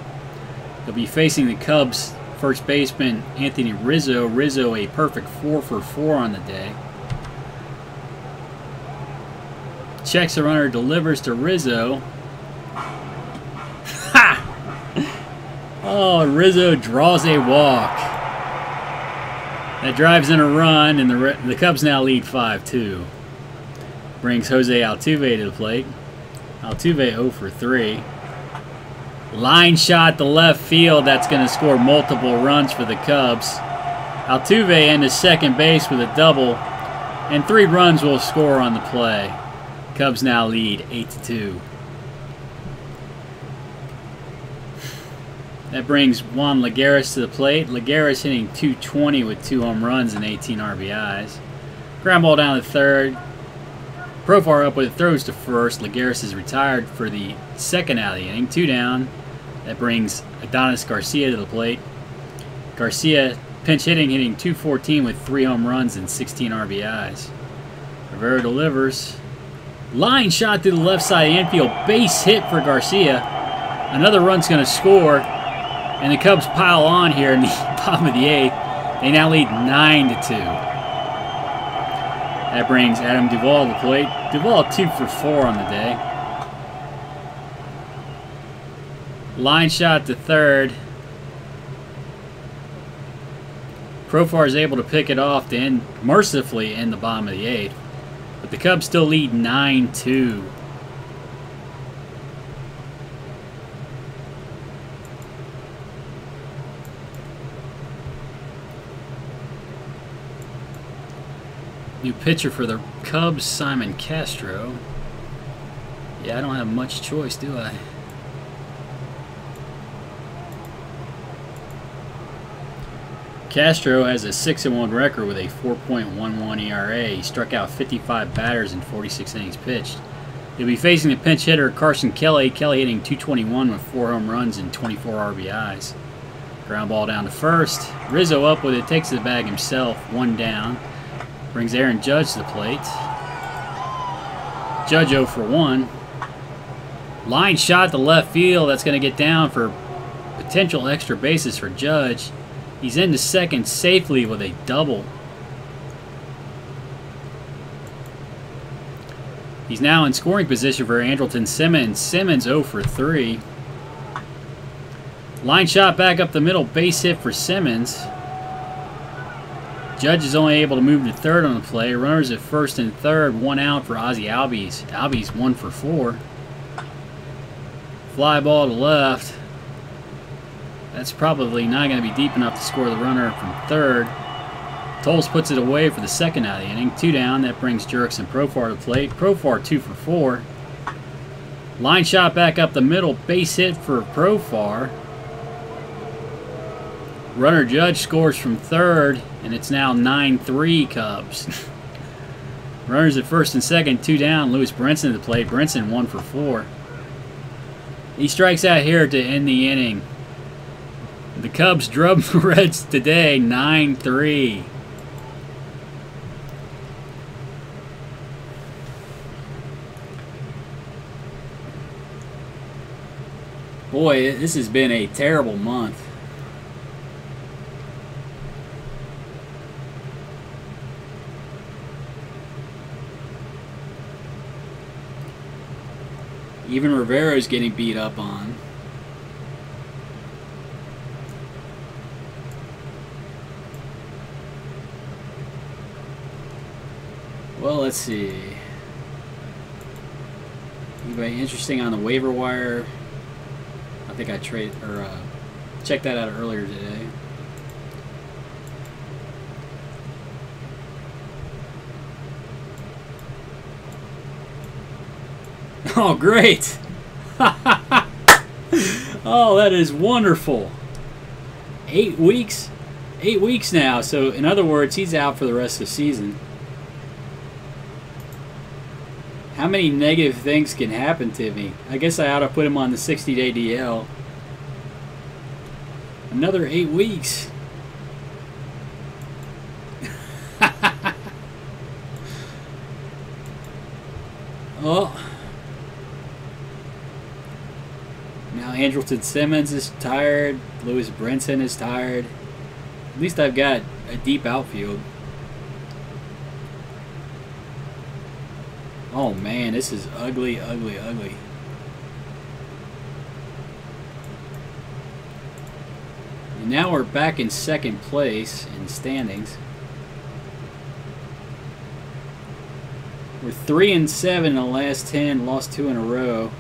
He'll be facing the Cubs First baseman Anthony Rizzo. Rizzo a perfect 4 for 4 on the day. Checks the runner, delivers to Rizzo. Ha! Oh, Rizzo draws a walk. That drives in a run, and the Cubs now lead 5-2. Brings Jose Altuve to the plate. Altuve 0 for 3. Line shot to left field. That's going to score multiple runs for the Cubs. Altuve into second base with a double, and 3 runs will score on the play. Cubs now lead 8-2. That brings Juan Lagares to the plate. Lagares hitting .220 with 2 home runs and 18 RBIs. Ground ball down to third. Profar up with it, throws to first. Lagares is retired for the second out of the inning. 2 down. That brings Adonis Garcia to the plate. Garcia pinch hitting .214 with 3 home runs and 16 RBIs. Rivera delivers. Line shot to the left side of the infield. Base hit for Garcia. Another run's going to score. And the Cubs pile on here in the bottom of the 8th. They now lead 9-2. That brings Adam Duvall to the plate. Duvall 2 for 4 on the day. Line shot to third. Profar is able to pick it off to end mercifully in the bottom of the 8th. But the Cubs still lead 9-2. New pitcher for the Cubs, Simon Castro. Yeah, I don't have much choice, do I? Castro has a 6-1 record with a 4.11 ERA. He struck out 55 batters in 46 innings pitched. He'll be facing the pinch hitter Carson Kelly. Kelly hitting .221 with 4 home runs and 24 RBIs. Ground ball down to first. Rizzo up with it, takes the bag himself. 1 down. Brings Aaron Judge to the plate. Judge 0 for 1. Line shot to left field. That's going to get down for potential extra bases for Judge. He's into second safely with a double. He's now in scoring position for Andrelton Simmons. Simmons 0 for 3. Line shot back up the middle. Base hit for Simmons. Judge is only able to move to third on the play. Runners at first and third. 1 out for Ozzie Albies. Albies 1 for 4. Fly ball to left. That's probably not going to be deep enough to score the runner from third. Toles puts it away for the second out of the inning. 2 down. That brings Jurickson Profar to the plate. Profar 2 for 4. Line shot back up the middle. Base hit for Profar. Runner Judge scores from third, and it's now 9-3 Cubs. Runners at first and second, 2 down. Lewis Brinson to the plate. Brinson 1 for 4. He strikes out here to end the inning. The Cubs drub the Reds today, 9-3. Boy, this has been a terrible month. Even Rivera's getting beat up on. Well, let's see. Anybody interesting on the waiver wire? I think I checked that out earlier today. Oh, great! Oh, that is wonderful. 8 weeks? 8 weeks now. So, in other words, he's out for the rest of the season. How many negative things can happen to me? I guess I ought to put him on the 60-day DL. Another 8 weeks. Oh. Now Andrelton Simmons is tired. Lewis Brinson is tired. At least I've got a deep outfield. Oh man, this is ugly, ugly, ugly. And now we're back in second place in standings. We're 3-7 in the last 10, lost 2 in a row.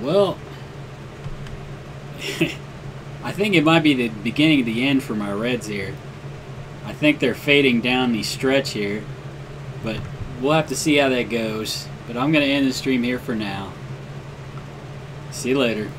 Well, I think it might be the beginning of the end for my Reds here. I think they're fading down the stretch here, but we'll have to see how that goes. But I'm going to end the stream here for now. See you later.